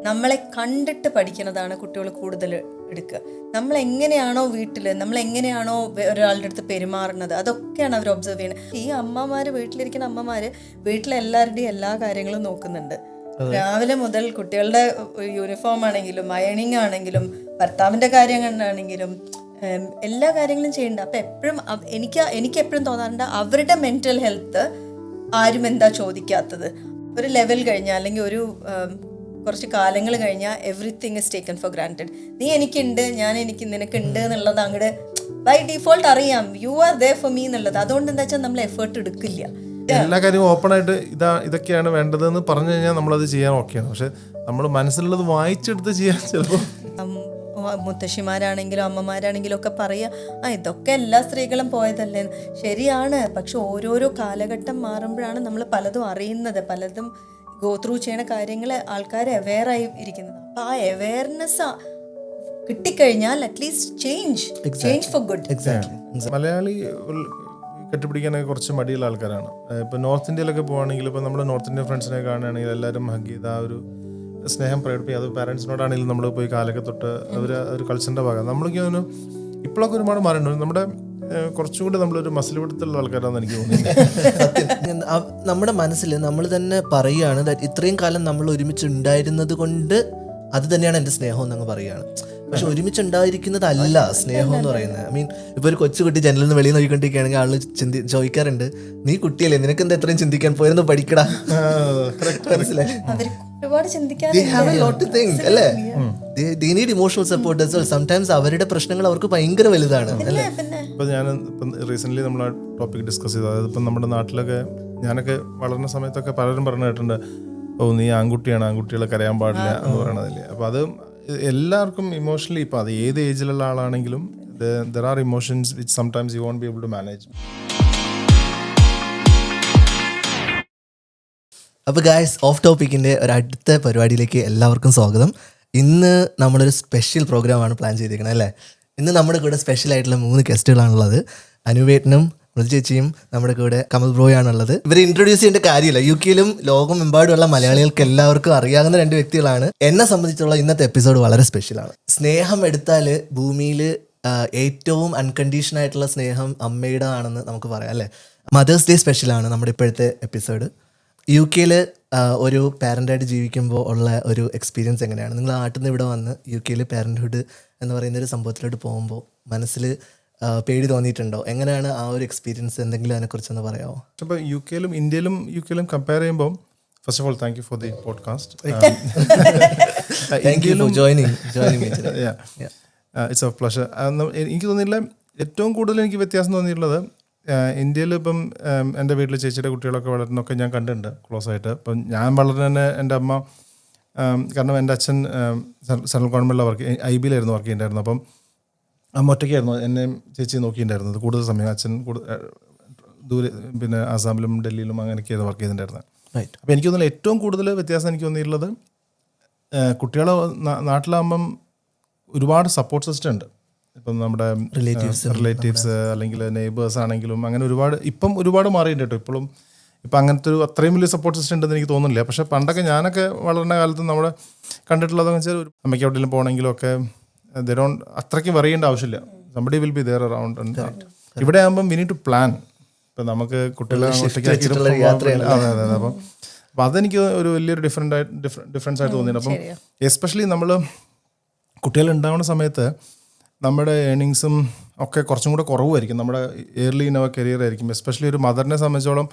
നമ്മളെ കണ്ടിട്ട് പഠിക്കുന്നതാണ് കുട്ടികൾ കൂടുതൽ എടുക്കുക. നമ്മളെങ്ങനെയാണോ വീട്ടിൽ, നമ്മളെങ്ങനെയാണോ ഒരാളുടെ അടുത്ത് പെരുമാറുന്നത്, അതൊക്കെയാണ് അവർ ഒബ്സർവ് ചെയ്യുന്നത്. ഈ അമ്മമാർ, വീട്ടിലിരിക്കുന്ന അമ്മമാർ വീട്ടിലെല്ലാവരുടെയും എല്ലാ കാര്യങ്ങളും നോക്കുന്നുണ്ട്. രാവിലെ മുതൽ കുട്ടികളുടെ യൂണിഫോം ആണെങ്കിലും അയണിങ് ആണെങ്കിലും ഭർത്താവിൻ്റെ കാര്യങ്ങളാണെങ്കിലും എല്ലാ കാര്യങ്ങളും ചെയ്യുന്നുണ്ട്. അപ്പം എപ്പോഴും എനിക്ക് എപ്പോഴും തോന്നാറുണ്ട്, അവരുടെ മെൻ്റൽ ഹെൽത്ത് ആരും എന്താ ചോദിക്കാത്തത്. ഒരു ലെവൽ കഴിഞ്ഞാൽ അല്ലെങ്കിൽ ഒരു കുറച്ച് കാലങ്ങൾ കഴിഞ്ഞാൽ everything is taken for granted. നീ എനിക്കുണ്ട്, നിനക്കുണ്ട് എന്നുള്ളത് അങ്ങോട്ട് ബൈ ഡിഫോൾട്ട് അറിയാം. You are there for me എന്നുള്ളത്. അതുകൊണ്ട് എന്താ വെച്ചാൽ നമ്മൾ എഫേർട്ട് എടുക്കില്ല. എല്ലാ കാര്യവും ഓപ്പണായിട്ട് ഇതൊക്കെയാണ് വേണ്ടതെന്ന് പറഞ്ഞു കഴിഞ്ഞാൽ നമ്മളത് ചെയ്യാൻ ഓക്കെയാണ്. പക്ഷെ നമ്മൾ മനസ്സിലുള്ളത് വായിച്ചെടുത്ത് ചെയ്യാൻ ചിലപ്പോൾ മുത്തശ്ശിമാരാണെങ്കിലും അമ്മമാരാണെങ്കിലും ഒക്കെ പറയുക, ഇതൊക്കെ എല്ലാ സ്ത്രീകളും പോയതല്ലേ. ശരിയാണ്. പക്ഷെ ഓരോരോ കാലഘട്ടം മാറുമ്പോഴാണ് നമ്മൾ പലതും അറിയുന്നത്, പലതും ഗോ ത്രൂ ചെയ്യുന്ന കാര്യങ്ങൾ ആൾക്കാർ അവെയറായി ഇരിക്കുന്നത്. അപ്പം ആ അവെയർനെസ് കിട്ടിക്കഴിഞ്ഞാൽ at least change for good. Malayali കെട്ടിപ്പിടിക്കാനൊക്കെ കുറച്ച് മടിയുള്ള ആൾക്കാരാണ്. ഇപ്പോൾ നോർത്ത് ഇന്ത്യയിലൊക്കെ പോവുകയാണെങ്കിൽ, ഇപ്പോൾ നമ്മുടെ നോർത്ത് ഇന്ത്യൻ ഫ്രണ്ട്സിനെ കാണുകയാണെങ്കിൽ എല്ലാവരും ഹഗ് ചെയ്ത് ആ ഒരു സ്നേഹം പ്രകടിപ്പിക്കും. അത് പാരൻസിനോടാണെങ്കിലും നമ്മൾ പോയി കാലൊക്കെ തൊട്ട് ഒരു കൾച്ചറിൻ്റെ ഭാഗം. നമ്മൾക്ക് തോന്നുന്നു ഇപ്പോഴൊക്കെ ഒരുപാട് മാറിയിട്ടുണ്ട്. നമ്മുടെ കുറച്ചുകൂടി നമ്മളൊരു മസിൽ പിടുത്തുള്ള ആൾക്കാരാണെന്ന് എനിക്ക് തോന്നുന്നു. നമ്മുടെ മനസ്സിൽ നമ്മൾ തന്നെ പറയുകയാണ്, ഇത്രയും കാലം നമ്മൾ ഒരുമിച്ചുണ്ടായിരുന്നത് കൊണ്ട് അത് തന്നെയാണ് എൻ്റെ സ്നേഹം എന്നങ്ങ് പറയുകയാണ്. പക്ഷെ ഒരുമിച്ചുണ്ടായിരിക്കുന്നതല്ല സ്നേഹം എന്ന് പറയുന്നത്. ഐ മീൻ, ഇപ്പോൾ ഒരു കൊച്ചുകുട്ടി ജനലിൽ നിന്ന് വെളിയിൽ നോക്കിക്കൊണ്ടിരിക്കുകയാണെങ്കിൽ ആള് ചോദിക്കാറുണ്ട്, നീ കുട്ടിയല്ലേ, നിനക്ക് എന്താ എത്രയും ചിന്തിക്കാൻ പോയിരുന്നു, പഠിക്കടാ. മനസ്സിലായി? അവരുടെ പ്രശ്നങ്ങൾ അവർക്ക് ഭയങ്കര വലുതാണ്. ഇപ്പം ഞാൻ റീസെൻ്റ്ലി നമ്മൾ ആ ടോപ്പിക് ഡിസ്കസ് ചെയ്തു. അതായത് ഇപ്പം നമ്മുടെ നാട്ടിലൊക്കെ ഞാനൊക്കെ വളർന്ന സമയത്തൊക്കെ പലരും പറഞ്ഞു കേട്ടിട്ടുണ്ട്, നീ ആൺകുട്ടിയാണ്, ആൺകുട്ടികളെ കരയാൻ പാടില്ല എന്ന് പറയണതില്ലേ. അപ്പോൾ അത് എല്ലാവർക്കും ഇമോഷണലി, ഇപ്പോൾ അത് ഏത് ഏജിലുള്ള ആളാണെങ്കിലും there are emotions which sometimes you won't be able to manage. അപ്പോൾ ഗായ്സ്, ഓഫ് ടോപ്പിക്കിൻ്റെ ഒരു അടുത്ത പരിപാടിയിലേക്ക് എല്ലാവർക്കും സ്വാഗതം. ഇന്ന് നമ്മളൊരു സ്പെഷ്യൽ പ്രോഗ്രാമാണ് പ്ലാൻ ചെയ്തിരിക്കുന്നത് അല്ലേ. ഇന്ന് നമ്മുടെ കൂടെ സ്പെഷ്യൽ ആയിട്ടുള്ള 3 ഗസ്റ്റുകളാണുള്ളത്. അനുവേട്ടനും മൃദു ചേച്ചിയും നമ്മുടെ കൂടെ കമൽ ബ്രോയാണുള്ളത്. ഇവരെ ഇൻട്രൊഡ്യൂസ് ചെയ്യേണ്ട കാര്യമില്ല, UK-ലും ലോകമെമ്പാടുമുള്ള മലയാളികൾക്ക് എല്ലാവർക്കും അറിയാവുന്ന 2 വ്യക്തികളാണ്. എന്നെ സംബന്ധിച്ചുള്ള ഇന്നത്തെ എപ്പിസോഡ് വളരെ സ്പെഷ്യലാണ്. സ്നേഹം എടുത്താൽ ഭൂമിയിൽ ഏറ്റവും അൺകണ്ടീഷൻ ആയിട്ടുള്ള സ്നേഹം അമ്മയുടെ ആണെന്ന് നമുക്ക് പറയാം അല്ലേ. മദേഴ്സ് ഡേ സ്പെഷ്യലാണ് നമ്മുടെ ഇപ്പോഴത്തെ എപ്പിസോഡ്. UK-ൽ ഒരു പാരൻ്റായിട്ട് ജീവിക്കുമ്പോൾ ഉള്ള ഒരു എക്സ്പീരിയൻസ് എങ്ങനെയാണ്? നിങ്ങൾ നാട്ടിൽ നിന്ന് ഇവിടെ വന്ന് UK-ൽ പാരൻ്റ്ഹുഡ് എന്ന് പറയുന്ന ഒരു സംഭവത്തിലോട്ട് പോകുമ്പോൾ മനസ്സിൽ പേടി തോന്നിയിട്ടുണ്ടോ? എങ്ങനെയാണ് ആ ഒരു എക്സ്പീരിയൻസ്? എന്തെങ്കിലും അതിനെക്കുറിച്ചൊന്ന് പറയാമോ? ഇപ്പോൾ UK-ലും ഇന്ത്യയിലും UK-ലും കമ്പയർ ചെയ്യുമ്പോൾ, first of all thank you for the podcast. Thank you for joining. It's A pleasure. എനിക്ക് തോന്നിയില്ല ഏറ്റവും കൂടുതൽ എനിക്ക് വ്യത്യാസം തോന്നിയിട്ടുള്ളത്, ഇന്ത്യയിൽ ഇപ്പം എൻ്റെ വീട്ടിൽ ചേച്ചിയുടെ കുട്ടികളൊക്കെ വളരുന്നൊക്കെ ഞാൻ കണ്ടിട്ടുണ്ട് ക്ലോസ് ആയിട്ട്. ഇപ്പം ഞാൻ വളരുന്ന എൻ്റെ അമ്മ, കാരണം എൻ്റെ അച്ഛൻ സെൻട്രൽ ഗവൺമെൻറ്റിലെ IB-യിലായിരുന്നു വർക്ക് ചെയ്യുന്നുണ്ടായിരുന്നു. അപ്പം അമ്മ ഒറ്റയ്ക്കായിരുന്നു എന്നെയും ചേച്ചി നോക്കിയിട്ടുണ്ടായിരുന്നത് കൂടുതൽ സമയം. അച്ഛൻ ദൂരെ, പിന്നെ ആസാമിലും ഡൽഹിയിലും അങ്ങനെയൊക്കെയായിരുന്നു വർക്ക് ചെയ്തിട്ടുണ്ടായിരുന്നത്. അപ്പോൾ എനിക്ക് തോന്നുന്നില്ല ഏറ്റവും കൂടുതൽ വ്യത്യാസം എനിക്ക് തോന്നിയിട്ടുള്ളത്, കുട്ടികൾ നാട്ടിലാകുമ്പം ഒരുപാട് സപ്പോർട്ട് സിസ്റ്റം ഉണ്ട്. ഇപ്പം നമ്മുടെ റിലേറ്റീവ്സ് അല്ലെങ്കിൽ നെയ്ബേഴ്സ് ആണെങ്കിലും അങ്ങനെ ഒരുപാട് മാറിയിട്ടുണ്ട് കേട്ടോ. ഇപ്പം അങ്ങനത്തെ അത്രയും വലിയ സപ്പോർട്ട് സിസ്റ്റം ഉണ്ടെന്ന് എനിക്ക് തോന്നുന്നില്ല. പക്ഷേ പണ്ടൊക്കെ ഞാനൊക്കെ വളർന്ന കാലത്ത് നമ്മൾ കണ്ടിട്ടുള്ളതെന്ന് വെച്ചാൽ, അമ്മയ്ക്ക് എവിടെയെങ്കിലും പോകണമെങ്കിലും ഒക്കെ അത്രയ്ക്ക് പറയേണ്ട ആവശ്യമില്ല. Somebody will be there around. ഇവിടെ ആകുമ്പം വി നീഡ് ടു പ്ലാൻ. ഇപ്പം നമുക്ക് കുട്ടികളെ അതെ. അപ്പം അതെനിക്ക് ഒരു വലിയൊരു ഡിഫറൻസ് ആയിട്ട് തോന്നിയിട്ടുണ്ട്. അപ്പം എസ്പെഷ്യലി നമ്മൾ കുട്ടികൾ ഉണ്ടാവുന്ന സമയത്ത് നമ്മുടെ ഏണിങ്സും ഒക്കെ കുറച്ചും കൂടെ കുറവായിരിക്കും. നമ്മുടെ ഏർലി ഇൻ അവർ കരിയർ ആയിരിക്കും. എസ്പെഷ്യലി ഒരു മദറിനെ സംബന്ധിച്ചോളം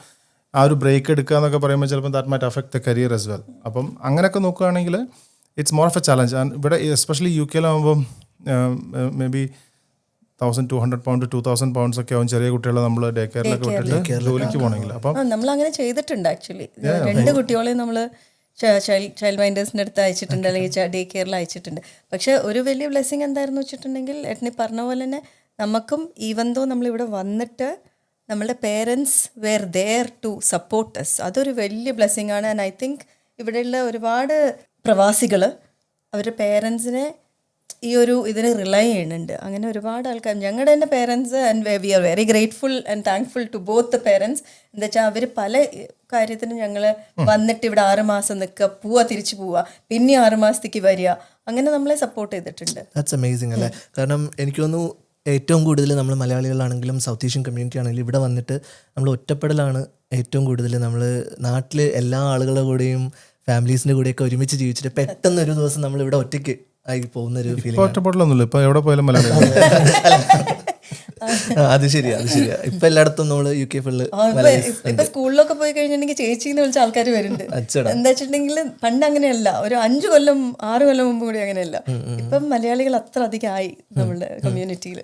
ആ ഒരു ബ്രേക്ക് എടുക്കുക എന്നൊക്കെ പറയുമ്പോൾ ചിലപ്പോൾ that might affect the career as well. അപ്പം അങ്ങനെയൊക്കെ നോക്കുകയാണെങ്കിൽ it's more of a challenge. ഇവിടെ എസ്പെഷ്യലി UK-ലാകുമ്പം maybe 1,200 pounds to 2,000 pounds ഒക്കെ ആവും ചെറിയ കുട്ടികളെ നമ്മൾ ഡേ കെയറിലൊക്കെ വിട്ടിട്ട് ജോലിക്ക് പോകണമെങ്കിൽ. അപ്പം നമ്മൾ അങ്ങനെ ചെയ്തിട്ടുണ്ട്. ആക്ച്വലി 2 കുട്ടികളെയും നമ്മൾ ചൈൽഡ് മൈൻഡേഴ്സിൻ്റെ അടുത്ത് അയച്ചിട്ടുണ്ട്, അല്ലെങ്കിൽ ഡേ കെയറിൽ അയച്ചിട്ടുണ്ട്. പക്ഷേ ഒരു വലിയ ബ്ലെസ്സിങ് എന്തായിരുന്നു വെച്ചിട്ടുണ്ടെങ്കിൽ, ഏട്ടനി പറഞ്ഞ പോലെ തന്നെ നമുക്കും ഈവൻ ദോ നമ്മളിവിടെ വന്നിട്ട് നമ്മളുടെ parents were there to support us. അതൊരു വലിയ ബ്ലെസ്സിങ് ആണ്. ആൻഡ് ഐ തിങ്ക് ഇവിടെയുള്ള ഒരുപാട് പ്രവാസികൾ അവരുടെ പേരൻസിനെ ഈ ഒരു ഇതിന് റിലൈ ചെയ്യുന്നുണ്ട്. അങ്ങനെ ഒരുപാട് ആൾക്കാർ, ഞങ്ങളുടെ തന്നെ parents, and we are very grateful and thankful to both the parents. എന്താ വെച്ചാൽ അവർ പല കാര്യത്തിനും ഞങ്ങൾ വന്നിട്ട് ഇവിടെ 6 മാസം നിൽക്കുക, പോവുക, തിരിച്ചു പോവുക, പിന്നെ 6 മാസത്തേക്ക് വരിക, അങ്ങനെ നമ്മളെ സപ്പോർട്ട് ചെയ്തിട്ടുണ്ട്. ദാറ്റ്സ് അമേസിങ് അല്ലേ? കാരണം എനിക്ക് തോന്നുന്നു ഏറ്റവും കൂടുതൽ നമ്മൾ മലയാളികളാണെങ്കിലും സൗത്ത് ഏഷ്യൻ കമ്മ്യൂണിറ്റി ആണെങ്കിലും ഇവിടെ വന്നിട്ട് നമ്മൾ ഒറ്റപ്പെടലാണ് ഏറ്റവും കൂടുതൽ. നമ്മൾ നാട്ടിൽ എല്ലാ ആളുകളുടെ കൂടെയും ഫാമിലീസിൻ്റെ കൂടെയൊക്കെ ഒരുമിച്ച് ജീവിച്ചിട്ട് പെട്ടെന്ന് ഒരു ദിവസം നമ്മൾ ഇവിടെ ഒറ്റയ്ക്ക് ആയി പോകുന്നൊരു ഫീലിംഗ്. ഒറ്റപ്പെടലൊന്നുമില്ല, ഇപ്പൊ എവിടെ പോയാലും മലയാളം. അത് ശരിയാ, അത് ശരിയാ. ഇപ്പൊ എല്ലായിടത്തും നമ്മള് UK ഫുള്ള് ഇപ്പൊ സ്കൂളിലൊക്കെ പോയി കഴിഞ്ഞിട്ടുണ്ടെങ്കിൽ ചേച്ചിന്ന് വിളിച്ച ആൾക്കാർ വരുന്നുണ്ട്. എന്താ വെച്ചിട്ടുണ്ടെങ്കിൽ പണ്ട് അങ്ങനെയല്ല, ഒരു 5 കൊല്ലം 6 കൊല്ലം മുമ്പ് കൂടി അങ്ങനെയല്ല. ഇപ്പം മലയാളികൾ അത്ര അധികം ആയി നമ്മുടെ കമ്മ്യൂണിറ്റിയിൽ.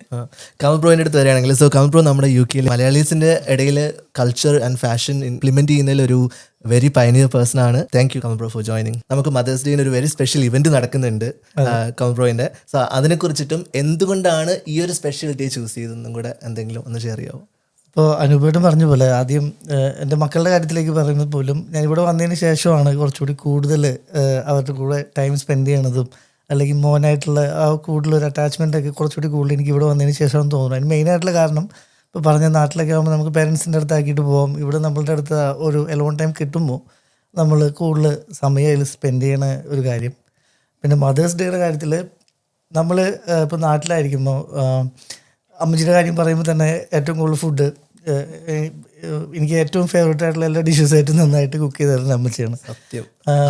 കമൽ ബ്രോന്റെ അടുത്ത് വരികയാണെങ്കിൽ, സോ കമൽ ബ്രോ നമ്മുടെ UK മലയാളീസിന്റെ ഇടയിൽ കൾച്ചർ ആൻഡ് ഫാഷൻ ഇംപ്ലിമെന്റ് ചെയ്യുന്നതിൽ ഒരു വെരി പയനിയർ പേഴ്സൺ ആണ്. Thank you Kamal bro for joining. നമുക്ക് മദേഴ്സ് ഡേയിൽ ഒരു വെരി സ്പെഷ്യൽ ഇവന്റ് നടക്കുന്നുണ്ട് കമൽ ബ്രോയിന്റെ. സോ അതിനെക്കുറിച്ചിട്ടും എന്തുകൊണ്ടാണ് ഈ ഒരു സ്പെഷ്യൽ ഡേ ചൂസ് ചെയ്തതെന്നും കൂടെ എന്തെങ്കിലും ഒന്ന് ഷെയർ ചെയ്യാമോ? ഇപ്പോൾ അനുപേട്ടൻ പറഞ്ഞ പോലെ ആദ്യം എൻ്റെ മക്കളുടെ കാര്യത്തിലേക്ക് പറയുന്നത് പോലും ഞാൻ ഇവിടെ വന്നതിന് ശേഷമാണ് കുറച്ചുകൂടി കൂടുതൽ അവരുടെ കൂടെ ടൈം സ്പെൻഡ് ചെയ്യണതും അല്ലെങ്കിൽ മോനായിട്ടുള്ള ആ കൂടുതലൊരു അറ്റാച്ച്മെൻ്റ് ഒക്കെ കുറച്ചുകൂടി കൂടുതൽ എനിക്ക് ഇവിടെ വന്നതിന് ശേഷമാണ് തോന്നുന്നത്. അതിന് മെയിനായിട്ടുള്ള കാരണം ഇപ്പോൾ പറഞ്ഞ നാട്ടിലൊക്കെ ആകുമ്പോൾ നമുക്ക് പേരൻസിൻ്റെ അടുത്താക്കിയിട്ട് പോകാം. ഇവിടെ നമ്മളുടെ അടുത്ത് ഒരു എലോൺ ടൈം കിട്ടുമ്പോൾ നമ്മൾ കൂടുതൽ സമയം അതിൽ സ്പെൻഡ് ചെയ്യണ ഒരു കാര്യം. പിന്നെ മദേഴ്സ് ഡേയുടെ കാര്യത്തിൽ നമ്മൾ ഇപ്പോൾ നാട്ടിലായിരിക്കുമ്പോൾ അമ്മച്ചിയുടെ കാര്യം പറയുമ്പോൾ തന്നെ ഏറ്റവും കൂടുതൽ ഫുഡ് എനിക്ക് ഏറ്റവും ഫേവറേറ്റ് ആയിട്ടുള്ള എല്ലാ ഡിഷസും ഏറ്റവും നന്നായിട്ട് കുക്ക് ചെയ്ത് തരുന്ന അമ്മച്ചിയാണ്. സത്യം,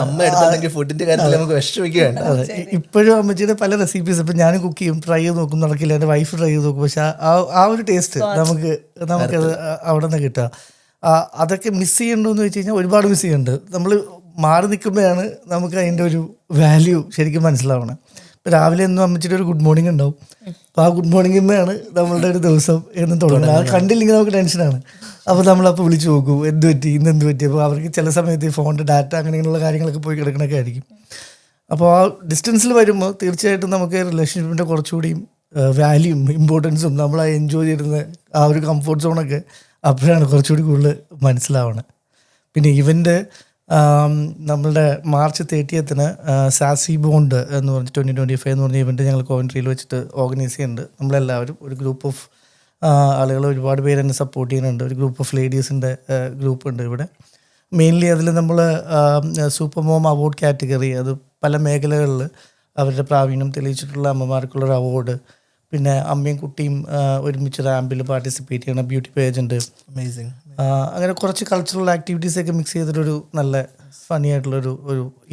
അമ്മ എടുത്തിട്ടുണ്ടെങ്കിൽ ഫുഡിന്റെ കാര്യത്തിൽ നമുക്ക് വിഷമിക്കുകയാണ്. അതെ, ഇപ്പോഴും അമ്മച്ചിയുടെ പല റെസിപ്പീസ് ഇപ്പം ഞാനും കുക്ക് ചെയ്യും, ട്രൈ ചെയ്ത് നോക്കും, നടക്കില്ല. എൻ്റെ വൈഫ് ട്രൈ ചെയ്ത് നോക്കും, പക്ഷെ ആ ഒരു ടേസ്റ്റ് നമുക്കത് അവിടെ നിന്ന് കിട്ടുക. അതൊക്കെ മിസ് ചെയ്യണമെന്ന് വെച്ച് കഴിഞ്ഞാൽ ഒരുപാട് മിസ് ചെയ്യുന്നുണ്ട്. നമ്മൾ മാറി നിൽക്കുമ്പോഴാണ് നമുക്ക് അതിൻ്റെ ഒരു വാല്യൂ ശരിക്കും മനസ്സിലാവണം. ഇപ്പോൾ രാവിലെ എന്നും അമ്മച്ചിയുടെ ഒരു ഗുഡ് മോർണിംഗ് ഉണ്ടാവും. അപ്പോൾ ആ ഗുഡ് മോർണിംഗിന്മേലാണ് നമ്മളുടെ ഒരു ദിവസം എന്നും തുടങ്ങുന്നത്. അത് കണ്ടില്ലെങ്കിൽ നമുക്ക് ടെൻഷനാണ്. അപ്പോൾ നമ്മളപ്പോൾ വിളിച്ച് നോക്കും, എന്ത് പറ്റി, ഇന്ന് എന്ത് പറ്റി. അപ്പോൾ അവർക്ക് ചില സമയത്ത് ഫോണിൻ്റെ ഡാറ്റ അങ്ങനെയുള്ള കാര്യങ്ങളൊക്കെ പോയി കിടക്കണൊക്കെ ആയിരിക്കും. അപ്പോൾ ആ ഡിസ്റ്റൻസിൽ വരുമ്പോൾ തീർച്ചയായിട്ടും നമുക്ക് റിലേഷൻഷിപ്പിൻ്റെ കുറച്ചുകൂടിയും വാല്യൂയും ഇമ്പോർട്ടൻസും നമ്മൾ ആ എൻജോയ് ചെയ്തിരുന്ന ആ ഒരു കംഫോർട്ട് സോണൊക്കെ അപ്പോഴാണ് കുറച്ചുകൂടി കൂടുതൽ മനസ്സിലാവണത്. പിന്നെ ഇവൻ്റെ നമ്മളുടെ March 30th സാസി ബോണ്ട് എന്ന് പറഞ്ഞ് 2025 എന്ന് പറഞ്ഞ ഇവൻറ്റ് ഞങ്ങൾ കോവൻട്രിയിൽ വെച്ചിട്ട് ഓർഗനൈസ് ചെയ്യുന്നുണ്ട്. നമ്മളെല്ലാവരും ഒരു ഗ്രൂപ്പ് ഓഫ് ആളുകൾ, ഒരുപാട് പേര് എന്നെ സപ്പോർട്ട് ചെയ്യുന്നുണ്ട്. ഒരു ഗ്രൂപ്പ് ഓഫ് ലേഡീസിൻ്റെ ഗ്രൂപ്പ് ഉണ്ട് ഇവിടെ. മെയിൻലി അതിൽ നമ്മൾ സൂപ്പർ മോം അവാർഡ് കാറ്റഗറി, അത് പല മേഖലകളിൽ അവരുടെ പ്രാവീണ്യം തെളിയിച്ചിട്ടുള്ള അമ്മമാർക്കുള്ളൊരു അവാർഡ്, പിന്നെ അമ്മയും കുട്ടിയും ഒരുമിച്ച് റാമ്പിൽ പാർട്ടിസിപ്പേറ്റ് ചെയ്യണം, ബ്യൂട്ടി പേജൻറ്റ്, അമേസിങ്. അങ്ങനെ കുറച്ച് കൾച്ചറൽ ആക്ടിവിറ്റീസൊക്കെ മിക്സ് ചെയ്തിട്ടൊരു നല്ല ഫണി ആയിട്ടുള്ളൊരു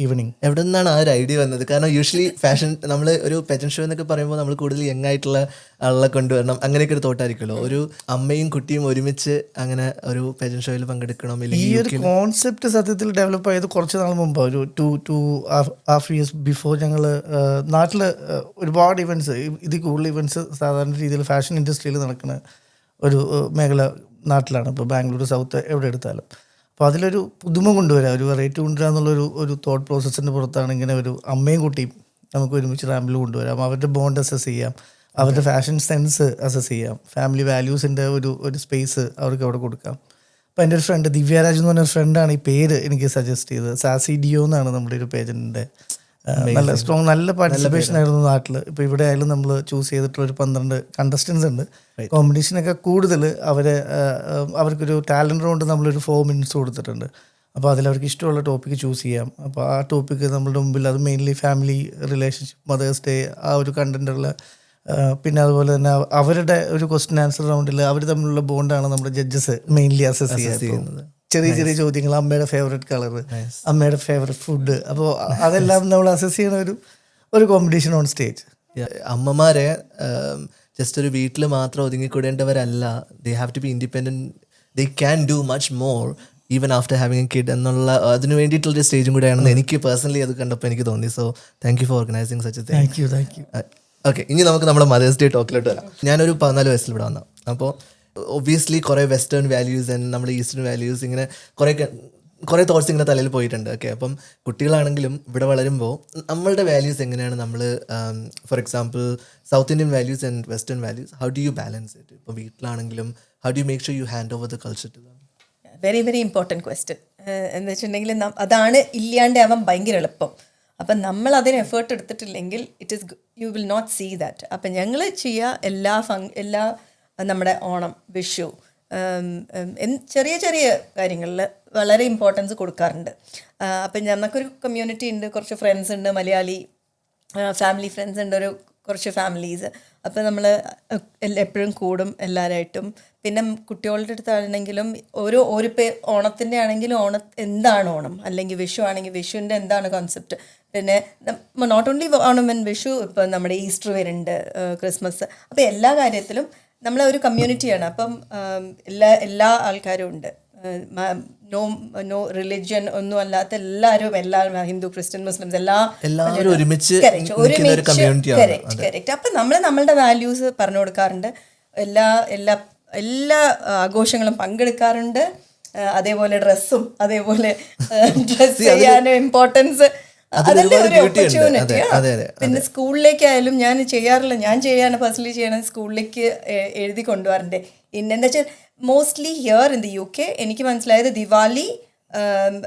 ഈവനിങ്. എവിടെ നിന്നാണ് ആ ഒരു ഐഡിയ വന്നത്? കാരണം യൂഷ്വലി ഫാഷൻ നമ്മൾ ഒരു പെജൻ ഷോ എന്നൊക്കെ പറയുമ്പോൾ നമ്മൾ കൂടുതൽ യങ് ആയിട്ടുള്ള ആളെ കൊണ്ടുവരണം, അങ്ങനെയൊക്കെ ഒരു തോട്ടായിരിക്കുമല്ലോ. ഒരു അമ്മയും കുട്ടിയും ഒരുമിച്ച് അങ്ങനെ ഒരു പെജൻ ഷോയിൽ പങ്കെടുക്കണം. ഈ ഒരു കോൺസെപ്റ്റ് സത്യത്തിൽ ഡെവലപ്പ് ആയത് കുറച്ച് നാൾ മുമ്പ്, ഒരു 2.5 years ബിഫോർ. ഞങ്ങൾ നാട്ടിൽ ഒരുപാട് ഇവൻറ്റ്സ്, ഇതിൽ കൂടുതൽ ഇവൻറ്റ്സ് സാധാരണ രീതിയിൽ ഫാഷൻ ഇൻഡസ്ട്രിയിൽ നടക്കുന്ന ഒരു മേഖല നാട്ടിലാണ്. ഇപ്പോൾ ബാംഗ്ലൂർ, സൗത്ത്, എവിടെ എടുത്താലും. അപ്പോൾ അതിലൊരു പുതുമ കൊണ്ടുവരിക, ഒരു വെറൈറ്റി കൊണ്ടുവരിക എന്നുള്ളൊരു തോട്ട് പ്രോസസ്സിൻ്റെ പുറത്താണ് ഇങ്ങനെ ഒരു അമ്മയും കുട്ടിയും നമുക്ക് ഒരുമിച്ച് റാമ്പിൽ കൊണ്ടുവരാം. അവരുടെ ബോണ്ട് അസസ് ചെയ്യാം, അവരുടെ ഫാഷൻ സെൻസ് അസസ് ചെയ്യാം, ഫാമിലി വാല്യൂസിൻ്റെ ഒരു സ്പേസ് അവർക്ക് അവിടെ കൊടുക്കാം. അപ്പോൾ എൻ്റെ ഒരു ഫ്രണ്ട് ദിവ്യരാജ് എന്ന് പറഞ്ഞൊരു ഫ്രണ്ടാണ് ഈ പേര് എനിക്ക് സജസ്റ്റ് ചെയ്തത്. സാസി ഡിയോ എന്നാണ് നമ്മുടെ ഒരു പേജിൻ്റെ. നല്ല സ്ട്രോങ്, നല്ല പാർട്ടിസിപ്പേഷൻ ആയിരുന്നു നാട്ടിൽ. ഇപ്പോൾ ഇവിടെ ആയാലും നമ്മൾ ചൂസ് ചെയ്തിട്ടുള്ള ഒരു 12 കണ്ടസ്റ്റൻസ് ഉണ്ട്. കോമ്പറ്റീഷനൊക്കെ കൂടുതൽ അവർക്കൊരു ടാലൻ്റ് കൊണ്ട് നമ്മളൊരു 4 minutes കൊടുത്തിട്ടുണ്ട്. അപ്പോൾ അതിലവർക്ക് ഇഷ്ടമുള്ള ടോപ്പിക്ക് ചൂസ് ചെയ്യാം. അപ്പോൾ ആ ടോപ്പിക്ക് നമ്മളുടെ മുമ്പിൽ, അത് mainly family relationship, Mother's Day, ആ ഒരു കണ്ടൻറ്റുള്ള. പിന്നെ അതുപോലെ തന്നെ അവരുടെ ഒരു ക്വസ്റ്റ്യൻ ആൻസർ റൗണ്ടിൽ അവർ തമ്മിലുള്ള ബോണ്ടാണ് നമ്മുടെ ജഡ്ജസ് മെയിൻലി അസസ് ചെയ്യുന്നത്. ചെറിയ ചെറിയ ചോദ്യങ്ങൾ, അമ്മയുടെ ഫേവറേറ്റ് കളർ, അമ്മയുടെ ഫേവറേറ്റ് ഫുഡ്, അപ്പോൾ അതെല്ലാം നമ്മൾ അസസ് ചെയ്യുന്ന ഒരു കോമ്പറ്റീഷൻ ഓൺ സ്റ്റേജ്. അമ്മമാരെ ജസ്റ്റ് ഒരു വീട്ടിൽ മാത്രം ഒതുങ്ങിക്കൂടേണ്ടവരല്ല. They have to be independent, they can do much more even after having a kid എന്നുള്ള അതിന് വേണ്ടിയിട്ടുള്ളൊരു സ്റ്റേജും കൂടെയാണെന്ന് എനിക്ക് പേഴ്സണലി അത് കണ്ടപ്പോൾ എനിക്ക് തോന്നി. So thank you for organising such A thing. Thank you. Okay, ഇനി നമുക്ക് നമ്മുടെ മദേഴ്സ് ഡേ ടോക്കിലോട്ട് വരാം. ഞാനൊരു 14 വയസ്സിൽ ഇവിടെ വന്നു. അപ്പോൾ ഒബ്വിയസ്ലി കുറേ വെസ്റ്റേൺ വാല്യൂസ് ആൻഡ് നമ്മുടെ ഈസ്റ്റേൺ വാല്യൂസ് ഇങ്ങനെ കുറേ തോട്ട്സ് ഇങ്ങനെ തലയിൽ പോയിട്ടുണ്ട്. ഓക്കെ, അപ്പം കുട്ടികളാണെങ്കിലും ഇവിടെ വളരുമ്പോൾ നമ്മളുടെ വാല്യൂസ് എങ്ങനെയാണ് നമ്മൾ, for example south Indian values and western values, how do you balance it? ഇപ്പോൾ വീട്ടിലാണെങ്കിലും how do you make sure you hand over the culture to them? Very very important question. എന്ന് വെച്ചിട്ടുണ്ടെങ്കിൽ അതാണ് ഇല്ലാണ്ടാവാൻ ഭയങ്കര എളുപ്പം. അപ്പം നമ്മൾ അതിന് എഫേർട്ട് എടുത്തിട്ടില്ലെങ്കിൽ it is you will not see that. അപ്പം ഞങ്ങൾ ചെയ്യുക എല്ലാ നമ്മുടെ ഓണം, വിഷു, ചെറിയ ചെറിയ കാര്യങ്ങളിൽ വളരെ ഇമ്പോർട്ടൻസ് കൊടുക്കാറുണ്ട്. അപ്പം ഞങ്ങൾക്കൊരു കമ്മ്യൂണിറ്റി ഉണ്ട്, കുറച്ച് ഫ്രണ്ട്സ് ഉണ്ട്, മലയാളി ഫാമിലി ഫ്രണ്ട്സ് ഉണ്ട്, കുറച്ച് ഫാമിലീസ്. അപ്പോൾ നമ്മൾ എപ്പോഴും കൂടും എല്ലാവരായിട്ടും. പിന്നെ കുട്ടികളുടെ അടുത്താണെങ്കിലും ഒരു ഓണത്തിൻ്റെ ആണെങ്കിലും എന്താണ് ഓണം, അല്ലെങ്കിൽ വിഷു ആണെങ്കിൽ വിഷുവിൻ്റെ എന്താണ് കോൺസെപ്റ്റ്. പിന്നെ not only Onam and Vishu, ഇപ്പം നമ്മുടെ ഈസ്റ്റർ വരുന്നുണ്ട്, ക്രിസ്മസ്. അപ്പോൾ എല്ലാ കാര്യത്തിലും നമ്മളെ ഒരു കമ്മ്യൂണിറ്റിയാണ്. അപ്പം എല്ലാ ആൾക്കാരും ഉണ്ട്. നോ റിലിജ്യൻ ഒന്നും അല്ലാത്ത എല്ലാവരും ഹിന്ദു, ക്രിസ്ത്യൻ, മുസ്ലിംസ് എല്ലാവരും ഒരുമിച്ച് കറക്റ്റ്. അപ്പം നമ്മൾ നമ്മളുടെ വാല്യൂസ് പറഞ്ഞു കൊടുക്കാറുണ്ട്. എല്ലാ ആഘോഷങ്ങളും പങ്കെടുക്കാറുണ്ട്. അതേപോലെ ഡ്രസ്സും അതേപോലെ ഡ്രസ് ചെയ്യാനും ഇമ്പോർട്ടൻസ്, അതല്ലേ ഒരു ഓപ്പർച്യൂണിറ്റി. പിന്നെ സ്കൂളിലേക്കായാലും ഞാൻ പേഴ്സണലി ചെയ്യണത് സ്കൂളിലേക്ക് എഴുതി കൊണ്ടുപോകാറുണ്ട്. എന്താ വെച്ചാൽ mostly here in the UK എനിക്ക് മനസ്സിലായത് ദിവാലി,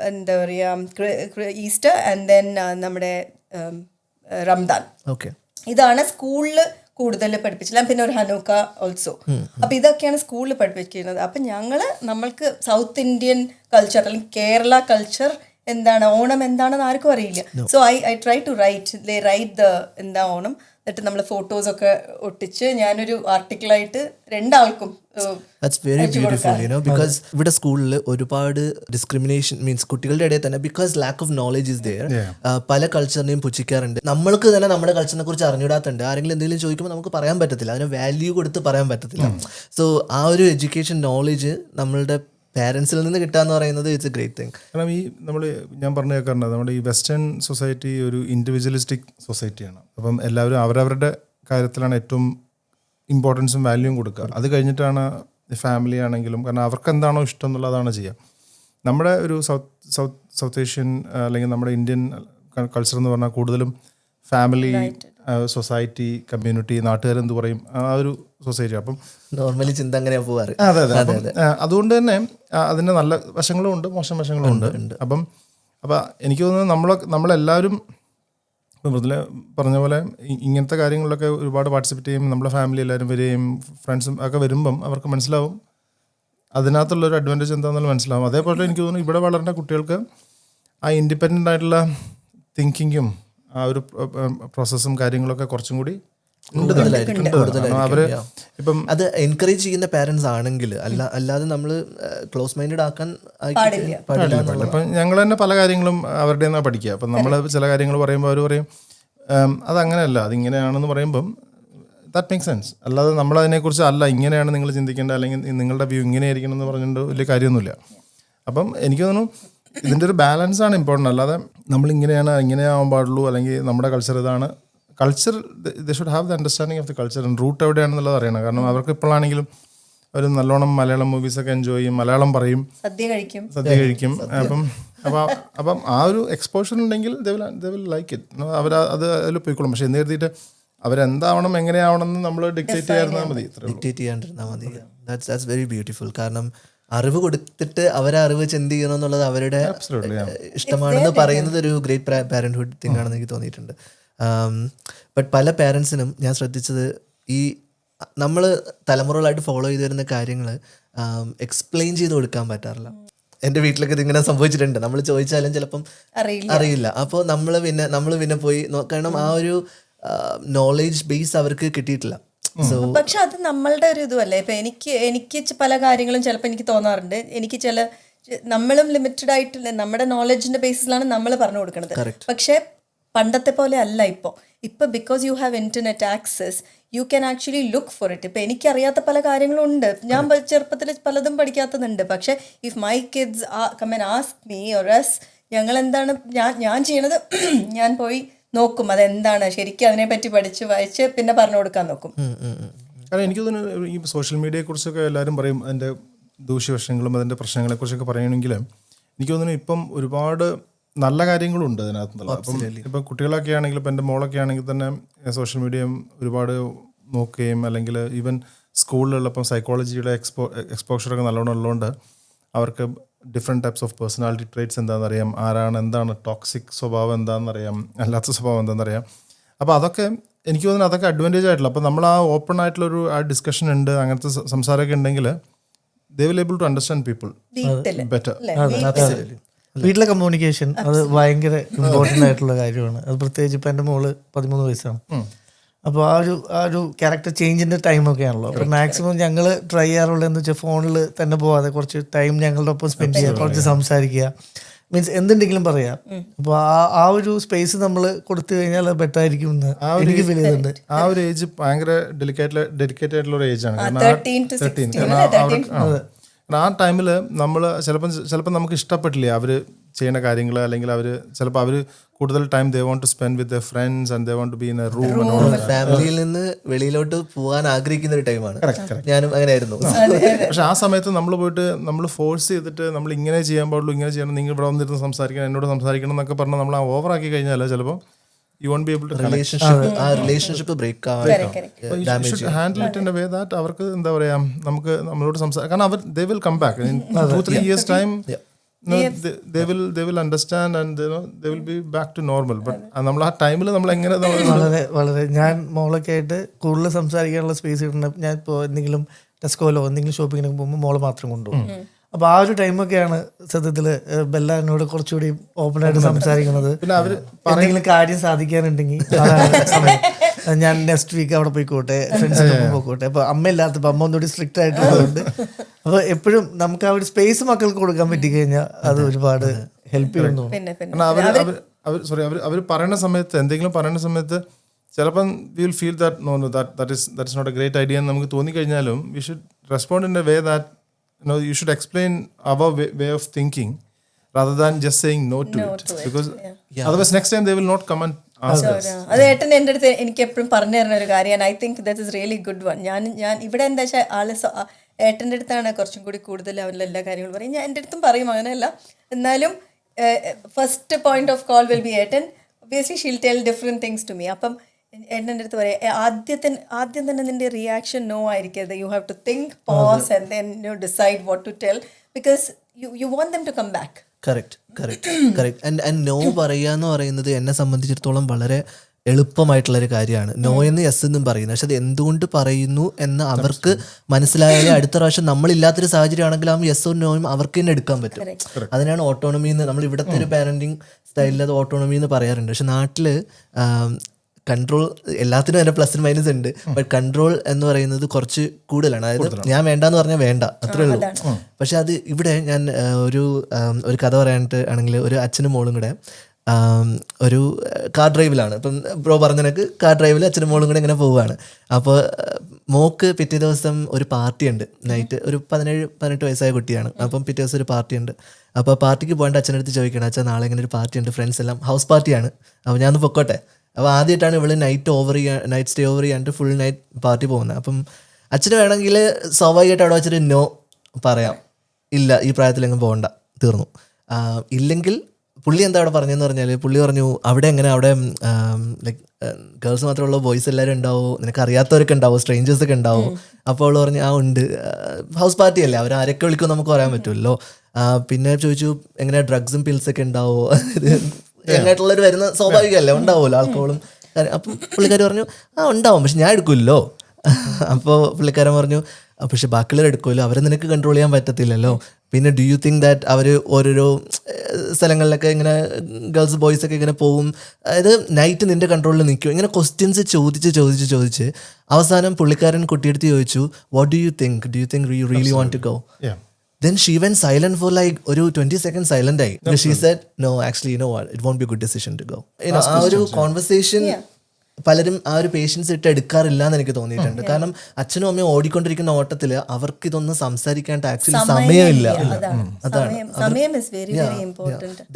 എന്താ പറയുക, ഈസ്റ്റർ ആൻഡ് ദെൻ നമ്മുടെ റംദാൻ, ഇതാണ് സ്കൂളിൽ കൂടുതൽ പഠിപ്പിച്ചില്ല. പിന്നെ ഒരു ഹനൂക്ക ഓൾസോ. അപ്പം ഇതൊക്കെയാണ് സ്കൂളിൽ പഠിപ്പിക്കുന്നത്. അപ്പം നമ്മൾക്ക് സൗത്ത് ഇന്ത്യൻ കൾച്ചർ അല്ലെങ്കിൽ കേരള കൾച്ചർ എന്താണ്, ഓണം എന്താണെന്ന് ആർക്കും അറിയില്ല. So I try to write എന്താ ഓണം, എന്നിട്ട് നമ്മൾ ഫോട്ടോസൊക്കെ ഒട്ടിച്ച് ഞാനൊരു ആർട്ടിക്കിളായിട്ട് രണ്ടാൾക്കും. ദാറ്റ്സ് വെരി ബ്യൂട്ടിഫുൾ, ബിക്കോസ് ഇവിടെ സ്കൂളിൽ ഒരുപാട് ഡിസ്ക്രിമിനേഷൻ മീൻസ് കുട്ടികളുടെ ഇടയിൽ തന്നെ because lack of knowledge is there. പല കൾച്ചറിനെയും പുച്ഛിക്കാറുണ്ട്. നമ്മൾക്ക് തന്നെ നമ്മുടെ കൾച്ചറിനെ കുറിച്ച് അറിഞ്ഞിടാത്തുണ്ട്. ആരെങ്കിലും എന്തെങ്കിലും ചോദിക്കുമ്പോൾ നമുക്ക് പറയാൻ പറ്റത്തില്ല, അതിന് വാല്യൂ കൊടുത്ത് പറയാൻ പറ്റത്തില്ല. സോ ആ ഒരു എഡ്യൂക്കേഷൻ നോളജ് നമ്മളുടെ പാരൻസിൽ നിന്ന് കിട്ടാന്ന് പറയുന്നത് ഇറ്റ്സ് എ ഗ്രേറ്റ് തിങ്. കാരണം ഞാൻ പറഞ്ഞു കേൾക്കാറുണ്ട്, നമ്മുടെ ഈ വെസ്റ്റേൺ സൊസൈറ്റി ഒരു ഇൻഡിവിജ്വലിസ്റ്റിക് സൊസൈറ്റിയാണ്. അപ്പം എല്ലാവരും അവരവരുടെ കാര്യത്തിലാണ് ഏറ്റവും ഇമ്പോർട്ടൻസും വാല്യൂവും കൊടുക്കുക. അത് കഴിഞ്ഞിട്ടാണ് ഫാമിലി ആണെങ്കിലും, കാരണം അവർക്ക് എന്താണോ ഇഷ്ടം എന്നുള്ളതാണ് ചെയ്യുക. നമ്മുടെ ഒരു സൗത്ത് ഏഷ്യൻ അല്ലെങ്കിൽ നമ്മുടെ ഇന്ത്യൻ കൾച്ചർ എന്ന് പറഞ്ഞാൽ കൂടുതലും ഫാമിലി, സൊസൈറ്റി, കമ്മ്യൂണിറ്റി, നാട്ടുകാരെന്ത് പറയും, ആ ഒരു സൊസൈറ്റി. അപ്പം നോർമലി ചിന്ത അങ്ങനെയാ പോവാറ്. അതെ. അതുകൊണ്ട് തന്നെ അതിൻ്റെ നല്ല വശങ്ങളും ഉണ്ട്, മോശം വശങ്ങളും ഉണ്ട്. അപ്പം എനിക്ക് തോന്നുന്നത് നമ്മളെല്ലാവരും മൃദുല പറഞ്ഞ പോലെ ഇങ്ങനത്തെ കാര്യങ്ങളിലൊക്കെ ഒരുപാട് പാർട്ടിസിപ്പേറ്റ് ചെയ്യും. നമ്മളെ ഫാമിലി എല്ലാവരും വരികയും ഫ്രണ്ട്സും ഒക്കെ വരുമ്പം അവർക്ക് മനസ്സിലാവും അതിനകത്തുള്ളൊരു അഡ്വാൻറ്റേജ് എന്താണെന്നുള്ള മനസ്സിലാവും. അതേപോലെ എനിക്ക് തോന്നുന്നു ഇവിടെ വളർന്ന കുട്ടികൾക്ക് ആ ഇൻഡിപെൻഡൻ്റ് ആയിട്ടുള്ള തിങ്കിങ്ങും ആ ഒരു പ്രോസസ്സും കാര്യങ്ങളൊക്കെ കുറച്ചും കൂടി അവര് ഇപ്പം അത് എൻകറേജ് ചെയ്യുന്ന പാരന്റ്സ് ആണെങ്കിൽ അല്ലാതെ നമ്മൾ ക്ലോസ് മൈൻഡഡ് ആക്കാൻ പാടില്ല. അപ്പം ഞങ്ങൾ തന്നെ പല കാര്യങ്ങളും അവരുടെ നിന്നാണ് പഠിക്കുക. അപ്പം നമ്മൾ ചില കാര്യങ്ങൾ പറയുമ്പോൾ അവർ പറയും അതങ്ങനെയല്ല, അതിങ്ങനെയാണെന്ന് പറയുമ്പം ദാറ്റ് മേക്ക് സെൻസ്. അല്ലാതെ നമ്മളതിനെക്കുറിച്ച് അല്ല ഇങ്ങനെയാണ് നിങ്ങൾ ചിന്തിക്കേണ്ടത് അല്ലെങ്കിൽ നിങ്ങളുടെ വ്യൂ ഇങ്ങനെയായിരിക്കണം എന്ന് പറഞ്ഞിട്ട് വലിയ കാര്യമൊന്നുമില്ല. അപ്പം എനിക്ക് തോന്നുന്നു ഇതിൻ്റെ ഒരു ബാലൻസ് ആണ് ഇമ്പോർട്ടൻ്റ്. അല്ലാതെ ഇങ്ങനെയാവാൻ പാടുള്ളൂ അല്ലെങ്കിൽ നമ്മുടെ കൾച്ചർ ഇതാണ്. Culture they should have the understanding of the culture and root എവിടെയാണെന്നുള്ളത് അറിയണം. കാരണം അവർക്ക് ഇപ്പോഴാണെങ്കിലും അവർ നല്ലോണം മലയാളം മൂവീസൊക്കെ എൻജോയ് ചെയ്യും, മലയാളം പറയും, സദ്യ കഴിക്കും. അപ്പം ആ ഒരു എക്സ്പോഷർ ഉണ്ടെങ്കിൽ ദേ വിൽ ലൈക്ക് ഇറ്റ്. അതിൽ പോയിക്കോളും. പക്ഷെ എന്ന് കരുതിയിട്ട് അവരെന്താവണം എങ്ങനെയാവണം എന്ന് നമ്മൾ ഡിക്റ്റേറ്റ് ചെയ്യാണ്ടിരുന്നാൽ മതി. That's very beautiful. കാരണം അറിവ് കൊടുത്തിട്ട് അവരെ അറിവ് എന്ത് ചെയ്യണം എന്നുള്ളത് അവരുടെ ഇഷ്ടമാണെന്ന് പറയുന്നത് ഒരു ഗ്രേറ്റ് പാരന്റ്ഹുഡ് തിങ് ആണെന്ന് എനിക്ക് തോന്നിയിട്ടുണ്ട്. ബട്ട് പല പാരൻസിനും ഞാൻ ശ്രദ്ധിച്ചത് ഈ നമ്മൾ തലമുറകളായിട്ട് ഫോളോ ചെയ്ത് വരുന്ന കാര്യങ്ങൾ എക്സ്പ്ലെയിൻ ചെയ്ത് കൊടുക്കാൻ പറ്റാറില്ല. എൻ്റെ വീട്ടിലൊക്കെ ഇതിങ്ങനെ സംഭവിച്ചിട്ടുണ്ട്. നമ്മൾ ചോദിച്ചാലും ചിലപ്പം അറിയില്ല. അപ്പോൾ നമ്മൾ പിന്നെ പോയി കാരണം ആ ഒരു നോളേജ് ബേസ് അവർക്ക് കിട്ടിയിട്ടില്ല. പക്ഷെ അത് നമ്മളുടെ ഒരു ഇതുമല്ലേ. ഇപ്പം എനിക്ക് പല കാര്യങ്ങളും ചിലപ്പോൾ എനിക്ക് തോന്നാറുണ്ട്, നമ്മളും ലിമിറ്റഡ് ആയിട്ട് നമ്മുടെ നോളജിന്റെ ബേസിലാണ് നമ്മൾ പറഞ്ഞു കൊടുക്കുന്നത്. പക്ഷെ പണ്ടത്തെ പോലെ അല്ല ഇപ്പോൾ because you have internet access you can actually look for it. ഇപ്പം എനിക്കറിയാത്ത പല കാര്യങ്ങളും ഉണ്ട്, ഞാൻ ചെറുപ്പത്തിൽ പലതും പഠിക്കാത്തതുണ്ട്. പക്ഷെ if my kids come and ask me or us ഞങ്ങളെന്താണ് ഞാൻ ചെയ്യണത്, ഞാൻ പോയി നോക്കും അതെന്താണ് ശരിക്കും, അതിനെപ്പറ്റി പഠിച്ച് വായിച്ച് പിന്നെ പറഞ്ഞു കൊടുക്കാൻ നോക്കും. കാരണം എനിക്ക് തോന്നുന്നു ഈ സോഷ്യൽ മീഡിയയെക്കുറിച്ചൊക്കെ എല്ലാവരും പറയും, അതിൻ്റെ ദൂഷ്യവശങ്ങളും അതിൻ്റെ പ്രശ്നങ്ങളെക്കുറിച്ചൊക്കെ പറയണമെങ്കിൽ എനിക്ക് തോന്നുന്നു ഇപ്പം ഒരുപാട് നല്ല കാര്യങ്ങളുണ്ട് അതിനകത്തുനിന്നുള്ള. അപ്പം ഇപ്പം കുട്ടികളൊക്കെ ആണെങ്കിൽ, ഇപ്പം എൻ്റെ മോളൊക്കെ ആണെങ്കിൽ തന്നെ സോഷ്യൽ മീഡിയയും ഒരുപാട് നോക്കുകയും അല്ലെങ്കിൽ ഈവൻ സ്കൂളിലുള്ള ഇപ്പം സൈക്കോളജിയുടെ എക്സ്പോഷറൊക്കെ നല്ലോണം ഉള്ളതുകൊണ്ട് അവർക്ക് different types of personality traits എന്താണെന്നറിയാം, ആരാണ്, എന്താണ് ടോക്സിക് സ്വഭാവം എന്താണെന്നറിയാം, അല്ലാത്ത സ്വഭാവം എന്താണെന്നറിയാം. അപ്പോൾ അതൊക്കെ എനിക്ക് തോന്നുന്നു അതൊക്കെ അഡ്വാൻറ്റേജ് ആയിട്ടുള്ള. അപ്പോൾ നമ്മൾ ആ ഓപ്പൺ ആയിട്ടുള്ളൊരു ആ ഡിസ്കഷൻ ഉണ്ട്, അങ്ങനത്തെ സംസാരമൊക്കെ ഉണ്ടെങ്കിൽ they will able to understand people വീട്ടില് ബെറ്റർ. വീട്ടിലെ കമ്മ്യൂണിക്കേഷൻ അത് ഭയങ്കര ഇമ്പോർട്ടൻ്റ് ആയിട്ടുള്ള കാര്യമാണ്. അത് പ്രത്യേകിച്ച് ഇപ്പം എൻ്റെ മോള് 13 വയസ്സാണ്. അപ്പോൾ ആ ഒരു ക്യാരക്ടർ ചേഞ്ചിൻ്റെ ടൈമൊക്കെ ആണല്ലോ. അപ്പോൾ മാക്സിമം ഞങ്ങൾ ട്രൈ ചെയ്യാറുള്ളതെന്ന് വെച്ചാൽ ഫോണിൽ തന്നെ പോവാതെ കുറച്ച് ടൈം ഞങ്ങളുടെ ഒപ്പം സ്പെൻഡ് ചെയ്യുക, കുറച്ച് സംസാരിക്കുക, മീൻസ് എന്തുണ്ടെങ്കിലും പറയാം. അപ്പോൾ ആ ഒരു സ്പേസ് നമ്മൾ കൊടുത്തു കഴിഞ്ഞാൽ അത് ബെറ്റർ ആയിരിക്കും എന്ന് എനിക്ക് ഫീൽ ചെയ്യുന്നുണ്ട്. ആ ഒരു ഏജ് ഭയങ്കര ഡെഡിക്കേറ്റഡ് ആയിട്ടുള്ള ഒരു ഏജാണ്. 13 to 16. ആ ടൈമിൽ നമ്മൾ ചിലപ്പോൾ നമുക്ക് ഇഷ്ടപ്പെട്ടില്ല അവർ ചെയ്യുന്ന കാര്യങ്ങൾ, അല്ലെങ്കിൽ അവർ ചിലപ്പോൾ അവർ കൂടുതൽ time they want to spend with the friends and they want to be in a room. ഫാമിലിയിൽ നിന്ന് വെളിയിലോട്ട് പോകാൻ ആഗ്രഹിക്കുന്ന ഒരു ടൈമാണ്. ഞാനും അങ്ങനെ ആയിരുന്നു. പക്ഷെ ആ സമയത്ത് നമ്മൾ പോയിട്ട് നമ്മൾ ഫോഴ്സ് ചെയ്തിട്ട് നമ്മൾ ഇങ്ങനെ ചെയ്യാൻ പാടുള്ളൂ, ഇങ്ങനെ ചെയ്യണം, നിങ്ങൾ ഇവിടെ വന്നിരുന്ന് സംസാരിക്കണം, എന്നോട് സംസാരിക്കണം എന്നൊക്കെ പറഞ്ഞാൽ നമ്മൾ ആ ഓവറാക്കി കഴിഞ്ഞാൽ ചിലപ്പോൾ you won't be able to relationship break handle it in a way that അവർക്ക് എന്താ പറയാ, നമുക്ക് നമ്മളോട് സംസാരിക്കാം. കാരണം അവർ they will come back in 2-3 years time. They will understand and they will be back to normal. But നമ്മൾ ആ ടൈമിൽ നമ്മൾ എങ്ങനെ വളരെ ഞാൻ മോളൊക്കെ ആയിട്ട് കൂടുതൽ സംസാരിക്കാനുള്ള സ്പേസ് കിട്ടുന്നത് ഞാൻ ഇപ്പോൾ എന്തെങ്കിലും ടെസ്കോയിലോ എന്തെങ്കിലും ഷോപ്പിങ്ങിനൊക്കെ പോകുമ്പോൾ മോളെ മാത്രം കൊണ്ടുപോകും. അപ്പോൾ ആ ഒരു ടൈമൊക്കെയാണ് സത്യത്തിൽ ബെല്ല എന്നോട് കുറച്ചുകൂടി ഓപ്പൺ ആയിട്ട് സംസാരിക്കുന്നത്. പിന്നെ അവർ എന്തെങ്കിലും കാര്യം സാധിക്കാനുണ്ടെങ്കിൽ അതാണ് സമയം. ഞാൻ നെക്സ്റ്റ് വീക്ക് അവിടെ പോയിക്കോട്ടെ, ഫ്രണ്ട്സിനൊപ്പം പോയിക്കോട്ടെ. അപ്പോൾ അമ്മയില്ലാത്തപ്പോൾ അമ്മ ഒന്നുകൂടി സ്ട്രിക്റ്റ് ആയിട്ടുള്ളതുകൊണ്ട് അപ്പോൾ എപ്പോഴും നമുക്ക് ആ ഒരു സ്പേസ് മക്കൾക്ക് കൊടുക്കാൻ പറ്റിക്കഴിഞ്ഞാൽ അത് ഒരുപാട് ഹെൽപ്പ് ചെയ്യുന്നു. അവർ പറയുന്ന സമയത്ത്, എന്തെങ്കിലും പറയുന്ന സമയത്ത് ചിലപ്പം we will feel that that is not a great idea എന്ന് നമുക്ക് തോന്നിക്കഴിഞ്ഞാലും we should respond in a way that you should explain our way of thinking rather than just saying no to it. Because otherwise next time they will not come and ask us. അത് ഏട്ടൻ എൻ്റെ അടുത്ത് എനിക്ക് എപ്പോഴും പറഞ്ഞു തരുന്ന ഒരു കാര്യമാണ്. I think that is really good one. ഞാൻ ഇവിടെ എന്താ വെച്ചാൽ ആള് ഏട്ടൻ്റെ അടുത്താണ് കുറച്ചും കൂടി കൂടുതൽ അവരിൽ എല്ലാ കാര്യങ്ങളും പറയും. ഞാൻ എൻ്റെ അടുത്തും പറയും അങ്ങനെയല്ല. എന്നാലും first point of call will be ഏട്ടൻ. Obviously she'll tell different things to me. അപ്പം എൻ്റെ അടുത്ത് പറയാം, ആദ്യം തന്നെ നിൻ്റെ റിയാക്ഷൻ നോ ആയിരിക്കരുത്. You have to think, pause and then you decide what to tell, because you want them to come back. Correct. And no പറയുക എന്ന് പറയുന്നത് എന്നെ സംബന്ധിച്ചിടത്തോളം വളരെ എളുപ്പമായിട്ടുള്ളൊരു കാര്യമാണ്. നോ എന്ന് യെസ് എന്നും പറയുന്നത്. പക്ഷെ അത് എന്തുകൊണ്ട് പറയുന്നു എന്ന് അവർക്ക് മനസ്സിലായാലേ അടുത്ത പ്രാവശ്യം നമ്മളില്ലാത്തൊരു സാഹചര്യം ആണെങ്കിൽ ആ യെസ്സോ നോയും അവർക്ക് തന്നെ എടുക്കാൻ പറ്റും. അതിനാണ് ഓട്ടോണമി എന്ന് നമ്മൾ ഇവിടുത്തെ ഒരു പാരന്റിങ് സ്റ്റൈലിൽ അത് ഓട്ടോണമി എന്ന് പറയാറുണ്ട്. പക്ഷെ നാട്ടിൽ കൺട്രോൾ എല്ലാത്തിനും അതിൻ്റെ പ്ലസ് മൈനസ് ഉണ്ട്. ബട്ട് കൺട്രോൾ എന്ന് പറയുന്നത് കുറച്ച് കൂടുതലാണ്. അതായത് ഞാൻ വേണ്ടാന്ന് പറഞ്ഞാൽ വേണ്ട, അത്രേ ഉള്ളൂ. പക്ഷെ അത് ഇവിടെ ഞാൻ ഒരു കഥ പറയാനായിട്ട് ആണെങ്കിൽ, ഒരു അച്ഛനും മോളും കൂടെ ഒരു കാർ ഡ്രൈവിലാണ്. ഇപ്പം ബ്രോ പറഞ്ഞതിനൊക്കെ കാർ ഡ്രൈവിൽ അച്ഛനും മോളും കൂടെ ഇങ്ങനെ പോവുകയാണ്. അപ്പോൾ മോക്ക് പിറ്റേ ദിവസം ഒരു പാർട്ടി ഉണ്ട് നൈറ്റ്. ഒരു 17-18 വയസ്സായ കുട്ടിയാണ്. അപ്പം പിറ്റേ ദിവസം ഒരു പാർട്ടി ഉണ്ട്. അപ്പോൾ പാർട്ടിക്ക് പോകേണ്ട അച്ഛൻ്റെ അടുത്ത് ചോദിക്കണം, അച്ഛൻ നാളെ ഇങ്ങനെ ഒരു പാർട്ടി ഉണ്ട്, ഫ്രണ്ട്സ് എല്ലാം ഹൗസ് പാർട്ടിയാണ്, അപ്പോൾ ഞാനൊന്ന് പൊക്കോട്ടെ. അപ്പോൾ ആദ്യമായിട്ടാണ് ഇവള് നൈറ്റ് സ്റ്റേ ഓവർ ചെയ്യാണ്ട് ഫുൾ നൈറ്റ് പാർട്ടി പോകുന്നത്. അപ്പം അച്ഛന് വേണമെങ്കിൽ സ്വാഭാവികമായിട്ട് അവിടെ വെച്ചിട്ട് നോ പറയാം, ഇല്ല ഈ പ്രായത്തിലെങ്ങും പോകണ്ട, തീർന്നു. ഇല്ലെങ്കിൽ പുള്ളി എന്താ അവിടെ പറഞ്ഞതെന്ന് പറഞ്ഞാൽ, പുള്ളി പറഞ്ഞു അവിടെ ലൈക്ക് ഗേൾസ് മാത്രമുള്ള ബോയ്സ് എല്ലാവരും ഉണ്ടാവോ, നിനക്ക് അറിയാത്തവരൊക്കെ ഉണ്ടാവോ, സ്ട്രേഞ്ചേഴ്സൊക്കെ ഉണ്ടാവോ? അപ്പോൾ അവൾ പറഞ്ഞു ഉണ്ട്, ഹൗസ് പാർട്ടി അല്ലേ, അവർ ആരൊക്കെ വിളിക്കും നമുക്ക് പറയാൻ പറ്റുമല്ലോ. പിന്നെ ചോദിച്ചു എങ്ങനെയാ ഡ്രഗ്സും പിൽസൊക്കെ ഉണ്ടാവോ, എങ്ങനെയായിട്ടുള്ളവർ വരുന്ന സ്വാഭാവികമല്ലേ, ഉണ്ടാവുമല്ലോ ആൽക്കഹോളും. അപ്പം പുള്ളിക്കാർ പറഞ്ഞു ഉണ്ടാവും, പക്ഷെ ഞാൻ എടുക്കുമല്ലോ. അപ്പോൾ പുള്ളിക്കാരൻ പറഞ്ഞു പക്ഷെ ബാക്കിയുള്ളവർ എടുക്കുമല്ലോ, അവരെ നിനക്ക് കൺട്രോൾ ചെയ്യാൻ പറ്റത്തില്ലല്ലോ. പിന്നെ ഡു യു തിങ്ക് ദാറ്റ് അവർ ഓരോരോ സ്ഥലങ്ങളിലൊക്കെ ഇങ്ങനെ ഗേൾസ് ബോയ്സ് ഒക്കെ ഇങ്ങനെ പോവും, അതായത് നൈറ്റ് നിൻ്റെ കൺട്രോളിൽ നിൽക്കും? ഇങ്ങനെ ക്വസ്റ്റ്യൻസ് ചോദിച്ച് അവസാനം പുള്ളിക്കാരൻ കുട്ടിയെടുത്ത് ചോദിച്ചു, what do you think you really want to go? Then she went silent for like ഒരു 20 seconds silent ആയി. She said no, actually you know what, it won't be a good decision to go. ആ ഒരു conversation പലരും ആ ഒരു patients ഇട്ട് എടുക്കാറില്ല എന്ന് എനിക്ക് തോന്നിയിട്ടുണ്ട്. കാരണം അച്ഛനും അമ്മയും ഓടിക്കൊണ്ടിരിക്കുന്ന ഓട്ടത്തിൽ അവർക്ക് ഇതൊന്നും സംസാരിക്കാൻ ആക്ച്വലി സമയമില്ല.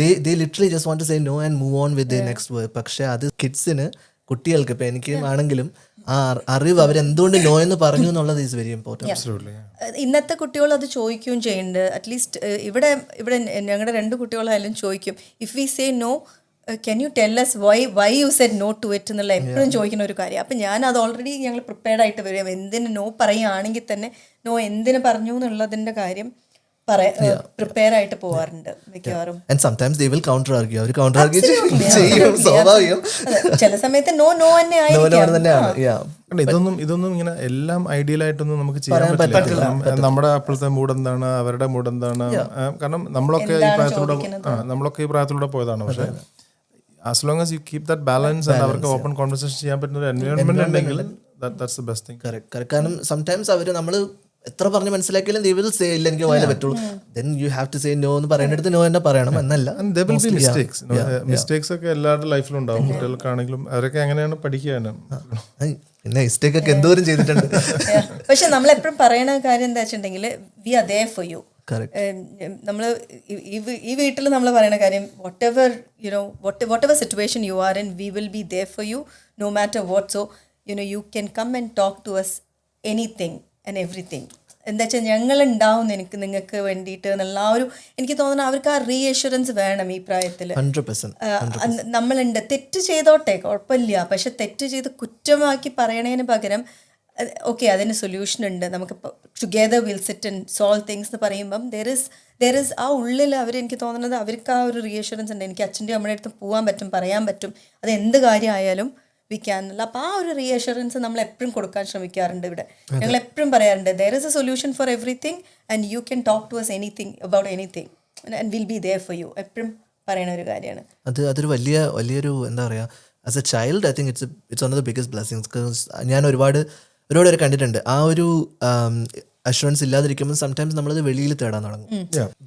They literally just want to say no and move on with their next work. പക്ഷെ അത് കിഡ്സിന്, കുട്ടികൾക്ക്, ഇപ്പം എനിക്ക് ആണെങ്കിലും ആ അറിവ് അവരെന്തുകൊണ്ട് നോ എന്ന് പറഞ്ഞു എന്നുള്ളത് ഈസ് വെരി ഇമ്പോർട്ടൻറ്റ്. ഇന്നത്തെ കുട്ടികൾ അത് ചോദിക്കുകയും ചെയ്യുന്നുണ്ട്. അറ്റ്ലീസ്റ്റ് ഇവിടെ ഞങ്ങളുടെ 2 കുട്ടികളായാലും ചോദിക്കും, if we say no can you tell us why you said no to it എന്നുള്ള എപ്പോഴും ചോദിക്കുന്ന ഒരു കാര്യം. അപ്പം ഞാൻ അത് ഓൾറെഡി ഞങ്ങൾ പ്രിപ്പയർഡ് ആയിട്ട് വരും. എന്തിന് നോ പറയുകയാണെങ്കിൽ തന്നെ നോ എന്തിന് പറഞ്ഞു എന്നുള്ളതിൻ്റെ കാര്യം പ്രിപ്പയർ ആയിട്ട് പോവാറുണ്ട് മിക്കവാറും. And sometimes they will counter argue. അവർ കൗണ്ടർ ആർഗ്യൂ ചെയ്യും, സ്വാഭാവികം. അതെ, ചില സമയത്ത് നോ തന്നെ ആയിരിക്കാം. തന്നെയാണ്. ഇതൊന്നും ഇങ്ങനെ എല്ലാം ഐഡിയൽ ആയിട്ടൊന്നും നമുക്ക് ചെയ്യാൻ പറ്റില്ല. നമ്മുടെ അപ്പോഴത്തെ മൂഡ് എന്താണ്, അവരുടെ മൂഡ് എന്താണ്, കാരണം നമ്മളൊക്കെ ഈ പ്രായത്തിലൂടെ പോയതാണ്. പക്ഷെ as long as you keep that balance and അവർക്ക് ഓപ്പൺ കോൺവെർസേഷൻ ചെയ്യാൻ പറ്റുന്ന ഒരു എൻവയോൺമെന്റ് ഉണ്ടെങ്കിൽ that's the best thing. Correct. കാരണം സംടൈംസ് അവർ നമ്മൾ എത്ര പറഞ്ഞ് മനസ്സിലാക്കിയാലും they will say ഇല്ല എനിക്ക് പോയാലേ പറ്റുള്ളൂ. then you have to say no എന്ന് പറയേണ്ടടുത്ത് നോ തന്നെ പറയണം എന്നല്ല. there will be mistakes. Mistakes ഒക്കെ എല്ലാവരുടെ ലൈഫിലും ഉണ്ടാവും. കുട്ടികൾക്കാണെങ്കിലും അവരൊക്കെ എങ്ങനെയാണ് പഠിക്കുകയാണ്. പിന്നെ മിസ്റ്റേക്ക് ഒക്കെ എന്തോരം ചെയ്തിട്ടുണ്ട്. പക്ഷെ നമ്മൾ എപ്പോഴും പറയണ കാര്യം എന്താ വെച്ചിട്ടുണ്ടെങ്കിൽ we are there for you. നമ്മൾ ഈ വീട്ടിൽ നമ്മൾ പറയുന്ന കാര്യം whatever situation you are in, we will be there for you no matter what. So you can come and talk to us anything and everything. എന്താ വെച്ചാൽ ഞങ്ങളുണ്ടാവും നിങ്ങൾക്ക് വേണ്ടിയിട്ട് എന്നുള്ള ആ ഒരു, എനിക്ക് തോന്നുന്നു അവർക്ക് ആ റീഅഷുറൻസ് വേണം ഈ പ്രായത്തിൽ. 100%. നമ്മളുണ്ട്, തെറ്റ് ചെയ്തോട്ടെ കുഴപ്പമില്ല, പക്ഷെ തെറ്റ് ചെയ്ത് കുറ്റമാക്കി പറയണതിന് പകരം ഓക്കെ അതിന് സൊല്യൂഷൻ ഉണ്ട്, നമുക്ക് together will sit and solve things എന്ന് പറയുമ്പം ദർ ഇസ് ആ ഉള്ളിൽ എനിക്ക് തോന്നുന്നത് അവർക്ക് ആ ഒരു റീഅഷുറൻസ് ഉണ്ട്. എനിക്ക് അച്ഛൻ്റെ അമ്മയുടെ അടുത്ത് പോകാൻ പറ്റും, പറയാൻ പറ്റും, അത് എന്ത് കാര്യമായാലും വി ക്യാൻ. അപ്പോൾ ആ ഒരു റീഅഷുറൻസ് നമ്മൾ എപ്പോഴും കൊടുക്കാൻ ശ്രമിക്കാറുണ്ട് ഇവിടെ. ഞങ്ങൾ എപ്പോഴും പറയാറുണ്ട് there is a solution for everything and you can talk to us anything about anything and will be there for you. എപ്പോഴും പറയണ ഒരു കാര്യമാണ് അതൊരു വലിയൊരു എന്താ പറയുക, as a child I think it's one of the biggest blessings. Because ഞാൻ ഒരുപാട് പേരെ കണ്ടിട്ടുണ്ട് ആ ഒരു അഷുറൻസ് ഇല്ലാതിരിക്കുമ്പോൾ സംടൈംസ് നമ്മളത് വെളിയിൽ തേടാൻ തുടങ്ങും.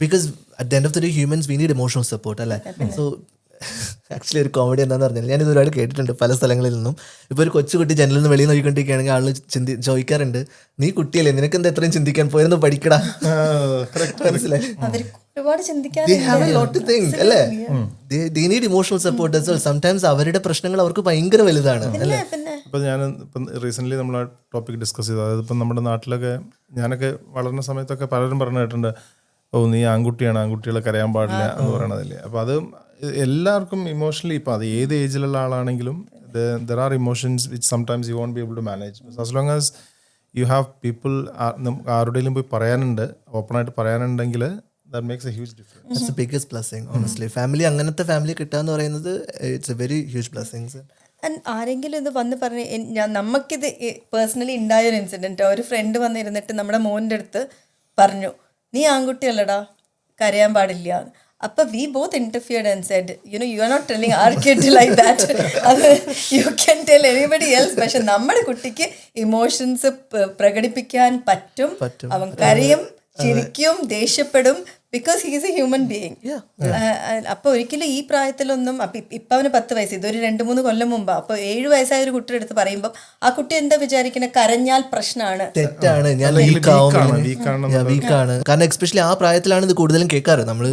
Because at the end of the day humans we need emotional support അല്ലേ. സോ ആക്ച്വലി ഒരു കോമഡി എന്താണെന്ന് പറഞ്ഞാൽ ഞാനിത് ഒരുപാട് കേട്ടിട്ടുണ്ട് പല സ്ഥലങ്ങളിൽ നിന്നും. ഇപ്പോൾ ഒരു കൊച്ചുകുട്ടി ജനലിൽ നിന്ന് വെളിയിൽ നോക്കിക്കൊണ്ടിരിക്കുകയാണെങ്കിൽ ആൾ ചോദിക്കാറുണ്ട്, നീ കുട്ടിയല്ലേ, നിനക്ക് എന്താ എത്രയും ചിന്തിക്കാൻ പോയെന്ന് പഠിക്കടാ. മനസ്സിലായി, സംടൈംസ് അവരുടെ പ്രശ്നങ്ങൾ അവർക്ക് ഭയങ്കര വലുതാണ് അല്ലേ. ഇപ്പം ഇപ്പം റീസെൻ്റ്ലി നമ്മൾ ആ ടോപ്പിക് ഡിസ്കസ് ചെയ്തു. അതായത് ഇപ്പം നമ്മുടെ നാട്ടിലൊക്കെ ഞാനൊക്കെ വളർന്ന സമയത്തൊക്കെ പലരും പറഞ്ഞു കേട്ടിട്ടുണ്ട്, നീ ആൺകുട്ടിയാണ്, ആൺകുട്ടികളെ കരയാൻ പാടില്ല എന്ന് പറയണതില്ലേ. അപ്പോൾ അത് എല്ലാവർക്കും ഇമോഷണലി ഇപ്പം അത് ഏത് ഏജിലുള്ള ആളാണെങ്കിലും there are emotions which sometimes you won't be able to manage. As long as you have people ആരുടെയും പോയി പറയാനുണ്ട്, ഓപ്പണായിട്ട് പറയാനുണ്ടെങ്കിൽ that makes a huge difference. That's the biggest blessing honestly. Family അങ്ങനത്തെ ഫാമിലി കിട്ടാന്ന് പറയുന്നത് it's a very huge blessing. And ആരെങ്കിലും ഇത് വന്ന് പറഞ്ഞ് നമുക്കിത് പേഴ്സണലി ഉണ്ടായൊരു ഇൻസിഡൻറ്റ്, ഒരു ഫ്രണ്ട് വന്നിരുന്നിട്ട് നമ്മുടെ മോൻ്റെ അടുത്ത് പറഞ്ഞു, നീ ആൺകുട്ടിയല്ലടാ കരയാൻ പാടില്ല. അപ്പോൾ we both interfered and said you are not telling our kid like that, അത് you can tell anybody else. പക്ഷെ നമ്മുടെ കുട്ടിക്ക് ഇമോഷൻസ് പ്രകടിപ്പിക്കാൻ പറ്റും. അവൻ കരയും, ചിരിക്കും, ദേഷ്യപ്പെടും, because he is a human being. അപ്പോൾ ഒരിക്കലും ഈ പ്രായത്തിലൊന്നും ഇപ്പം അവന് 10 വയസ്സ്, ഇതൊരു 2-3 കൊല്ലം മുമ്പാണ്. അപ്പോൾ 7 വയസ്സായ ഒരു കുട്ടിയുടെ അടുത്ത് പറയുമ്പോൾ ആ കുട്ടി എന്താ വിചാരിക്കുന്നത്, കരഞ്ഞാൽ പ്രശ്നമാണ്, തെറ്റാണ്, ഞാൻ വീക്കാണ്. കാരണം എക്സ്പെഷ്യലി ആ പ്രായത്തിലാണ് ഇത് കൂടുതലും കേൾക്കാറ്. നമ്മൾ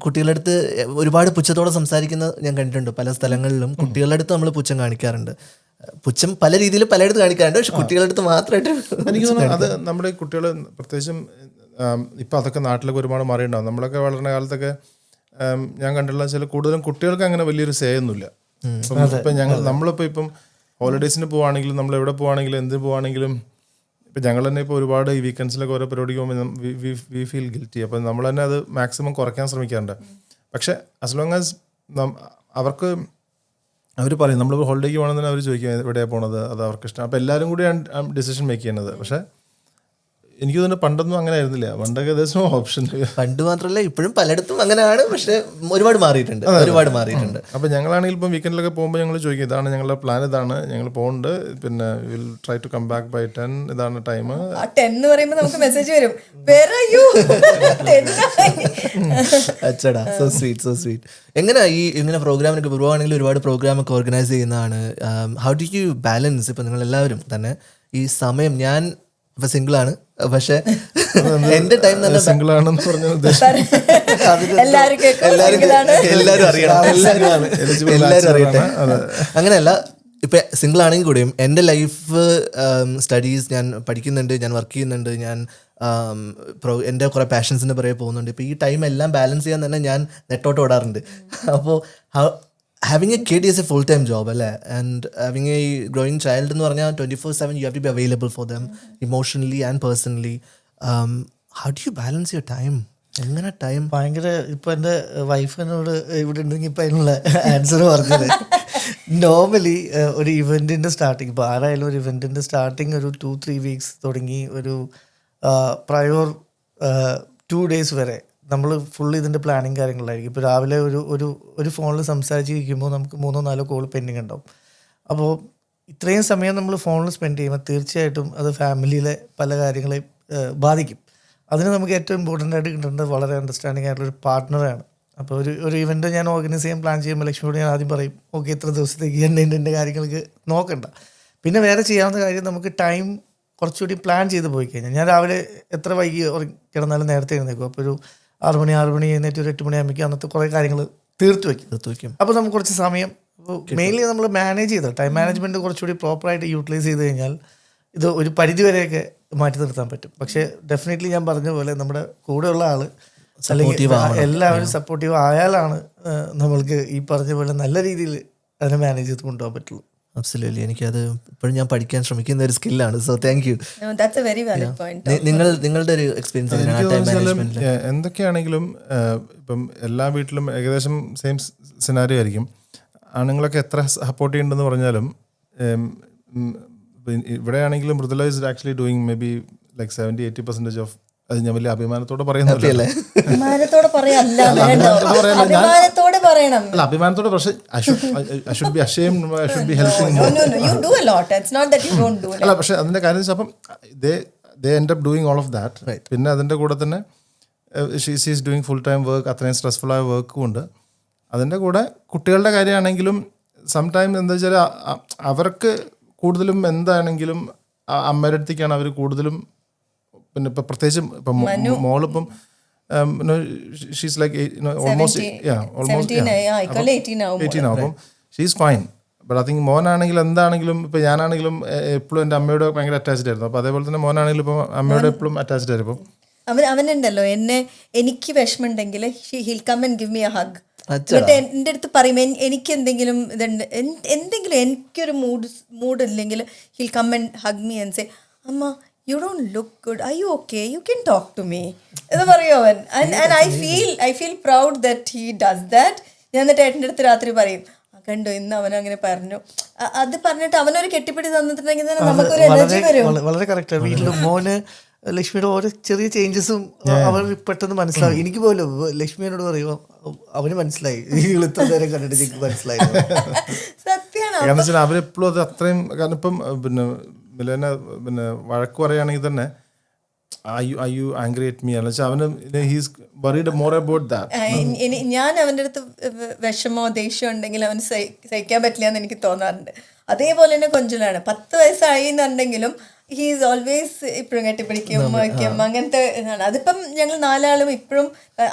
കുട്ടികളുടെ അടുത്ത് ഒരുപാട് പുച്ഛത്തോടെ സംസാരിക്കുന്നത് ഞാൻ കണ്ടിട്ടുണ്ട് പല സ്ഥലങ്ങളിലും. കുട്ടികളുടെ അടുത്ത് നമ്മൾ പുച്ഛം കാണിക്കാറുണ്ട്. പുച്ഛം പല രീതിയിൽ പലയിടത്ത് കാണിക്കാറുണ്ട്, പക്ഷെ കുട്ടികളുടെ അടുത്ത് മാത്രമായിട്ട് എനിക്ക് തോന്നുന്നു അത് നമ്മുടെ കുട്ടികൾ പ്രത്യേകിച്ചും ഇപ്പം അതൊക്കെ നാട്ടിലൊക്കെ ഒരുപാട് മാറിയിട്ടുണ്ടാവും. നമ്മളൊക്കെ വളർന്ന കാലത്തൊക്കെ ഞാൻ കണ്ടിട്ടുള്ള ചില കൂടുതലും കുട്ടികൾക്ക് അങ്ങനെ വലിയൊരു സേ ഒന്നുമില്ല. ഇപ്പം നമ്മളിപ്പോൾ ഇപ്പം ഹോളിഡേയ്സിന് പോവുകയാണെങ്കിലും നമ്മൾ എവിടെ പോവുകയാണെങ്കിലും എന്തിന് പോവുകയാണെങ്കിലും ഇപ്പം ഞങ്ങൾ തന്നെ ഇപ്പോൾ ഒരുപാട് ഈ വീക്കെൻഡ്സിലൊക്കെ ഓരോ പരിപാടിക്ക് പോകുമ്പോൾ വി ഫീൽ ഗിൽറ്റി. അപ്പം നമ്മൾ തന്നെ അത് മാക്സിമം കുറയ്ക്കാൻ ശ്രമിക്കാറുണ്ട്. പക്ഷേ ആസ് ലോങ് ആസ് അവർക്ക് അവർ പറയും നമ്മൾ ഹോളിഡേക്ക് പോകണമെന്ന് അവർ ചോദിക്കും എവിടെയാണ് പോണത്, അത് അവർക്ക് ഇഷ്ടം. അപ്പോൾ എല്ലാവരും കൂടിയാണ് ഡിസിഷൻ മേക്ക് ചെയ്യുന്നത്. പക്ഷേ എനിക്ക് തോന്നുന്നു പണ്ടൊന്നും അങ്ങനെ ആയിരുന്നില്ല. പണ്ടൊക്കെ നോ ഓപ്ഷൻ. പണ്ട് മാത്രമല്ല ഇപ്പോഴും പലയിടത്തും അങ്ങനെയാണ്, പക്ഷെ ഒരുപാട് മാറിയിട്ടുണ്ട്. അപ്പോൾ ഞങ്ങളാണെങ്കിൽ ഇപ്പം വീക്കെൻഡിലൊക്കെ പോകുമ്പോൾ ഞങ്ങൾ ചോദിക്കും, ഇതാണ് ഞങ്ങളുടെ പ്ലാൻ, ഇതാണ് ഞങ്ങൾ പോകുന്നുണ്ട്, പിന്നെ will try to come back by 10, ഇതാണ് ടൈം. 10 എന്ന് പറയുമ്പോൾ നമുക്ക് മെസ്സേജ് വരും, അച്ചടാ, സോ സ്വീറ്റ്. എങ്ങനെയാ ഈ ഇങ്ങനെ പ്രോഗ്രാമിനൊക്കെ പോവുകയാണെങ്കിൽ ഒരുപാട് പ്രോഗ്രാമൊക്കെ ഓർഗനൈസ് ചെയ്യുന്നതാണ്. ഹൗ ഡു യു ബാലൻസ് ഇപ്പം നിങ്ങൾ എല്ലാവരും തന്നെ ഈ സമയം? ഞാൻ ഇപ്പം സിംഗിളാണ്, പക്ഷെ എന്റെ ടൈം തന്നെ സിംഗിൾ ആണെന്ന് പറഞ്ഞത് എല്ലാവരും അറിയട്ടെ. അങ്ങനെയല്ല, ഇപ്പൊ സിംഗിൾ ആണെങ്കിൽ കൂടിയും എൻ്റെ ലൈഫ് സ്റ്റഡീസ്, ഞാൻ പഠിക്കുന്നുണ്ട്, ഞാൻ വർക്ക് ചെയ്യുന്നുണ്ട്, ഞാൻ എൻ്റെ കുറേ പാഷൻസിൻ്റെ പുറകെ പോകുന്നുണ്ട്. ഇപ്പോൾ ഈ ടൈം എല്ലാം ബാലൻസ് ചെയ്യാൻ തന്നെ ഞാൻ നെട്ടോട്ട് ഓടാറുണ്ട്. അപ്പോൾ having a kid is a full-time job അല്ലേ, and having a growing child എന്ന് പറഞ്ഞാൽ 24/7 you have to be available for them emotionally and personally. How do you balance your time? എങ്ങനെ ടൈം? ഭയങ്കര ഇപ്പൊ എൻ്റെ വൈഫിനോട് ഇവിടെ ഉണ്ടെങ്കിൽ ഇപ്പൊ അതിനുള്ള ആൻസർ പറഞ്ഞത് നോർമലി ഒരു ഇവന്റിന്റെ സ്റ്റാർട്ടിങ്, ഇപ്പൊ ആരായാലും ഒരു ഇവന്റിന്റെ സ്റ്റാർട്ടിങ് ഒരു 2-3 വീക്സ് തുടങ്ങി ഒരു പ്രയോർ 2 days വരെ നമ്മൾ ഫുൾ ഇതിന്റെ പ്ലാനിങ് കാര്യങ്ങളായിരിക്കും. ഇപ്പോൾ രാവിലെ ഒരു ഫോണിൽ സംസാരിച്ചിരിക്കുമ്പോൾ നമുക്ക് 3-4 കോൾ പെൻഡിങ് ഉണ്ടാവും. അപ്പോൾ ഇത്രയും സമയം നമ്മൾ ഫോണിൽ സ്പെൻഡ് ചെയ്യുമ്പോൾ തീർച്ചയായിട്ടും അത് ഫാമിലിയിലെ പല കാര്യങ്ങളെയും ബാധിക്കും. അതിന് നമുക്ക് ഏറ്റവും ഇമ്പോർട്ടൻ്റ് ആയിട്ട് കിട്ടേണ്ടത് വളരെ അണ്ടർസ്റ്റാൻഡിങ് ആയിട്ടുള്ളൊരു പാർട്ട്ണറാണ്. അപ്പോൾ ഒരു ഇവൻ്റ് ഞാൻ ഓർഗനൈസ് ചെയ്യാൻ പ്ലാൻ ചെയ്യുമ്പോൾ ലക്ഷ്മിയോട് ഞാൻ ആദ്യം പറയും, ഓക്കെ ഇത്ര ദിവസത്തേക്ക് എൻ്റെ കാര്യങ്ങൾക്ക് നോക്കണ്ട. പിന്നെ വേറെ ചെയ്യാവുന്ന കാര്യം, നമുക്ക് ടൈം കുറച്ചുകൂടി പ്ലാൻ ചെയ്ത് പോയി കഴിഞ്ഞാൽ, ഞാൻ രാവിലെ എത്ര വൈകി കിടന്നാലും നേരത്തെ എഴുന്നേക്കും. അപ്പോൾ ഒരു 6 മണി എഴുന്നേറ്റ് ഒരു 8 മണിയാകുമ്പോൾ അന്നത്തെ കുറേ കാര്യങ്ങൾ തീർത്ത് വയ്ക്കും. അപ്പോൾ നമുക്ക് കുറച്ച് സമയം മെയിൻലി നമ്മൾ മാനേജ് ചെയ്ത് ടൈം മാനേജ്മെൻറ്റ് കുറച്ചുകൂടി പ്രോപ്പറായിട്ട് യൂട്ടിലൈസ് ചെയ്ത് കഴിഞ്ഞാൽ ഇത് ഒരു പരിധിവരെയൊക്കെ മാറ്റി നിർത്താൻ പറ്റും. പക്ഷേ ഡെഫിനറ്റ്ലി ഞാൻ പറഞ്ഞ പോലെ നമ്മുടെ കൂടെയുള്ള ആൾ അല്ലെങ്കിൽ എല്ലാവരും സപ്പോർട്ടീവ് ആയാലാണ് നമ്മൾക്ക് ഈ പറഞ്ഞ പോലെ നല്ല രീതിയിൽ അതിനെ മാനേജ് ചെയ്ത് കൊണ്ടുപോകാൻ പറ്റുള്ളൂ. അബ്സല്യൂട്ട്ലി. എനിക്കത് ഇപ്പോഴും ഞാൻ പഠിക്കാൻ ശ്രമിക്കുന്ന ഒരു സ്കില്ലാണ്. So thank you. That's a very valid point. നിങ്ങളുടെ ഒരു എക്സ്പീരിയൻസ് എന്തൊക്കെയാണെങ്കിലും ഇപ്പം എല്ലാ വീട്ടിലും ഏകദേശം സെയിം സിനാരിയോ ആയിരിക്കും. ആണുങ്ങളൊക്കെ എത്ര സപ്പോർട്ട് ചെയ്യുന്നുണ്ടെന്ന് പറഞ്ഞാലും ഇവിടെയാണെങ്കിലും Mridula is actually doing maybe like 70-80% of, അത് ഞാൻ വലിയ അഭിമാനത്തോടെ പറയുന്നില്ല. അഭിമാനത്തോടെ പറയല്ല, അഭിമാനത്തോടെ പറയണം. അല്ല, അഭിമാനത്തോടെ, പക്ഷേ I should be ashamed, I should be helping. No, you do a lot. It's not that you don't do. അല്ല, പക്ഷേ അതിന്റെ കാര്യം വെച്ചാൽ അപ്പം they end up doing all of that. പിന്നെ അതിന്റെ കൂടെ തന്നെ she is doing full time work, അത്രയും സ്ട്രെസ്ഫുൾ ആയ വർക്കും ഉണ്ട്. അതിന്റെ കൂടെ കുട്ടികളുടെ കാര്യമാണെങ്കിലും സംടൈം എന്താ വെച്ചാൽ അവർക്ക് കൂടുതലും എന്താണെങ്കിലും അമ്മയുടെ അടുത്തേക്കാണ് അവർ കൂടുതലും. പിന്നെ ഇപ്പം പ്രത്യേകിച്ചും ഇപ്പം മോളിപ്പം ഷീസ് ലൈക്ക് ഓൾമോസ്റ്റ് 18 ആവും. അപ്പം she's fine. But I think മോനാണെങ്കിൽ എന്താണെങ്കിലും ഇപ്പം ഞാനാണെങ്കിലും എപ്പോഴും എൻ്റെ അമ്മയോട് ഭയങ്കര അറ്റാച്ച്ഡ് ആയിരുന്നു. അപ്പോൾ അതേപോലെ തന്നെ മോനാണെങ്കിലും ഇപ്പം അമ്മയോട് എപ്പോഴും അറ്റാച്ച്ഡ് ആയിരുന്നു. അവനുണ്ടല്ലോ, എനിക്ക് വിഷമമുണ്ടെങ്കിൽ he'll come and give me a hug. എന്നിട്ട് എൻ്റെ അടുത്ത് പറയും, എനിക്ക് എന്തെങ്കിലും ഇതുണ്ട്, എന്തെങ്കിലും എനിക്കൊരു മൂഡ് ഇല്ലെങ്കിൽ he'll come and hug me and say, അമ്മ you don't look good, are you okay, you can talk to me എന്ന് പറയും അവൻ. and I feel proud that he does that. ഞാൻ എന്നിട്ട് ഏട്ടൻ്റെ അടുത്ത് രാത്രി പറയും, കണ്ടോ ഇന്ന് അവൻ അങ്ങനെ പറഞ്ഞു. അത് പറഞ്ഞിട്ട് അവനൊരു കെട്ടിപ്പിടി തന്നിട്ടുണ്ടെങ്കിൽ തന്നെ നമുക്കൊരു എനർജി വരും. വളരെ കറക്റ്റാണ്. വീട്ടിൽ മോന് ലക്ഷ്മിയുടെ ഓരോ ചെറിയ ചേഞ്ചസും അവർ പെട്ടെന്ന് മനസ്സിലാവും. എനിക്ക് പോലും ലക്ഷ്മിയോട് പറയുമോ, അവന് മനസ്സിലായി, ഇത്ര നേരം കണ്ടിട്ട് എനിക്ക് മനസ്സിലായി. സത്യമാണ്. കാരണം വെച്ചാൽ അവരെപ്പോഴും അത് അത്രയും, കാരണം ഇപ്പം പിന്നെ മിലനെ പിന്നെ വഴക്ക് പറയുകയാണെങ്കിൽ തന്നെ are you angry at me, അല്ലെങ്കിൽ അവന് he's worried more about that. ഞാൻ അവൻ്റെ അടുത്ത് വിഷമോ ദേഷ്യം ഉണ്ടെങ്കിൽ അവന് സഹിക്കാൻ പറ്റില്ല എന്ന് എനിക്ക് തോന്നാറുണ്ട്. അതേപോലെ തന്നെ കൊഞ്ചലാണ്. 10 വയസ്സായി എന്നുണ്ടെങ്കിലും ഹീസ് ഓൾവേസ് ഇപ്പോഴും കെട്ടിപ്പിടിക്കും വയ്ക്കും, അങ്ങനത്തെ ഇതാണ്. അതിപ്പം ഞങ്ങൾ 4 ആളും ഇപ്പോഴും,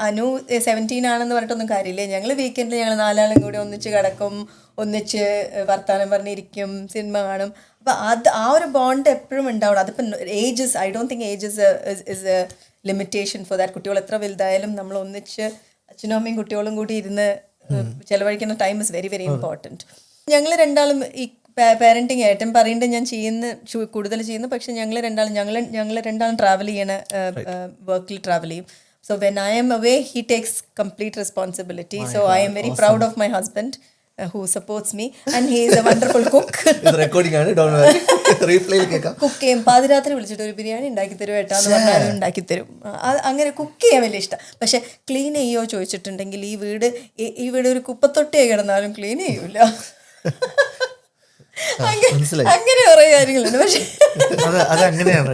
അനു 17 ആണെന്ന് പറഞ്ഞിട്ടൊന്നും കാര്യമില്ല, ഞങ്ങൾ വീക്കെൻഡിൽ ഞങ്ങൾ 4 ആളും കൂടി ഒന്നിച്ച് കിടക്കും, ഒന്നിച്ച് വർത്താനം പറഞ്ഞിരിക്കും, സിനിമ കാണും. അപ്പം ആ ഒരു ബോണ്ട് എപ്പോഴും ഉണ്ടാവണം. അതിപ്പം ages, I don't think ages is A limitation for that. കുട്ടികൾ എത്ര വലുതായാലും നമ്മൾ ഒന്നിച്ച് അച്ഛനും അമ്മയും കുട്ടികളും കൂടി ഇരുന്ന് ചിലവഴിക്കുന്ന time is very very important. ഞങ്ങൾ രണ്ടാളും ഈ പാരൻറ്റിങ് ഏട്ടൻ പറയുന്നുണ്ട് ഞാൻ കൂടുതൽ ചെയ്യുന്നു. പക്ഷെ ഞങ്ങൾ രണ്ടാളും ട്രാവൽ ചെയ്യണ വർക്കിൽ ട്രാവൽ ചെയ്യും. So when I M away he takes complete responsibility. So I am very proud of my husband who supports me, and he is a wonderful cook. Recording ആണ്, ഡോണ്ട് വറി, റീപ്ലേയിൽ കേൾക്കാം. Cook ചെയ്യും. പാതിരാത്രി വിളിച്ചിട്ട് ഒരു ബിരിയാണി ഉണ്ടാക്കി തരും ഏട്ടാന്ന് പറഞ്ഞാലും ഉണ്ടാക്കി തരും. അങ്ങനെ കുക്ക് ചെയ്യാൻ വലിയ ഇഷ്ടം. പക്ഷെ ക്ലീൻ ചെയ്യോ ചോദിച്ചിട്ടുണ്ടെങ്കിൽ ഈ വീട് ഒരു കുപ്പത്തൊട്ടിയെ കിടന്നാലും ക്ലീൻ ചെയ്യൂല. അങ്ങനെ കുറെ കാര്യങ്ങളുണ്ട്. പക്ഷെ അതങ്ങനെയാണ്.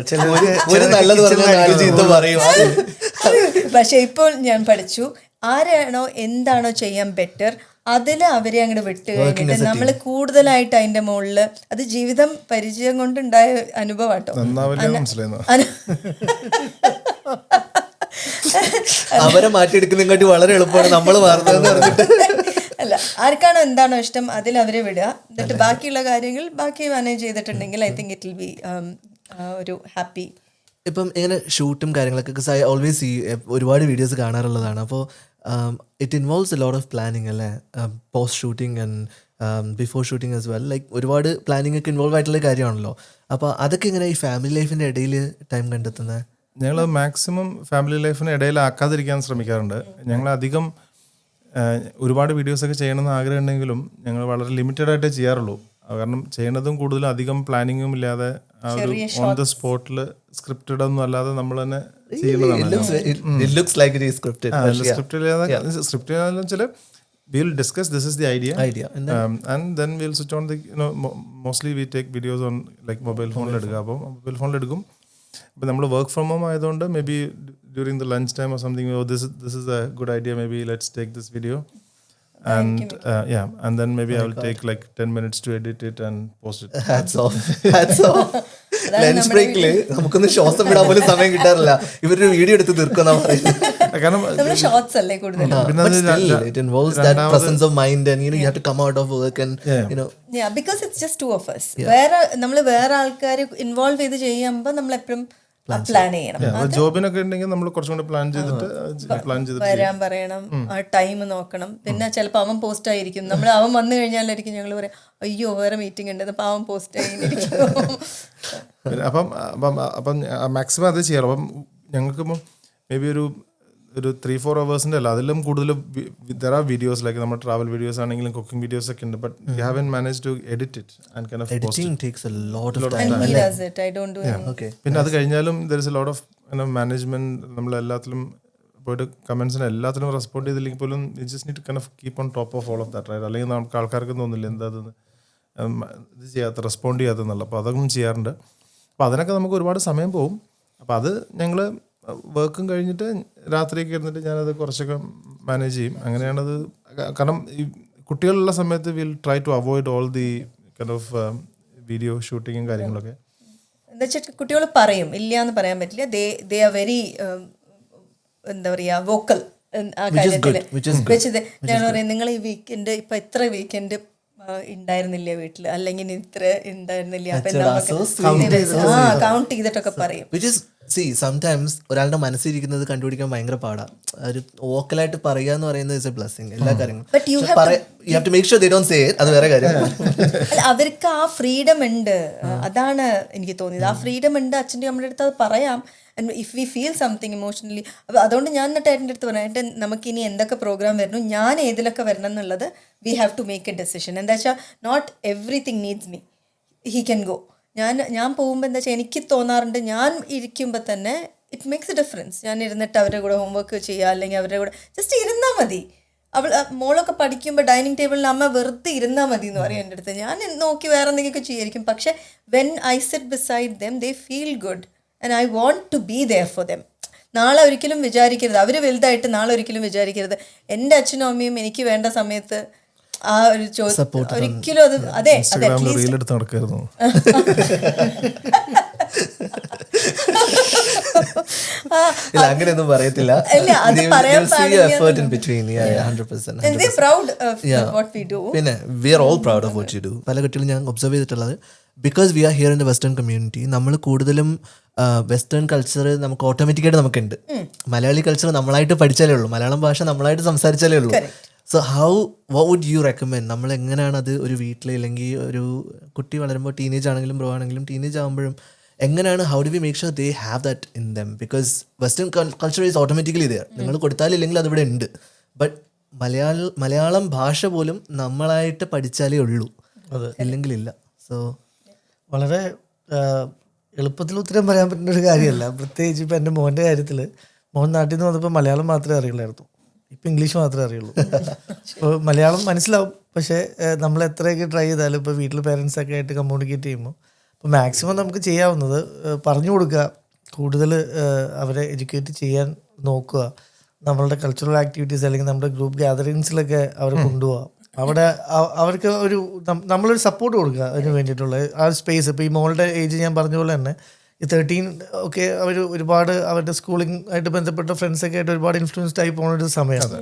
പക്ഷെ ഇപ്പോൾ ഞാൻ പഠിച്ചു, ആരാണോ എന്താണോ ചെയ്യാൻ ബെറ്റർ അതിൽ അവരെ അങ്ങോട്ട് വിട്ട് കഴിഞ്ഞിട്ട് നമ്മൾ കൂടുതലായിട്ട് അതിന്റെ മുകളിൽ, അത് ജീവിതം പരിചയം കൊണ്ടുണ്ടായ അനുഭവം കേട്ടോ. അവരെ മാറ്റിയെടുക്കുന്നതിനെക്കാട്ടി വളരെ എളുപ്പമാണ് നമ്മൾ മാറുന്നതെന്ന് പറഞ്ഞിട്ട്. അല്ല, ആർക്കാണോ എന്താണോ ഇഷ്ടം അതിൽ അവരെ വിടുക. എന്നിട്ട് ബാക്കിയുള്ള കാര്യങ്ങൾ ബാക്കി മാനേജ് ചെയ്തിട്ടുണ്ടെങ്കിൽ I think it will be ഒരു ഹാപ്പി. ഇപ്പം ഇങ്ങനെ ഷൂട്ടും കാര്യങ്ങളൊക്കെ, ബിക്കോസ് ഐ ഓൾവേസ് ഈ ഒരുപാട് വീഡിയോസ് കാണാറുള്ളതാണ്. അപ്പോൾ it involves a lot of planning അല്ലേ, post shooting and before shooting as well. Like ഒരുപാട് പ്ലാനിങ് ഒക്കെ ഇൻവോൾവ് ആയിട്ടുള്ള കാര്യമാണല്ലോ. അപ്പോൾ അതൊക്കെ ഇങ്ങനെ ഈ ഫാമിലി ലൈഫിൻ്റെ ഇടയിൽ ടൈം കണ്ടെത്തുന്നത് ഞങ്ങൾ മാക്സിമം ഫാമിലി ലൈഫിന് ഇടയിലാക്കാതിരിക്കാൻ ശ്രമിക്കാറുണ്ട്. ഞങ്ങൾ അധികം ഒരുപാട് വീഡിയോസൊക്കെ ചെയ്യണമെന്ന് ആഗ്രഹം ഉണ്ടെങ്കിലും ഞങ്ങൾ വളരെ ലിമിറ്റഡ് ആയിട്ടേ ചെയ്യാറുള്ളൂ. കാരണം ചെയ്യണതും കൂടുതലും അധികം പ്ലാനിങ്ങും ഇല്ലാതെ ആ ഒരു ഓൺ ദ സ്പോട്ടിൽ സ്ക്രിപ്റ്റഡ് ഒന്നും അല്ലാതെ നമ്മൾ തന്നെ ചെയ്യുന്നതാണ്. സ്ക്രിപ്റ്റ് വെച്ചാൽ we'll discuss this is the idea and then we'll switch on the mostly we take videos on like mobile phone എടുക്കുക. അപ്പോൾ മൊബൈൽ ഫോണിൽ എടുക്കും. ഇപ്പം നമ്മൾ വർക്ക് ഫ്രം ഹോം ആയതുകൊണ്ട് may be during the lunch time or something this is a good idea, maybe let's take this video and and then maybe I will take like 10 minutes to edit it and post it. Hats off. Lunch ബ്രേക്കില് നമുക്കൊന്ന് ശ്വാസം വിടാൻ പോലും സമയം കിട്ടാറില്ല. ഇവരൊരു video എടുത്ത് തീർക്കുന്ന കാരണം നമ്മുടെ ഷോർട്സ് അല്ലേ കൂടുതൽ. it involves that presence of mind and you have to come out of work and because it's just two of us. വേറെ ആൾക്കാർ ഇൻവോൾവ് ചെയ്ത് ചെയ്യുമ്പോൾ നമ്മൾ എപ്പോഴും പ്ലാൻ ചെയ്യണം. ജോബിനൊക്കെ ഉണ്ടെങ്കിൽ നമ്മൾ കുറച്ചും കൂടെ പ്ലാൻ ചെയ്തിട്ട് വരാൻ പറയണം, ആ ടൈം നോക്കണം. പിന്നെ ചിലപ്പോൾ അവൻ പോസ്റ്റ് ആയിരിക്കും, നമ്മൾ അവൻ വന്നു കഴിഞ്ഞാലായിരിക്കും ഞങ്ങൾ പറയാം അയ്യോ വേറെ മീറ്റിംഗ് ഉണ്ട്, അപ്പം അവൻ പോസ്റ്റ് ആയിരിക്കും. അപ്പം മാക്സിമം അത് ചെയ്യാറ്. അപ്പം ഞങ്ങൾക്കിപ്പം മേ ബി ഒരു 3-4 hours അല്ല, അതിലും കൂടുതൽ there are videos like നമ്മുടെ ട്രാവൽ വീഡിയോസ് ആണെങ്കിലും കുക്കിംഗ് വീഡിയോസ് ഒക്കെ ഉണ്ട്. But we haven't managed to edit it and kind of post editing it. takes a lot of time. And he does it, I don't do anything. Okay. പിന്നെ അത് കഴിഞ്ഞാലും there is a lot of management. നമ്മൾ എല്ലാത്തിലും പോയിട്ട് കമൻസിന് എല്ലാത്തിനും respond ചെയ്തില്ലെങ്കിൽ പോലും you just need to kind of keep on top of all of that, right? അല്ലെങ്കിൽ നമുക്ക് ആൾക്കാർക്ക് തോന്നില്ല എന്താ ഇത് ചെയ്യാത്ത റെസ്പോണ്ട് ചെയ്യാത്തെന്നല്ല. അപ്പോൾ അതൊന്നും ചെയ്യാറുണ്ട്. അപ്പോൾ അതിനൊക്കെ നമുക്ക് ഒരുപാട് സമയം പോകും. അപ്പോൾ അത് ഞങ്ങൾ വർക്കും കഴിഞ്ഞിട്ട് രാത്രിയൊക്കെ ഇരുന്നിട്ട് ഞാനത് കുറച്ചൊക്കെ മാനേജ് ചെയ്യും. അങ്ങനെയാണത്. കാരണം ഈ കുട്ടികളുള്ള സമയത്ത് will try to avoid all the kind of video ഷൂട്ടിങ്ങും കാര്യങ്ങളൊക്കെ. എന്താ വെച്ചാൽ കുട്ടികൾ പറയും, ഇല്ല എന്ന് പറയാൻ പറ്റില്ല. ദേ ആർ വെരി എന്താ പറയുക വോക്കൽ ആ കാര്യത്തിൽ. ഞാൻ പറയും നിങ്ങൾ ഈ വീക്കെൻഡ് ഇപ്പം എത്ര വീക്കെൻഡ് ഉണ്ടായിരുന്നില്ല വീട്ടിൽ, അല്ലെങ്കിൽ ഇത്ര ഉണ്ടായിരുന്നില്ല, അപ്പം കൗണ്ട് ചെയ്തിട്ടൊക്കെ പറയും. സംടൈംസ് ഒരാളുടെ മനസ്സിലിരിക്കുന്നത് കണ്ടുപിടിക്കാൻ ഭയങ്കര പാടാണ്. ഒരു വോക്കലായിട്ട് പറയുക എന്ന് പറയുന്നത് ഇസ് എ ബ്ലെസ്സിങ്. എല്ലാ കാര്യങ്ങളും അത് വേറെ കാര്യം. അവർക്ക് ആ ഫ്രീഡം ഉണ്ട്, അതാണ് എനിക്ക് തോന്നിയത്. ആ ഫ്രീഡം ഉണ്ട്, അച്ഛൻ്റെ നമ്മുടെ അടുത്ത് അത് പറയാം. If we feel something emotionally. അതുകൊണ്ട് ഞാൻ എന്നിട്ട് ഏട്ടൻ്റെ അടുത്ത് പറയാം, ഏട്ടൻ നമുക്കിനി എന്തൊക്കെ പ്രോഗ്രാം വരണം, ഞാൻ ഏതിലൊക്കെ വരണം എന്നുള്ളത് we have to make a decision. എന്താ വെച്ചാൽ not everything needs me, he can go. ഞാൻ പോകുമ്പോൾ എന്താ വെച്ചാൽ എനിക്ക് തോന്നാറുണ്ട്, ഞാൻ ഇരിക്കുമ്പോൾ തന്നെ ഇറ്റ് മേക്സ് എ ഡിഫറൻസ്. ഞാൻ ഇരുന്നിട്ട് അവരുടെ കൂടെ ഹോംവർക്ക് ചെയ്യുക, അല്ലെങ്കിൽ അവരുടെ കൂടെ ജസ്റ്റ് ഇരുന്നാൽ മതി. മോളൊക്കെ പഠിക്കുമ്പോൾ ഡൈനിങ് ടേബിളിൽ അമ്മ വെറുതെ ഇരുന്നാൽ മതി എന്ന് പറയും എൻ്റെ അടുത്ത്. ഞാൻ നോക്കി വേറെ എന്തെങ്കിലുമൊക്കെ ചെയ്യായിരിക്കും. പക്ഷെ when I sit beside them they feel good and I want to be there for them. നാളെ ഒരിക്കലും വിചാരിക്കരുത്, അവർ വലുതായിട്ട് നാളെ ഒരിക്കലും വിചാരിക്കരുത് എൻ്റെ അച്ഛനും അമ്മയും എനിക്ക് വേണ്ട സമയത്ത് ആ ഒരു ഒരിക്കലും അത് അതെ റീലെടുത്ത് നടക്കരുന്നു. അങ്ങനെയൊന്നും പറയത്തില്ല. പിന്നെ we are all proud of what you do. പല കുട്ടികളും ഞാൻ ഒബ്സർവ് ചെയ്തിട്ടുള്ളത്, because we are here in the western community, നമ്മൾ കൂടുതലും വെസ്റ്റേൺ കൾച്ചർ നമുക്ക് ഓട്ടോമാറ്റിക്കായിട്ട് നമുക്കുണ്ട്. മലയാളി കൾച്ചർ നമ്മളായിട്ട് പഠിച്ചാലേ ഉള്ളൂ, മലയാളം ഭാഷ നമ്മളായിട്ട് സംസാരിച്ചാലേ ഉള്ളൂ. So what would you recommend? നമ്മൾ എങ്ങനെയാണ് അത് ഒരു വീട്ടിൽ, അല്ലെങ്കിൽ ഒരു കുട്ടി വളരുമ്പോൾ ടീനേജ് ആണെങ്കിലും ബ്രോ ആണെങ്കിലും ടീനേജ് ആകുമ്പോഴും എങ്ങനെയാണ്, how do we make sure they have that in them? Because western culture is automatically there, നിങ്ങൾ കൊടുത്താലില്ലെങ്കിൽ അതിവിടെ ഉണ്ട്. ബട്ട് മലയാളം ഭാഷ പോലും നമ്മളായിട്ട് പഠിച്ചാലേ ഉള്ളൂ, ഇല്ലെങ്കിൽ ഇല്ല. സോ വളരെ എളുപ്പത്തിൽ ഉത്തരം പറയാൻ പറ്റുന്ന ഒരു കാര്യമല്ല. പ്രത്യേകിച്ച് ഇപ്പം എൻ്റെ മോൻ്റെ കാര്യത്തിൽ, മോൻ നാട്ടിൽ നിന്ന് വന്നപ്പോൾ മലയാളം മാത്രമേ അറിയുള്ളായിരുന്നു, ഇപ്പം ഇംഗ്ലീഷ് മാത്രമേ അറിയുള്ളൂ. അപ്പോൾ മലയാളം മനസ്സിലാവും, പക്ഷേ നമ്മൾ എത്രയൊക്കെ ട്രൈ ചെയ്താലും ഇപ്പോൾ വീട്ടിൽ പേരൻസൊക്കെ ആയിട്ട് കമ്മ്യൂണിക്കേറ്റ് ചെയ്യുമ്പോൾ അപ്പോൾ മാക്സിമം നമുക്ക് ചെയ്യാവുന്നത് പറഞ്ഞു കൊടുക്കുക, കൂടുതൽ അവരെ എഡ്യൂക്കേറ്റ് ചെയ്യാൻ നോക്കുക. നമ്മളുടെ കൾച്ചറൽ ആക്ടിവിറ്റീസ് അല്ലെങ്കിൽ നമ്മുടെ ഗ്രൂപ്പ് ഗ്യാതറിങ്സിലൊക്കെ അവരെ കൊണ്ടുപോകുക. അവിടെ അവർക്ക് ഒരു നമ്മളൊരു സപ്പോർട്ട് കൊടുക്കുക അതിന് വേണ്ടിയിട്ടുള്ള ആ സ്പേസ്. ഇപ്പോൾ ഈ മോളുടെ ഏജ് ഞാൻ പറഞ്ഞ പോലെ തന്നെ ഈ 13 ഒക്കെ അവർ ഒരുപാട് അവരുടെ സ്കൂളിംഗ് ആയിട്ട് ബന്ധപ്പെട്ട ഫ്രണ്ട്സൊക്കെ ആയിട്ട് ഒരുപാട് ഇൻഫ്ലുവൻസ്ഡ് ആയി പോകുന്ന ഒരു സമയമാണ്.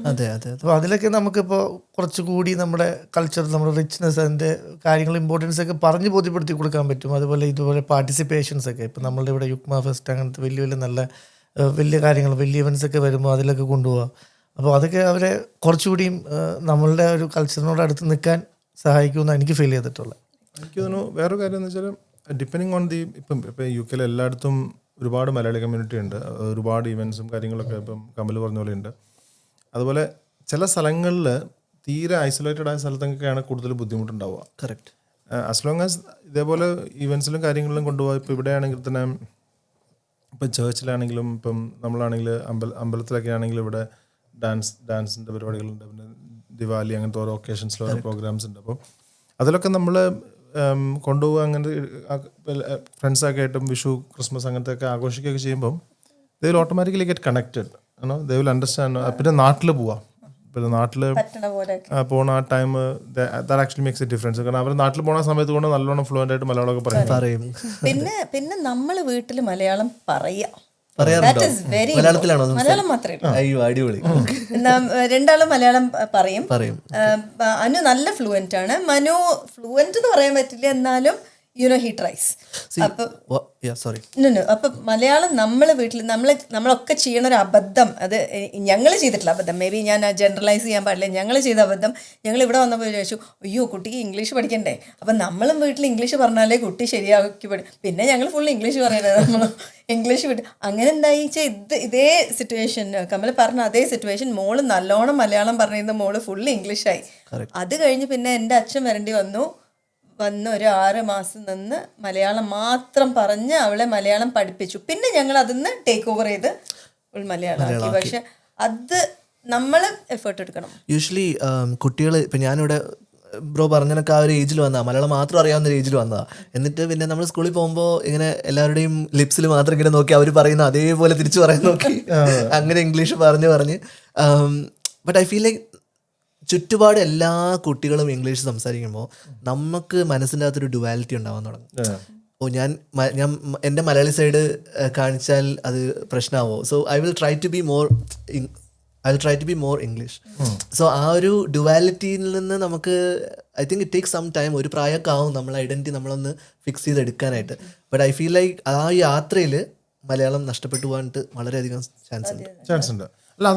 അപ്പോൾ അതിലൊക്കെ നമുക്കിപ്പോൾ കുറച്ചുകൂടി നമ്മുടെ കൾച്ചർ, നമ്മുടെ റിച്ച്നെസ്, അതിൻ്റെ കാര്യങ്ങൾ ഇമ്പോർട്ടൻസ് ഒക്കെ പറഞ്ഞ് ബോധ്യപ്പെടുത്തി കൊടുക്കാൻ പറ്റും. അതുപോലെ ഇതുപോലെ പാർട്ടിസിപ്പേഷൻസ് ഒക്കെ ഇപ്പോൾ നമ്മളുടെ ഇവിടെ യുക്മ ഫെസ്റ്റ് അങ്ങനത്തെ വലിയ നല്ല വലിയ കാര്യങ്ങൾ, വലിയ ഇവൻസ് ഒക്കെ വരുമ്പോൾ അതിലൊക്കെ കൊണ്ടുപോകാം. അപ്പോൾ അതൊക്കെ അവരെ കുറച്ചുകൂടിയും നമ്മളുടെ ഒരു കൾച്ചറിനോട് അടുത്ത് നിൽക്കാൻ സഹായിക്കുമെന്ന് എനിക്ക് ഫീൽ ചെയ്തിട്ടുള്ളത്. എനിക്ക് തോന്നുന്നു വേറൊരു കാര്യം എന്ന് വെച്ചാൽ ഡിപ്പെൻഡിങ് ഓൺ ദി ഇപ്പം യു കെയിൽ എല്ലായിടത്തും ഒരുപാട് മലയാളി കമ്മ്യൂണിറ്റി ഉണ്ട്, ഒരുപാട് ഇവൻറ്റ്സും കാര്യങ്ങളൊക്കെ ഇപ്പം കമൽ പറഞ്ഞ പോലെ ഉണ്ട്. അതുപോലെ ചില സ്ഥലങ്ങളിൽ തീരെ ഐസൊലേറ്റഡ് ആയ സ്ഥലത്തൊക്കെയാണ് കൂടുതൽ ബുദ്ധിമുട്ടുണ്ടാവുക. കറക്റ്റ്. ആസ് ലോങ് ആസ് ഇതേപോലെ ഈവൻസിലും കാര്യങ്ങളിലും കൊണ്ടുപോകാം. ഇപ്പോൾ ഇവിടെയാണെങ്കിൽ തന്നെ ഇപ്പം ചേർച്ചിലാണെങ്കിലും ഇപ്പം നമ്മളാണെങ്കിൽ അമ്പലത്തിലൊക്കെ ആണെങ്കിലും ഇവിടെ ഡാൻസിൻ്റെ പരിപാടികളുണ്ട്, പിന്നെ ദിവാലി അങ്ങനത്തെ ഓരോ ഒക്കേഷൻസിൽ ഓരോ പ്രോഗ്രാംസ് ഉണ്ട്. അപ്പോൾ അതിലൊക്കെ നമ്മൾ കൊണ്ടുപോകുക, അങ്ങനത്തെ ഫ്രണ്ട്സൊക്കെ ആയിട്ടും വിഷു ക്രിസ്മസ് അങ്ങനത്തെ ഒക്കെ ആഘോഷിക്കുകയൊക്കെ ചെയ്യുമ്പം they will automatically get connected, they will understand. പിന്നെ നാട്ടിൽ പോവാം, പിന്നെ നാട്ടിൽ പോണ ആ time that actually makes A difference. കാരണം അവർ നാട്ടിൽ പോണ സമയത്ത് കൊണ്ട് നല്ലോണം ഫ്ലുവൻ്റ് ആയിട്ട് മലയാളമൊക്കെ പറയും. പിന്നെ നമ്മൾ വീട്ടിൽ മലയാളം പറയാം. പറയാറുണ്ടോ? മലയാളം മാത്രമേ അയ്യോ അടിപൊളി. രണ്ടാളും മലയാളം പറയും. അനു നല്ല ഫ്ലുവൻ്റ് ആണ്, മനു ഫ്ലുവൻ്റ് എന്ന് പറയാൻ പറ്റില്ല, എന്നാലും he tries. അപ്പൊ മലയാളം നമ്മളെ വീട്ടിൽ നമ്മളൊക്കെ ചെയ്യണ ഒരു അബദ്ധം, അത് ഞങ്ങൾ ചെയ്തിട്ടുള്ള അബദ്ധം, മേ ബി ഞാൻ ജനറലൈസ് ചെയ്യാൻ പാടില്ല, ഞങ്ങൾ ചെയ്ത അബദ്ധം. ഞങ്ങൾ ഇവിടെ വന്നപ്പോൾ ചോദിച്ചു, അയ്യോ കുട്ടിക്ക് ഇംഗ്ലീഷ് പഠിക്കണ്ടേ, അപ്പം നമ്മളും വീട്ടിൽ ഇംഗ്ലീഷ് പറഞ്ഞാലേ കുട്ടി ശരിയാക്കി പിന്നെ ഞങ്ങൾ ഫുൾ ഇംഗ്ലീഷ് പറയണത്, നമ്മൾ ഇംഗ്ലീഷ് വിട്ട് അങ്ങനെ എന്തായി ഇതേ സിറ്റുവേഷൻ കമൽ പറഞ്ഞ അതേ സിറ്റുവേഷൻ. മോള് നല്ലോണം മലയാളം പറഞ്ഞിരുന്ന മോള് ഫുൾ ഇംഗ്ലീഷായി. അത് കഴിഞ്ഞ് പിന്നെ എൻ്റെ അച്ഛൻ വരേണ്ടി വന്ന് ഒരു 6 മാസം നിന്ന് മലയാളം മാത്രം പറഞ്ഞ് അവളെ മലയാളം പഠിപ്പിച്ചു. പിന്നെ ഞങ്ങൾ അതിന്ന് ടേക്ക് ഓവർ ചെയ്ത് ഫുൾ മലയാളം ആക്കി. പക്ഷെ അത് നമ്മൾ എഫേർട്ട് എടുക്കണം. യൂഷ്വലി കുട്ടികൾ ഇപ്പം ഞാനിവിടെ ബ്രോ പറഞ്ഞൊക്കെ ആ ഒരു ഏജിൽ വന്നതാണ്, മലയാളം മാത്രം അറിയാവുന്ന ഒരു ഏജിൽ വന്നതാണ്. എന്നിട്ട് പിന്നെ നമ്മൾ സ്കൂളിൽ പോകുമ്പോൾ ഇങ്ങനെ എല്ലാവരുടെയും ലിപ്സിൽ മാത്രം ഇങ്ങനെ നോക്കി അവർ പറയുന്ന അതേപോലെ തിരിച്ചു പറയാൻ നോക്കി അങ്ങനെ ഇംഗ്ലീഷ് പറഞ്ഞ് ബട്ട് ഐ ഫീൽ ലൈക്ക് ചുറ്റുപാട് എല്ലാ കുട്ടികളും ഇംഗ്ലീഷ് സംസാരിക്കുമ്പോൾ നമുക്ക് മനസ്സിൻ്റെ അകത്തൊരു ഡുവാലിറ്റി ഉണ്ടാവാൻ തുടങ്ങും. ഞാൻ എൻ്റെ മലയാളി സൈഡ് കാണിച്ചാൽ അത് പ്രശ്നമാവോ, so I will try to be more English. So ആ ഒരു ഡുവാലിറ്റിയിൽ നിന്ന് നമുക്ക് I think it takes some time, ഒരു പ്രായമൊക്കെ ആവും നമ്മൾ ഐഡൻറ്റിറ്റി നമ്മളൊന്ന് ഫിക്സ് ചെയ്തെടുക്കാനായിട്ട്. ബട്ട് ഐ ഫീൽ ലൈക്ക് ആ യാത്രയിൽ മലയാളം നഷ്ടപ്പെട്ടു പോകാനായിട്ട് വളരെയധികം ചാൻസ് ഉണ്ട്. അല്ല,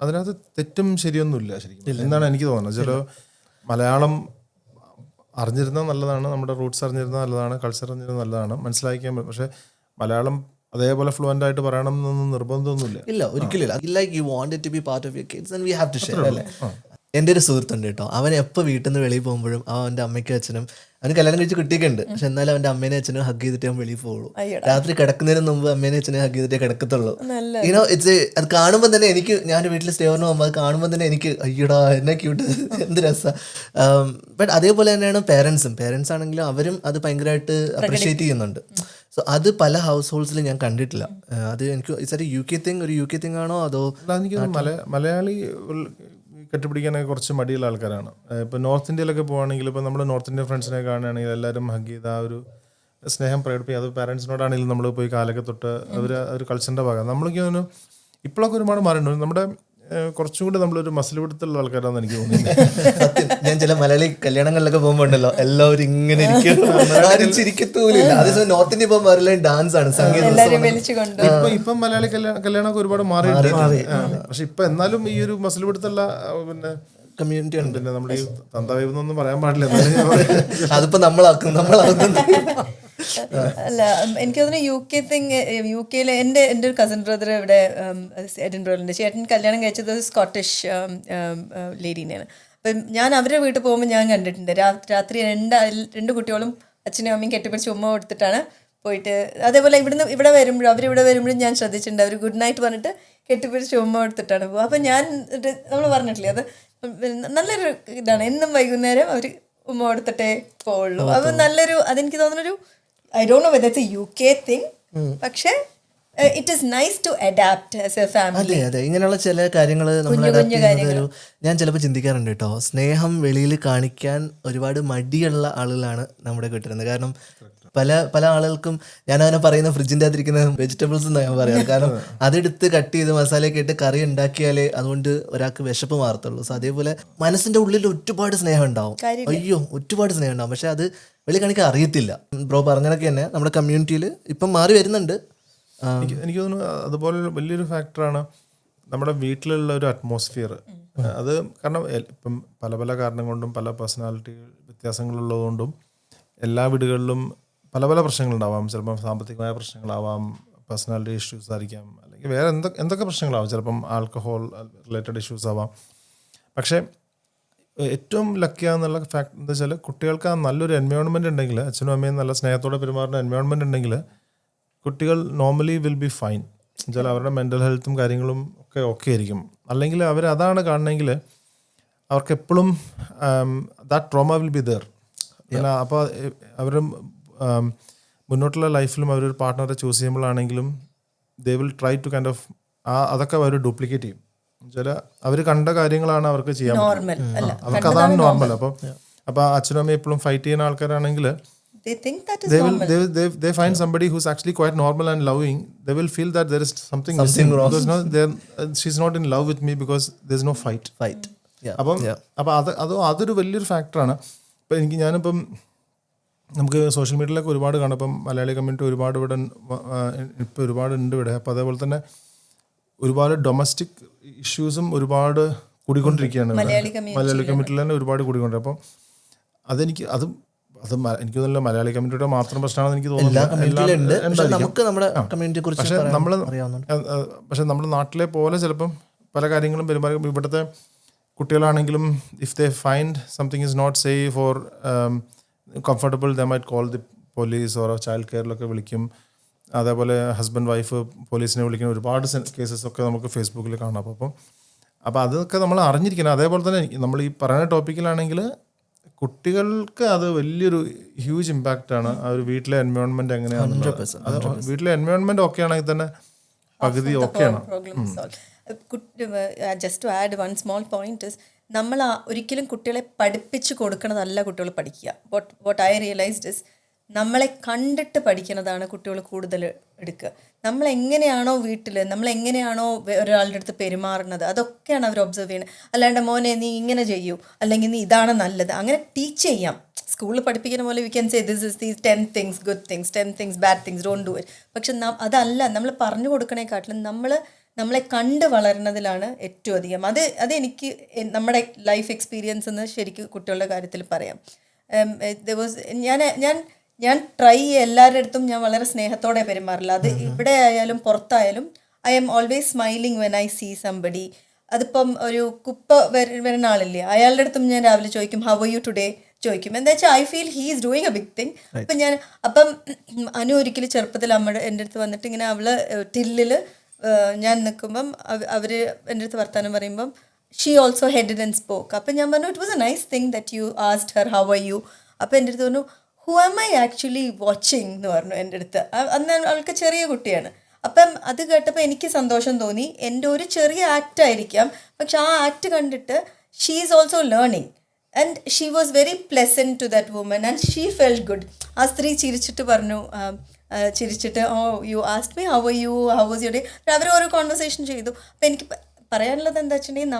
അതിനകത്ത് തെറ്റും ശരിയൊന്നുമില്ല ശരിക്കും എന്നാണ് എനിക്ക് തോന്നുന്നത്. ചില മലയാളം അറിഞ്ഞിരുന്നത് നല്ലതാണ്, നമ്മുടെ റൂട്ട്സ് അറിഞ്ഞിരുന്നത് നല്ലതാണ്, കൾച്ചർ അറിഞ്ഞിരുന്നത് നല്ലതാണ്, മനസ്സിലാക്കാൻ. പക്ഷെ മലയാളം അതേപോലെ ഫ്ലുവൻ്റ് ആയിട്ട് പറയണം എന്നൊന്നും നിർബന്ധമൊന്നുമില്ല. ഇല്ല, ഒരിക്കലില്ല. Like you want it to be part of your kids and we have to share അല്ലേ. എൻ്റെ ഒരു സുഹൃത്തുണ്ട് കേട്ടോ, അവൻ എപ്പോൾ വീട്ടിൽ നിന്ന് വെളിയിൽ പോകുമ്പോഴും അവൻ്റെ അമ്മയ്ക്കും അച്ഛനും, അവന് കല്യാണം കഴിച്ച് കുട്ടിയൊക്കെ ഉണ്ട്, പക്ഷെ എന്നാലും അവൻ്റെ അമ്മേനെ അച്ഛനും ഹഗ് ചെയ്തിട്ട് അവൻ വെളിയിൽ പോകുള്ളൂ. രാത്രി കിടക്കുന്നതിന് മുമ്പ് അമ്മേനെ അച്ഛനെ ഹഗ് ചെയ്തിട്ടേ കിടക്കത്തുള്ളൂ. യുനോ ഇറ്റ്സ് അത് കാണുമ്പോൾ തന്നെ എനിക്ക്, ഞാൻ വീട്ടിൽ സ്റ്റേവറിന് പോകുമ്പോൾ അത് കാണുമ്പോൾ തന്നെ എനിക്ക് അയ്യടാ എന്നെ ക്യൂട്ട്, എന്ത് രസമാണ്. ബട്ട് അതേപോലെ തന്നെയാണ് പേരൻസ് ആണെങ്കിലും അവരും അത് ഭയങ്കരമായിട്ട് അപ്രിഷ്യേറ്റ് ചെയ്യുന്നുണ്ട്. സോ അത് പല ഹൗസ് ഹോൾഡ്സിലും ഞാൻ കണ്ടിട്ടില്ല. അത് എനിക്ക് ഒരു യു കെ തിങ് ആണോ അതോ? എനിക്ക് മലയാളി കെട്ടിപ്പിടിക്കാനൊക്കെ കുറച്ച് മടിയുള്ള ആൾക്കാരാണ്. ഇപ്പോൾ നോർത്ത് ഇന്ത്യയിലൊക്കെ പോകുകയാണെങ്കിൽ, ഇപ്പോൾ നമ്മുടെ നോർത്ത് ഇന്ത്യൻ ഫ്രണ്ട്സിനെ കാണുകയാണെങ്കിൽ എല്ലാവരും ഹഗ് ചെയ്ത് ആ ഒരു സ്നേഹം പ്രകടിപ്പിക്കും. അത് പാരൻസിനോടാണെങ്കിലും നമ്മൾ പോയി കാലൊക്കെ തൊട്ട് ഒരു കൾച്ചറിൻ്റെ ഭാഗം. നമ്മൾക്ക് തോന്നുന്നു ഇപ്പോഴൊക്കെ ഒരുപാട് മാറിയിട്ടുണ്ട്. നമ്മുടെ കുറച്ചും കൂടി നമ്മളൊരു മസിൽ പിടുത്തുള്ള ആൾക്കാരാണെന്ന് എനിക്ക് തോന്നുന്നു. ഞാൻ ചില മലയാളി കല്യാണങ്ങളിലൊക്കെ പോകുമ്പോൾ ഉണ്ടല്ലോ, എല്ലാവരും ഇങ്ങനെ ഇരിക്കത്തൂലില്ല. അതേസമയം നോർത്ത് ഇന്ത്യ പോകുമ്പോൾ അവരെല്ലാം ഡാൻസ് ആണ്, സംഗീതം. ഇപ്പം മലയാളി കല്യാണമൊക്കെ ഒരുപാട് മാറിയിട്ടുണ്ട്. പക്ഷെ ഇപ്പൊ എന്നാലും ഈ ഒരു മസിൽ പിടുത്തുള്ള പിന്നെ കമ്മ്യൂണിറ്റി ഉണ്ട്. പിന്നെ നമ്മുടെ ഈ തന്തവൈബെന്നൊന്നും പറയാൻ പാടില്ല, അതിപ്പോ നമ്മളാക്കുന്നു. അല്ല, എനിക്ക് തോന്നുന്നു യു കെയിലെ എൻ്റെ ഒരു കസിൻ ബ്രദർ ഇവിടെ എഡിൻബറോയിലുണ്ട്. ചേട്ടൻ കല്യാണം കഴിച്ചത് സ്കോട്ടിഷ് ലേഡീനെയാണ്. അപ്പം ഞാൻ അവരുടെ വീട്ടിൽ പോകുമ്പോൾ ഞാൻ കണ്ടിട്ടുണ്ട് രാത്രി രണ്ട് കുട്ടികളും അച്ഛനും അമ്മയും കെട്ടിപ്പിടിച്ച് ഉമ്മ കൊടുത്തിട്ടാണ് പോയിട്ട്. അതേപോലെ ഇവിടെ വരുമ്പോഴും ഞാൻ ശ്രദ്ധിച്ചിട്ടുണ്ട്, അവർ ഗുഡ് നൈറ്റ് പറഞ്ഞിട്ട് കെട്ടിപ്പിടിച്ച് ഉമ്മ കൊടുത്തിട്ടാണ് പോകുക. അപ്പം നമ്മൾ പറഞ്ഞിട്ടില്ലേ, അത് നല്ലൊരു ഇതാണ്. എന്നും വൈകുന്നേരം അവർ ഉമ്മ കൊടുത്തിട്ടേ പോവുള്ളൂ. അത് നല്ലൊരു, അതെനിക്ക് തോന്നുന്നൊരു, I don't know whether it's a UK thing, പക്ഷേ it is nice to adapt as a family. അതെ, ഇങ്ങനെയുള്ള ചില കാര്യങ്ങൾ നമ്മൾ അഡാപ്റ്റ് ചെയ്യുന്നത് ഞാൻ ചിലപ്പോൾ ചിന്തിക്കാറുണ്ട് കേട്ടോ. സ്നേഹം വെളിയിൽ കാണിക്കാൻ ഒരുപാട് മടിയുള്ള ആളുകളാണ് നമ്മുടെ കിട്ടുന്നത്. കാരണം പല ആളുകൾക്കും ഞാനങ്ങനെ പറയുന്ന ഫ്രിഡ്ജിൻ്റെ അകത്തിരിക്കുന്ന വെജിറ്റബിൾസ് എന്നാണ് ഞാൻ പറയാറ്. കാരണം അതെടുത്ത് കട്ട് ചെയ്ത് മസാലയൊക്കെ ഇട്ട് കറി ഉണ്ടാക്കിയാലേ അതുകൊണ്ട് ഒരാൾക്ക് വിശപ്പ് മാറത്തുള്ളൂ. സോ അതേപോലെ മനസ്സിൻ്റെ ഉള്ളിൽ ഒരുപാട് സ്നേഹം ഉണ്ടാവും, ഒരുപാട് സ്നേഹം ഉണ്ടാവും, പക്ഷെ അത് വെളി കാണിക്കാൻ അറിയത്തില്ല. ബ്രോ പറഞ്ഞതൊക്കെ തന്നെ നമ്മുടെ കമ്മ്യൂണിറ്റിയിൽ ഇപ്പം മാറി വരുന്നുണ്ട്. എനിക്ക് തോന്നുന്നു അതുപോലെ വലിയൊരു ഫാക്ടറാണ് നമ്മുടെ വീട്ടിലുള്ള ഒരു അറ്റ്മോസ്ഫിയർ. അത് കാരണം ഇപ്പം പല കാരണം കൊണ്ടും പല പേഴ്സണാലിറ്റി വ്യത്യാസങ്ങളുള്ളതുകൊണ്ടും എല്ലാ വീടുകളിലും പല പ്രശ്നങ്ങളുണ്ടാവാം. ചിലപ്പോൾ സാമ്പത്തികമായ പ്രശ്നങ്ങളാവാം, പേഴ്സണാലിറ്റി ഇഷ്യൂസ് ആയിരിക്കാം, അല്ലെങ്കിൽ വേറെ എന്തൊക്കെ പ്രശ്നങ്ങളാവും, ചിലപ്പം ആൽക്കഹോൾ റിലേറ്റഡ് ഇഷ്യൂസ് ആവാം. പക്ഷേ ഏറ്റവും ലക്കിയാന്നുള്ള ഫാക്ട് എന്താ വെച്ചാൽ കുട്ടികൾക്ക് ആ നല്ലൊരു എൻവയോൺമെൻറ്റ് ഉണ്ടെങ്കിൽ, അച്ഛനും അമ്മയും നല്ല സ്നേഹത്തോടെ പെരുമാറുന്ന എൻവയോൺമെൻറ്റ് ഉണ്ടെങ്കിൽ കുട്ടികൾ നോർമലി വിൽ ബി ഫൈൻ. എന്നുവെച്ചാൽ അവരുടെ മെൻ്റൽ ഹെൽത്തും കാര്യങ്ങളും ഒക്കെ ഓക്കെ ആയിരിക്കും. അല്ലെങ്കിൽ അവർ അതാണ് കാണണമെങ്കിൽ അവർക്ക് എപ്പോഴും that trauma will be there. അപ്പോൾ അവർ മുന്നോട്ടുള്ള ലൈഫിലും അവരൊരു പാർട്ട്ണറെ ചൂസ് ചെയ്യുമ്പോഴാണെങ്കിലും they will try to kind of അതൊക്കെ അവർ ഡ്യൂപ്ലിക്കേറ്റ് ചെയ്യും. ചില അവർ കണ്ട കാര്യങ്ങളാണ് അവർക്ക് ചെയ്യാൻ പറ്റുന്നത്. അവർക്ക് അതാണ് നോർമൽ. അപ്പോൾ അച്ഛനും അമ്മയും എപ്പോഴും ഫൈറ്റ് ചെയ്യുന്ന ആൾക്കാരാണെങ്കിൽ They think that is they normal. they find somebody who's actually quite normal and loving. They will feel that there is something Something missing wrong. because she's not in love with me because there's no fight. അപ്പം അതൊരു വലിയൊരു ഫാക്ടറാണ്. ഇപ്പം ഞാനിപ്പം നമുക്ക് social മീഡിയയിലൊക്കെ ഒരുപാട് കാണും. ഇപ്പം മലയാളി കമ്മ്യൂണിറ്റി ഒരുപാട് ഇവിടെ ഇപ്പോൾ ഒരുപാട് ഉണ്ട് ഇവിടെ. അപ്പോൾ അതേപോലെ തന്നെ ഒരുപാട് ഡൊമസ്റ്റിക് ഇഷ്യൂസും ഒരുപാട് കൂടിക്കൊണ്ടിരിക്കുകയാണ്. മലയാളി കമ്മ്യൂണിറ്റിയിൽ തന്നെ ഒരുപാട് കൂടിക്കൊണ്ടിരിക്കും. അപ്പം അതെനിക്ക് അത് എനിക്ക് തോന്നുന്നില്ല മലയാളി കമ്മ്യൂണിറ്റിയുടെ മാത്രം പ്രശ്നമാണെന്ന് എനിക്ക് തോന്നുന്നില്ല. പക്ഷെ നമ്മുടെ നാട്ടിലെ പോലെ ചിലപ്പം പല കാര്യങ്ങളും പെരുമാറും. ഇവിടുത്തെ കുട്ടികളാണെങ്കിലും if they find something is not safe or comfortable they might call the police or child കെയറിലൊക്കെ വിളിക്കും. അതേപോലെ ഹസ്ബൻഡ് വൈഫ് പോലീസിനെ വിളിക്കുന്ന ഒരുപാട് കേസസ് ഒക്കെ നമുക്ക് ഫേസ്ബുക്കിൽ കാണാം. അപ്പോൾ അതൊക്കെ നമ്മൾ അറിഞ്ഞിരിക്കണം. അതേപോലെ തന്നെ നമ്മൾ ഈ പറയുന്ന ടോപ്പിക്കിലാണെങ്കിൽ കുട്ടികൾക്ക് അത് വലിയൊരു ഹ്യൂജ് ഇമ്പാക്റ്റ് ആണ്. ആ ഒരു വീട്ടിലെ എൻവയോൺമെന്റ് എങ്ങനെയാണ്, വീട്ടിലെ എൻവയോൺമെന്റ് ഓക്കെ ആണെങ്കിൽ തന്നെ പകുതി ഓക്കെയാണ്. Just to add one small point is നമ്മൾ ഒരിക്കലും കുട്ടികളെ പഠിപ്പിച്ച് കൊടുക്കണതല്ല കുട്ടികൾ പഠിക്കുക. വാട്ട് ഐ റിയലൈസ്ഡ് ഇസ് നമ്മളെ കണ്ടിട്ട് പഠിക്കുന്നതാണ് കുട്ടികൾ കൂടുതൽ എടുക്കുക. നമ്മളെങ്ങനെയാണോ വീട്ടിൽ, നമ്മളെങ്ങനെയാണോ ഒരാളുടെ അടുത്ത് പെരുമാറുന്നത്, അതൊക്കെയാണ് അവർ ഒബ്സർവ് ചെയ്യുന്നത്. അല്ലാണ്ട് മോനെ നീ ഇങ്ങനെ ചെയ്യൂ, അല്ലെങ്കിൽ നീ ഇതാണ് നല്ലത്, അങ്ങനെ ടീച്ച് ചെയ്യാം. സ്കൂളിൽ പഠിപ്പിക്കുന്ന പോലെ we can say this is these 10 things good things, 10 things bad things, don't do it. പക്ഷെ അതല്ല, നമ്മൾ പറഞ്ഞു കൊടുക്കണേക്കാട്ടിലും നമ്മളെ കണ്ട് വളരുന്നതിലാണ് ഏറ്റവും അധികം. അതെനിക്ക് നമ്മുടെ ലൈഫ് എക്സ്പീരിയൻസ് എന്ന് ശരിക്കും കുട്ടികളുടെ കാര്യത്തിൽ പറയാം. ഞാൻ ട്രൈ എല്ലാവരുടെ അടുത്തും ഞാൻ വളരെ സ്നേഹത്തോടെ പെരുമാറില്ല. അത് ഇവിടെ ആയാലും പുറത്തായാലും I'm always smiling when I see somebody. അതിപ്പം ഒരു കുപ്പ വരുന്ന ആളില്ലേ, അയാളുടെ അടുത്തും ഞാൻ രാവിലെ ചോദിക്കും ഹൗ ആർ യു ടുഡേ ചോദിക്കും. എന്താ വെച്ചാൽ I feel he is doing a big thing. അപ്പം അനു ഒരിക്കലും ചെറുപ്പത്തിൽ എൻ്റെ അടുത്ത് വന്നിട്ട് ഇങ്ങനെ അവള് ടില്ലിൽ ഞാൻ നിൽക്കുമ്പം അവർ എൻ്റെ അടുത്ത് വർത്താനം പറയുമ്പം she also headed and spoke. അപ്പം ഞാൻ പറഞ്ഞു it was a nice thing that you asked her how are you. അപ്പം എൻ്റെ അടുത്ത് പറഞ്ഞു who am I actually watching എന്ന് പറഞ്ഞു എൻ്റെ അടുത്ത്. അന്ന് അവൾക്ക് ചെറിയ കുട്ടിയാണ്. അപ്പം അത് കേട്ടപ്പോൾ എനിക്ക് സന്തോഷം തോന്നി. എൻ്റെ ഒരു ചെറിയ ആക്ട് ആയിരിക്കാം, പക്ഷെ ആ ആക്ട് കണ്ടിട്ട് she is also learning and she was very pleasant to that woman and she felt good. ആ സ്ത്രീ ചിരിച്ചിട്ട് പറഞ്ഞു, oh you asked me how are you, how was your day. അവർ ഓരോ കോൺവെർസേഷൻ ചെയ്തു. അപ്പം എനിക്ക് പറയാനുള്ളത് എന്താ വെച്ചിട്ടുണ്ടെങ്കിൽ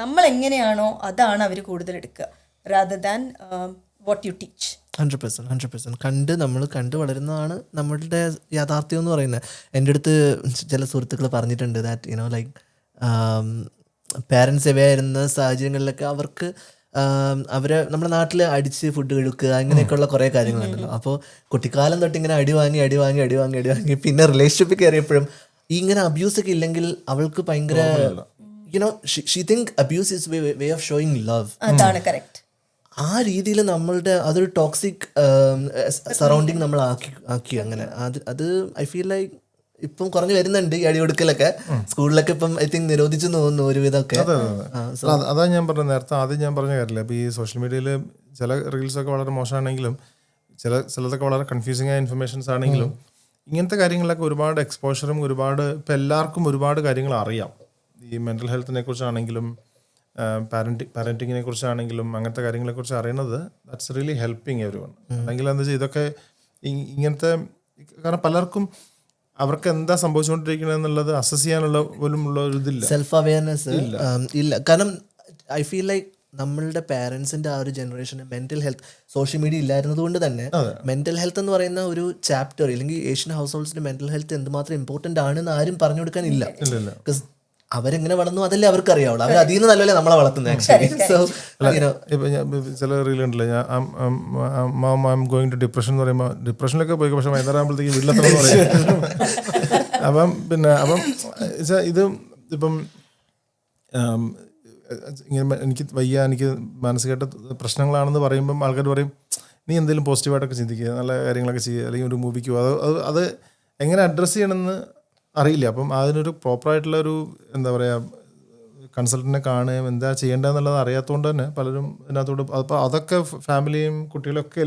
നമ്മൾ എങ്ങനെയാണോ അതാണ് അവർ കൂടുതൽ എടുക്കുക rather than what you teach. 100% നമ്മൾ കണ്ട് വളരുന്നതാണ് നമ്മളുടെ യാഥാർത്ഥ്യം എന്ന് പറയുന്നത്. എൻ്റെ അടുത്ത് ചില സുഹൃത്തുക്കൾ പറഞ്ഞിട്ടുണ്ട് that you know like parents away ആയിരുന്ന സാഹചര്യങ്ങളിലൊക്കെ അവർക്ക് അവരെ നമ്മുടെ നാട്ടിൽ അടിച്ച് ഫുഡ് കഴിക്കുക അങ്ങനെയൊക്കെയുള്ള കുറേ കാര്യങ്ങളുണ്ടല്ലോ. അപ്പോൾ കുട്ടിക്കാലം തൊട്ട് ഇങ്ങനെ അടി വാങ്ങി പിന്നെ റിലേഷൻഷിപ്പിൽ കയറിയപ്പോഴും ഇങ്ങനെ അബ്യൂസൊക്കെ ഇല്ലെങ്കിൽ അവൾക്ക് ഭയങ്കര you know she think abuse is way of showing love. അതാണ് കറക്റ്റ്. ആ രീതിയിൽ നമ്മളുടെ അതൊരു ടോക്സിക് സറൗണ്ടിങ് നമ്മൾ ആക്കി അങ്ങനെ അത് ഐ ഫീൽ ലൈക്ക് ഇപ്പം കുറഞ്ഞു വരുന്നുണ്ട് ഈ അടി കൊടുക്കലൊക്കെ. സ്കൂളിലൊക്കെ ഇപ്പം ഐ തിങ്ക് നിരോധിച്ചു തോന്നുന്നു ഒരുവിധമൊക്കെ. അതാ ഞാൻ പറഞ്ഞത് നേരത്തെ ആദ്യം ഞാൻ പറഞ്ഞ കാര്യമില്ല. ഇപ്പോൾ ഈ സോഷ്യൽ മീഡിയയിൽ ചില റീൽസൊക്കെ വളരെ മോശമാണെങ്കിലും ചിലതൊക്കെ വളരെ കൺഫ്യൂസിങ് ആയ ഇൻഫർമേഷൻസ് ആണെങ്കിലും ഇങ്ങനത്തെ കാര്യങ്ങളിലൊക്കെ ഒരുപാട് എക്സ്പോഷറും ഇപ്പം എല്ലാവർക്കും ഒരുപാട് കാര്യങ്ങൾ അറിയാം. ഈ മെൻ്റൽ ഹെൽത്തിനെ കുറിച്ചാണെങ്കിലും പാരൻറ്റിങ്ങിനെ കുറിച്ചാണെങ്കിലും അങ്ങനത്തെ കാര്യങ്ങളെക്കുറിച്ച് അറിയുന്നത് that's really helping every one. അല്ലെങ്കിൽ എന്താ വെച്ചാൽ ഇതൊക്കെ ഇങ്ങനത്തെ കാരണം പലർക്കും അവർക്ക് എന്താ സംഭവിച്ചുകൊണ്ടിരിക്കുന്നത് എന്നുള്ളത് അസസ് ചെയ്യാനുള്ള പോലും ഉള്ള ഒരു ഇതില്ല, സെൽഫ് അവയർനെസ് ഇല്ല. കാരണം ഐ ഫീൽ ലൈക്ക് നമ്മളുടെ പാരൻസിൻ്റെ ആ ഒരു ജനറേഷന് മെൻ്റൽ ഹെൽത്ത് സോഷ്യൽ മീഡിയ ഇല്ലായിരുന്നത് കൊണ്ട് തന്നെ മെൻ്റൽ ഹെൽത്ത് എന്ന് പറയുന്ന ഒരു ചാപ്റ്റർ അല്ലെങ്കിൽ ഏഷ്യൻ ഹൗസ് ഹോൾഡ്സിൻ്റെ മെൻ്റൽ ഹെൽത്ത് എന്തുമാത്രം ഇമ്പോർട്ടൻ്റ് ആണെന്ന് ആരും പറഞ്ഞു കൊടുക്കാനില്ല. ബിക്കോസ് അവരെങ്ങനെ വളർന്നു അതല്ലേ അവർക്ക് അറിയാവുള്ളൂ. അവർ അതിൽ നിന്ന് നല്ലല്ലേ നമ്മളെ വളർത്തുന്നത് ആക്ച്വലി. സോ ഇപ്പം ഞാൻ ചില റീലുണ്ടല്ലോ, ഞാൻ ഗോയിങ് ടു ഡിപ്രഷൻ എന്ന് പറയുമ്പോൾ ഡിപ്രഷനിലൊക്കെ പോയി, പക്ഷെ വൈകുന്നേരം ആകുമ്പോഴത്തേക്ക് വീട്ടിലെത്തണം പറയും. അപ്പം ഇത് ഇപ്പം ഇങ്ങനെ എനിക്ക് വയ്യ, എനിക്ക് മാനസികമായിട്ട് പ്രശ്നങ്ങളാണെന്ന് പറയുമ്പം ആൾക്കാർ പറയും നീ എന്തെങ്കിലും പോസിറ്റീവായിട്ടൊക്കെ ചിന്തിക്കുക, നല്ല കാര്യങ്ങളൊക്കെ ചെയ്യുക, അല്ലെങ്കിൽ ഒരു മൂവിക്ക് പോകുക. അത് എങ്ങനെ അഡ്രസ്സ് ചെയ്യണമെന്ന് അറിയില്ല. അപ്പം അതിനൊരു പ്രോപ്പറായിട്ടുള്ള ഒരു എന്താ പറയുക കൺസൾട്ടൻറ്റിനെ കാണുകയും എന്താ ചെയ്യേണ്ടതെന്നുള്ളത് അറിയാത്തതുകൊണ്ട് തന്നെ പലരും ഇതിനകത്തോട് അപ്പോൾ അതൊക്കെ ഫാമിലിയും കുട്ടികളൊക്കെ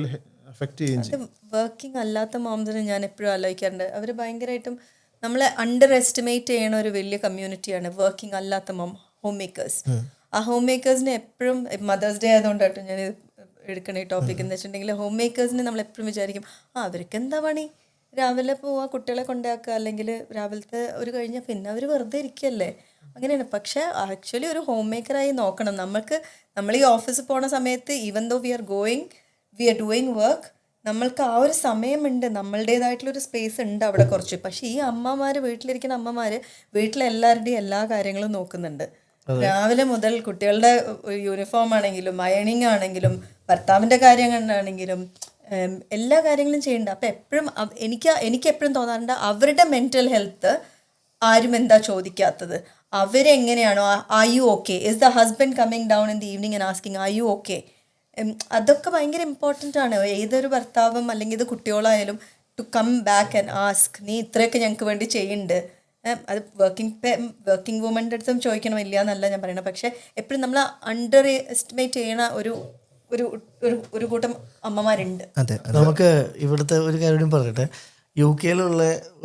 എഫക്റ്റ് ചെയ്യുകയും ചെയ്യും. വർക്കിംഗ് അല്ലാത്ത മോംസിനെ ഞാൻ എപ്പോഴും ആലോചിക്കാറുണ്ട്. അവർ ഭയങ്കരമായിട്ടും നമ്മളെ അണ്ടർ എസ്റ്റിമേറ്റ് ചെയ്യണ ഒരു വലിയ കമ്മ്യൂണിറ്റിയാണ് വർക്കിംഗ് അല്ലാത്ത ഹോം മേക്കേഴ്സ്. ആ ഹോം മേക്കേഴ്സിനെ എപ്പോഴും മദേഴ്സ് ഡേ ആയതുകൊണ്ടാട്ടോ ഞാൻ എടുക്കണ ഈ ടോപ്പിക് എന്ന് വെച്ചിട്ടുണ്ടെങ്കിൽ ഹോം മേക്കേഴ്സിനെ നമ്മൾ എപ്പോഴും വിചാരിക്കും അവർക്ക് എന്താ പണി, രാവിലെ പോവാ കുട്ടികളെ കൊണ്ടാക്കുക, അല്ലെങ്കിൽ രാവിലത്തെ ഒരു കഴിഞ്ഞാൽ പിന്നെ അവർ വെറുതെ ഇരിക്കുകയല്ലേ, അങ്ങനെയാണ്. പക്ഷേ ആക്ച്വലി ഒരു ഹോം മേക്കറായി നോക്കണം. നമ്മൾ ഈ ഓഫീസിൽ പോണ സമയത്ത് even though we are doing work, നമ്മൾക്ക് ആ ഒരു സമയമുണ്ട്, നമ്മളുടേതായിട്ടുള്ളൊരു സ്പേസ് ഉണ്ട് അവിടെ കുറച്ച്. പക്ഷേ ഈ വീട്ടിലിരിക്കുന്ന അമ്മമാർ വീട്ടിലെല്ലാവരുടെയും എല്ലാ കാര്യങ്ങളും നോക്കുന്നുണ്ട്. രാവിലെ മുതൽ കുട്ടികളുടെ യൂണിഫോം ആണെങ്കിലും അയണിങ് ആണെങ്കിലും ഭർത്താവിൻ്റെ കാര്യങ്ങളാണെങ്കിലും എല്ലാ കാര്യങ്ങളും ചെയ്യണ്ട. അപ്പം എപ്പോഴും എനിക്ക് എപ്പോഴും തോന്നാറുണ്ട് അവരുടെ മെൻ്റൽ ഹെൽത്ത് ആരും എന്താ ചോദിക്കാത്തത്, അവരെങ്ങനെയാണോ are you okay, is the husband coming down in the evening and asking are you okay. അതൊക്കെ ഭയങ്കര ഇമ്പോർട്ടൻ്റ് ആണ്. ഏതൊരു ഭർത്താവും അല്ലെങ്കിൽ ഇത് കുട്ടികളായാലും to come back and ask നീ ഇത്രയൊക്കെ ഞങ്ങൾക്ക് വേണ്ടി ചെയ്യുന്നുണ്ട്. അത് വർക്കിംഗ് വുമൻ്റെ അടുത്തും ചോദിക്കണം, ഇല്ല എന്നല്ല ഞാൻ പറയണത്. പക്ഷേ എപ്പോഴും നമ്മൾ അണ്ടർ എസ്റ്റിമേറ്റ് ചെയ്യണ ഒരു കൂട്ടം അമ്മമാരുണ്ട്. നമുക്ക് ഇവിടുത്തെ ഒരു കാര്യം പറയട്ടെ, UK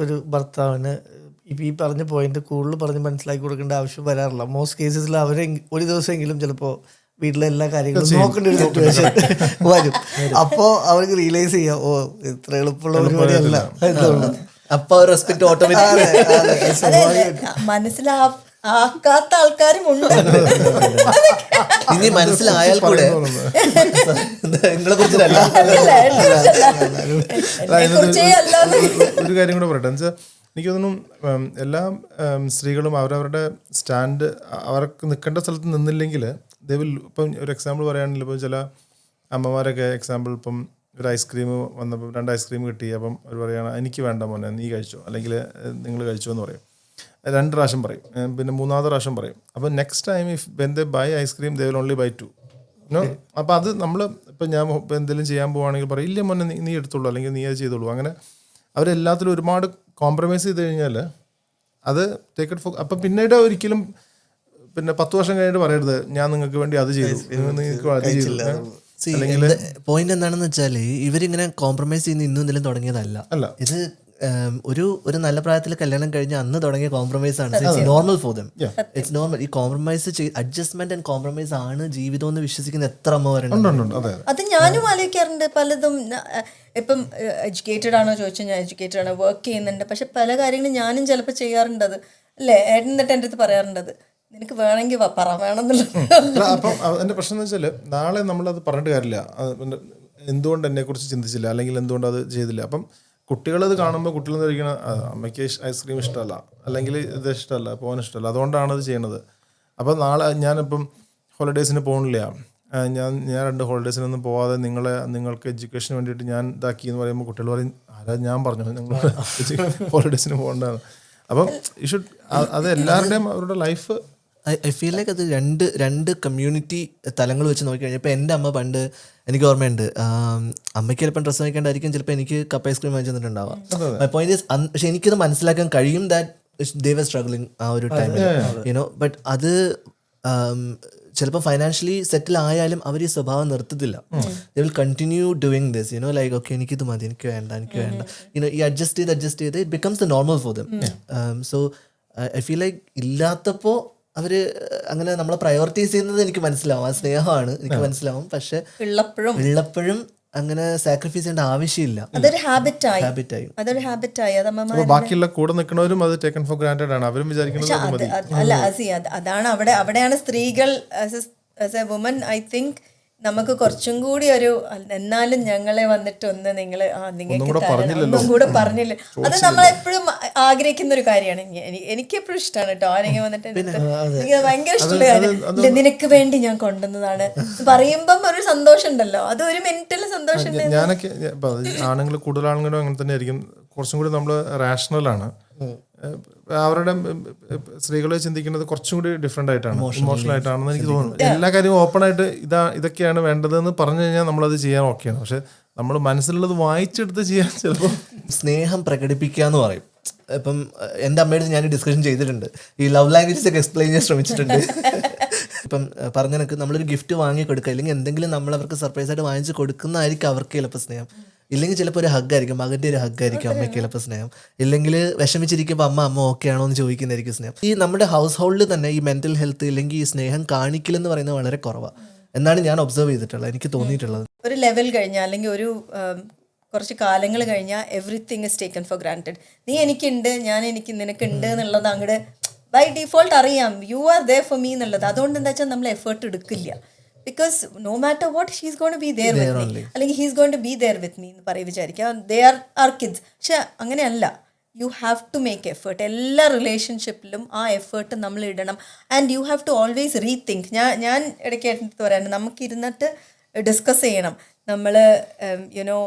ഒരു ഭർത്താവിന് ഇപ്പം ഈ പറഞ്ഞ പോയിന്റ് കൂടുതൽ പറഞ്ഞ് മനസ്സിലാക്കി കൊടുക്കേണ്ട ആവശ്യം വരാറില്ല. മോസ്റ്റ് കേസസിൽ അവരെ ഒരു ദിവസമെങ്കിലും ചിലപ്പോൾ വീട്ടിലെ എല്ലാ കാര്യങ്ങളും നോക്കേണ്ട ഒരു സിറ്റുവേഷൻ വരും. അപ്പോൾ അവർക്ക് റിയലൈസ് ചെയ്യാം, ഓ ഇത്ര എളുപ്പമുള്ള പരിപാടിയല്ല എന്നുള്ളത്. അപ്പൊ റെസ്പെക്ട് ഓട്ടോമാറ്റിക് മനസ്സിലാക്കാത്ത ആൾക്കാരും ഉണ്ട്. ഇനി മനസ്സിലായാൽ കൂടെ നിങ്ങളെ കുറിച്ചല്ല. ഒരു കാര്യം കൂടെ പറയട്ടെ, എന്നുവെച്ചാൽ എനിക്ക് തോന്നുന്നു എല്ലാ സ്ത്രീകളും അവരവരുടെ സ്റ്റാൻഡ് അവർക്ക് നിൽക്കേണ്ട സ്ഥലത്ത് നിന്നില്ലെങ്കിൽ ഇപ്പം ഒരു എക്സാമ്പിൾ പറയുകയാണെങ്കിൽ ഇപ്പോൾ ചില അമ്മമാരൊക്കെ എക്സാമ്പിൾ ഇപ്പം ഒരു ഐസ്ക്രീം വന്നപ്പോൾ 2 ഐസ്ക്രീം കിട്ടി, അപ്പം അവർ പറയുകയാണ് എനിക്ക് വേണ്ട മോനെ നീ കഴിച്ചോ, അല്ലെങ്കിൽ നിങ്ങൾ കഴിച്ചോ എന്ന് പറയും. 2 പ്രാവശ്യം പറയും, പിന്നെ 3ാമത്തെ പ്രാവശ്യം പറയും. അപ്പോൾ next time if when they buy ice cream they will only buy 2. അപ്പോൾ അത് നമ്മൾ ഇപ്പം ഞാൻ എന്തെങ്കിലും ചെയ്യാൻ പോവുകയാണെങ്കിൽ പറയും ഇല്ല മോനെ നീ എടുത്തോളൂ, അല്ലെങ്കിൽ നീ അത് ചെയ്തോളൂ. അങ്ങനെ അവരെല്ലാത്തിലും ഒരുപാട് കോംപ്രമൈസ് ചെയ്ത് കഴിഞ്ഞാൽ അത് ടേക്ക് ഇറ്റ് ഫോർ. അപ്പം പിന്നീട് ഒരിക്കലും പിന്നെ 10 വർഷം കഴിഞ്ഞിട്ട് പറയരുത് ഞാൻ നിങ്ങൾക്ക് വേണ്ടി അത് ചെയ്തു, നിങ്ങൾക്ക് അത് ചെയ്തു. പോയിന്റ് എന്താണെന്ന് വെച്ചാൽ ഇവരിങ്ങനെ കോംപ്രമൈസ് ചെയ്യുന്ന ഇന്നും എന്തെങ്കിലും തുടങ്ങിയതല്ല. ഇത് ഒരു നല്ല പ്രായത്തിൽ കല്യാണം കഴിഞ്ഞ് അന്ന് തുടങ്ങിയ കോംപ്രമൈസ് ആണ്. It's normal for dum. It's normal. ഈ കോംപ്രമൈസ് അഡ്ജസ്റ്റ്മെന്റ് ആൻഡ് കോംപ്രമൈസ് ആണ് ജീവിതം എന്ന് വിശ്വസിക്കുന്ന എത്ര അമ്മമാരുണ്ട്. അത് ഞാനും ആലോചിക്കാറുണ്ട് പലതും. ഇപ്പം എഡ്യൂക്കേറ്റഡ് ആണോ ചോദിച്ചാൽ ഞാൻ എഡ്യൂക്കേറ്റഡ് ആണ്, വർക്ക് ചെയ്യുന്നുണ്ട്. പക്ഷെ പല കാര്യങ്ങളും ഞാനും ചിലപ്പോൾ ചെയ്യാറുണ്ട്. അത് അല്ലേ എന്നിട്ട് എൻ്റെ അടുത്ത് പറയാറുണ്ടത് നിനക്ക് വേണമെങ്കിൽ വേണമെന്നുള്ള. അപ്പം എൻ്റെ പ്രശ്നം എന്ന് വെച്ചാൽ നാളെ നമ്മളത് പറഞ്ഞിട്ട് കാര്യമില്ല, എന്തുകൊണ്ട് എന്നെക്കുറിച്ച് ചിന്തിച്ചില്ല, അല്ലെങ്കിൽ എന്തുകൊണ്ട് അത് ചെയ്തില്ല. അപ്പം കുട്ടികളത് കാണുമ്പോൾ കുട്ടികൾ കഴിക്കണം അമ്മയ്ക്ക് ഐസ്ക്രീം ഇഷ്ടമല്ല, അല്ലെങ്കിൽ ഇത് ഇഷ്ടമല്ല, പോകാൻ ഇഷ്ടമല്ല, അതുകൊണ്ടാണ് അത് ചെയ്യണത്. അപ്പോൾ നാളെ ഞാനിപ്പം ഹോളിഡേയ്സിന് പോകുന്നില്ല, ഞാൻ 2 ഹോളിഡേയ്സിനൊന്നും പോവാതെ നിങ്ങൾക്ക് എഡ്യൂക്കേഷന് വേണ്ടിയിട്ട് ഞാൻ ഇതാക്കി എന്ന് പറയുമ്പോൾ കുട്ടികൾ പറയും ആരാ ഞാൻ പറഞ്ഞു നിങ്ങൾ ഹോളിഡേയ്സിന് പോകേണ്ടതാണ്. അപ്പം യു ഷുഡ് അത് എല്ലാവരുടെയും അവരുടെ ലൈഫ് ഐ ഫീൽ ലൈക്ക് അത് രണ്ട് കമ്മ്യൂണിറ്റി തലങ്ങൾ വെച്ച് നോക്കിക്കഴിഞ്ഞാൽ ഇപ്പോൾ എൻ്റെ അമ്മ പണ്ട് എനിക്ക് ഓർമ്മയുണ്ട്, അമ്മയ്ക്ക് ചിലപ്പോൾ ഡ്രസ്സ് വാങ്ങിക്കാണ്ടായിരിക്കും, ചിലപ്പോൾ എനിക്ക് കപ്പ് ഐസ്ക്രീം വാങ്ങിച്ചു തന്നിട്ടുണ്ടാവാം. മൈ പോയിന്റ് ഈസ് പക്ഷെ എനിക്കത് മനസ്സിലാക്കാൻ കഴിയും ദാറ്റ് ദേ വർ സ്ട്രഗ്ലിംഗ് ആ ഒരു ടൈമിൽ, യുനോ. ബട്ട് അത് ചിലപ്പോൾ ഫൈനാൻഷ്യലി സെറ്റിൽ ആയാലും അവർ ഈ സ്വഭാവം നിർത്തത്തില്ല. They will continue doing this, you know, like okay എനിക്കിത് മതി, എനിക്ക് വേണ്ട, യുനോ, ഈ അഡ്ജസ്റ്റ് ചെയ്ത് it becomes the normal for them. So I feel like ഇല്ലാത്തപ്പോൾ അവർ അങ്ങനെ നമ്മളെ പ്രയോറിറ്റൈസ് ചെയ്യുന്നത് എനിക്ക് മനസ്സിലാവും, ആ സ്നേഹമാണ് എനിക്ക് മനസ്സിലാവും. പക്ഷെ ഉള്ളപ്പോഴും അങ്ങനെ സാക്രിഫൈസ് ചെയ്യേണ്ട ആവശ്യമില്ല. അതൊരു ഹാബിറ്റായി. അത് ബാക്കിയുള്ള കൂടെ നിൽക്കുന്നവരും അത് ടേക്കൺ ഫോർ ഗ്രാന്റഡ് ആണ്, അവരും വിചാരിക്കുന്നത് അല്ല. അതാണ് അവിടെയാണ് സ്ത്രീകൾ as a woman I think നമുക്ക് കുറച്ചും കൂടി ഒരു എന്നാലും ഞങ്ങളെ വന്നിട്ട് ഒന്ന് നിങ്ങൾ നിങ്ങൾക്ക് കൂടെ തരണം, പറഞ്ഞില്ലല്ലോ. ഒന്നും കൂടെ പറഞ്ഞില്ല. അത് നമ്മൾ എപ്പോഴും ആഗ്രഹിക്കുന്ന ഒരു കാര്യമാണ്. എനിക്ക് എപ്പോഴും ഇഷ്ടമാണ് കേട്ടോ ആരെങ്കിലും വന്നിട്ട് എൻ്റെ അടുത്ത് എനിക്ക് ഭയങ്കര ഇഷ്ടമുള്ള കാര്യം ഇല്ല നിനക്ക് വേണ്ടി ഞാൻ കൊണ്ടുവന്നതാണ് പറയുമ്പം ഒരു സന്തോഷം ഉണ്ടല്ലോ, അത് ഒരു മിനിറ്റിൽ സന്തോഷം ഉണ്ട്. ഞാനൊക്കെ ആണുങ്ങൾ കൂടുതൽ ആളുകളും അങ്ങനെ തന്നെ ആയിരിക്കും. കുറച്ചും കൂടി നമ്മൾ റാഷണലാണ്. അവരുടെ സ്ത്രീകൾ ചിന്തിക്കുന്നത് കുറച്ചും കൂടി ഡിഫറെന്റ് ആയിട്ടാണ്, ഇമോഷണൽ ആയിട്ടാണെന്ന് എനിക്ക് തോന്നുന്നു. എല്ലാ കാര്യവും ഓപ്പൺ ആയിട്ട് ഇതൊക്കെയാണ് വേണ്ടതെന്ന് പറഞ്ഞു കഴിഞ്ഞാൽ നമ്മളത് ചെയ്യാൻ ഓക്കെയാണ്. പക്ഷെ നമ്മൾ മനസ്സിലുള്ളത് വായിച്ചെടുത്ത് ചെയ്യാൻ ചിലപ്പോൾ സ്നേഹം പ്രകടിപ്പിക്കുക എന്ന് പറയും. ഇപ്പം എൻ്റെ അമ്മയുടെ ഞാൻ ഡിസ്കഷൻ ചെയ്തിട്ടുണ്ട്, ഈ ലവ് ലാംഗ്വേജസ് ഒക്കെ എക്സ്പ്ലെയിൻ ചെയ്യാൻ ശ്രമിച്ചിട്ടുണ്ട്. ഇപ്പം പറഞ്ഞ കണക്ക് നമ്മളൊരു ഗിഫ്റ്റ് വാങ്ങി കൊടുക്കുക, അല്ലെങ്കിൽ എന്തെങ്കിലും നമ്മൾ അവർക്ക് സർപ്രൈസ് ആയിട്ട് വാങ്ങിച്ച് കൊടുക്കുന്നതായിരിക്കും അവർക്ക് ചിലപ്പോൾ സ്നേഹം. ഇല്ലെങ്കിൽ ചിലപ്പോൾ ഒരു ഹഗ്ഗായിരിക്കും, മകൻ്റെ ഒരു ഹഗ്ഗായിരിക്കും അമ്മയ്ക്ക് ചിലപ്പോൾ സ്നേഹം. ഇല്ലെങ്കിൽ വിഷമിച്ചിരിക്കുമ്പോൾ അമ്മ ഓക്കെ ആണോ എന്ന് ചോദിക്കുന്നതായിരിക്കും സ്നേഹം. ഈ നമ്മുടെ ഹൗസ് ഹോൾഡിൽ തന്നെ ഈ മെൻ്റൽ ഹെൽത്ത് ഇല്ലെങ്കിൽ ഈ സ്നേഹം കാണിക്കലെന്ന് പറയുന്നത് വളരെ കുറവാണ് എന്നാണ് ഞാൻ ഒബ്സർവ് ചെയ്തിട്ടുള്ളത്, എനിക്ക് തോന്നിയിട്ടുള്ളത്. ഒരു ലെവൽ കഴിഞ്ഞാൽ അല്ലെങ്കിൽ ഒരു കുറച്ച് കാലങ്ങൾ കഴിഞ്ഞാൽ everything is taken for granted. നീ എനിക്കുണ്ട്, ഞാൻ നിനക്കുണ്ട് എന്നുള്ളത് അങ്ങോട്ട് ബൈ ഡിഫോൾട്ട് അറിയാം, you are there for me എന്നുള്ളത്. അതുകൊണ്ട് എന്താ വെച്ചാൽ നമ്മൾ എഫേർട്ട് എടുക്കില്ല. Because no matter what she's gone to be there with me, അല്ലെങ്കിൽ he's gone to be there with me എന്ന് പറയും വിചാരിക്കുക. They are kids. പക്ഷെ അങ്ങനെയല്ല, you have to make effort. എല്ലാ റിലേഷൻഷിപ്പിലും ആ എഫേർട്ട് നമ്മൾ ഇടണം. And U have to always rethink. ഞാൻ ഇടയ്ക്ക് എടുത്ത് പറയാനുണ്ട്, നമുക്കിരുന്നിട്ട് ഡിസ്കസ് ചെയ്യണം. നമ്മൾ യുനോ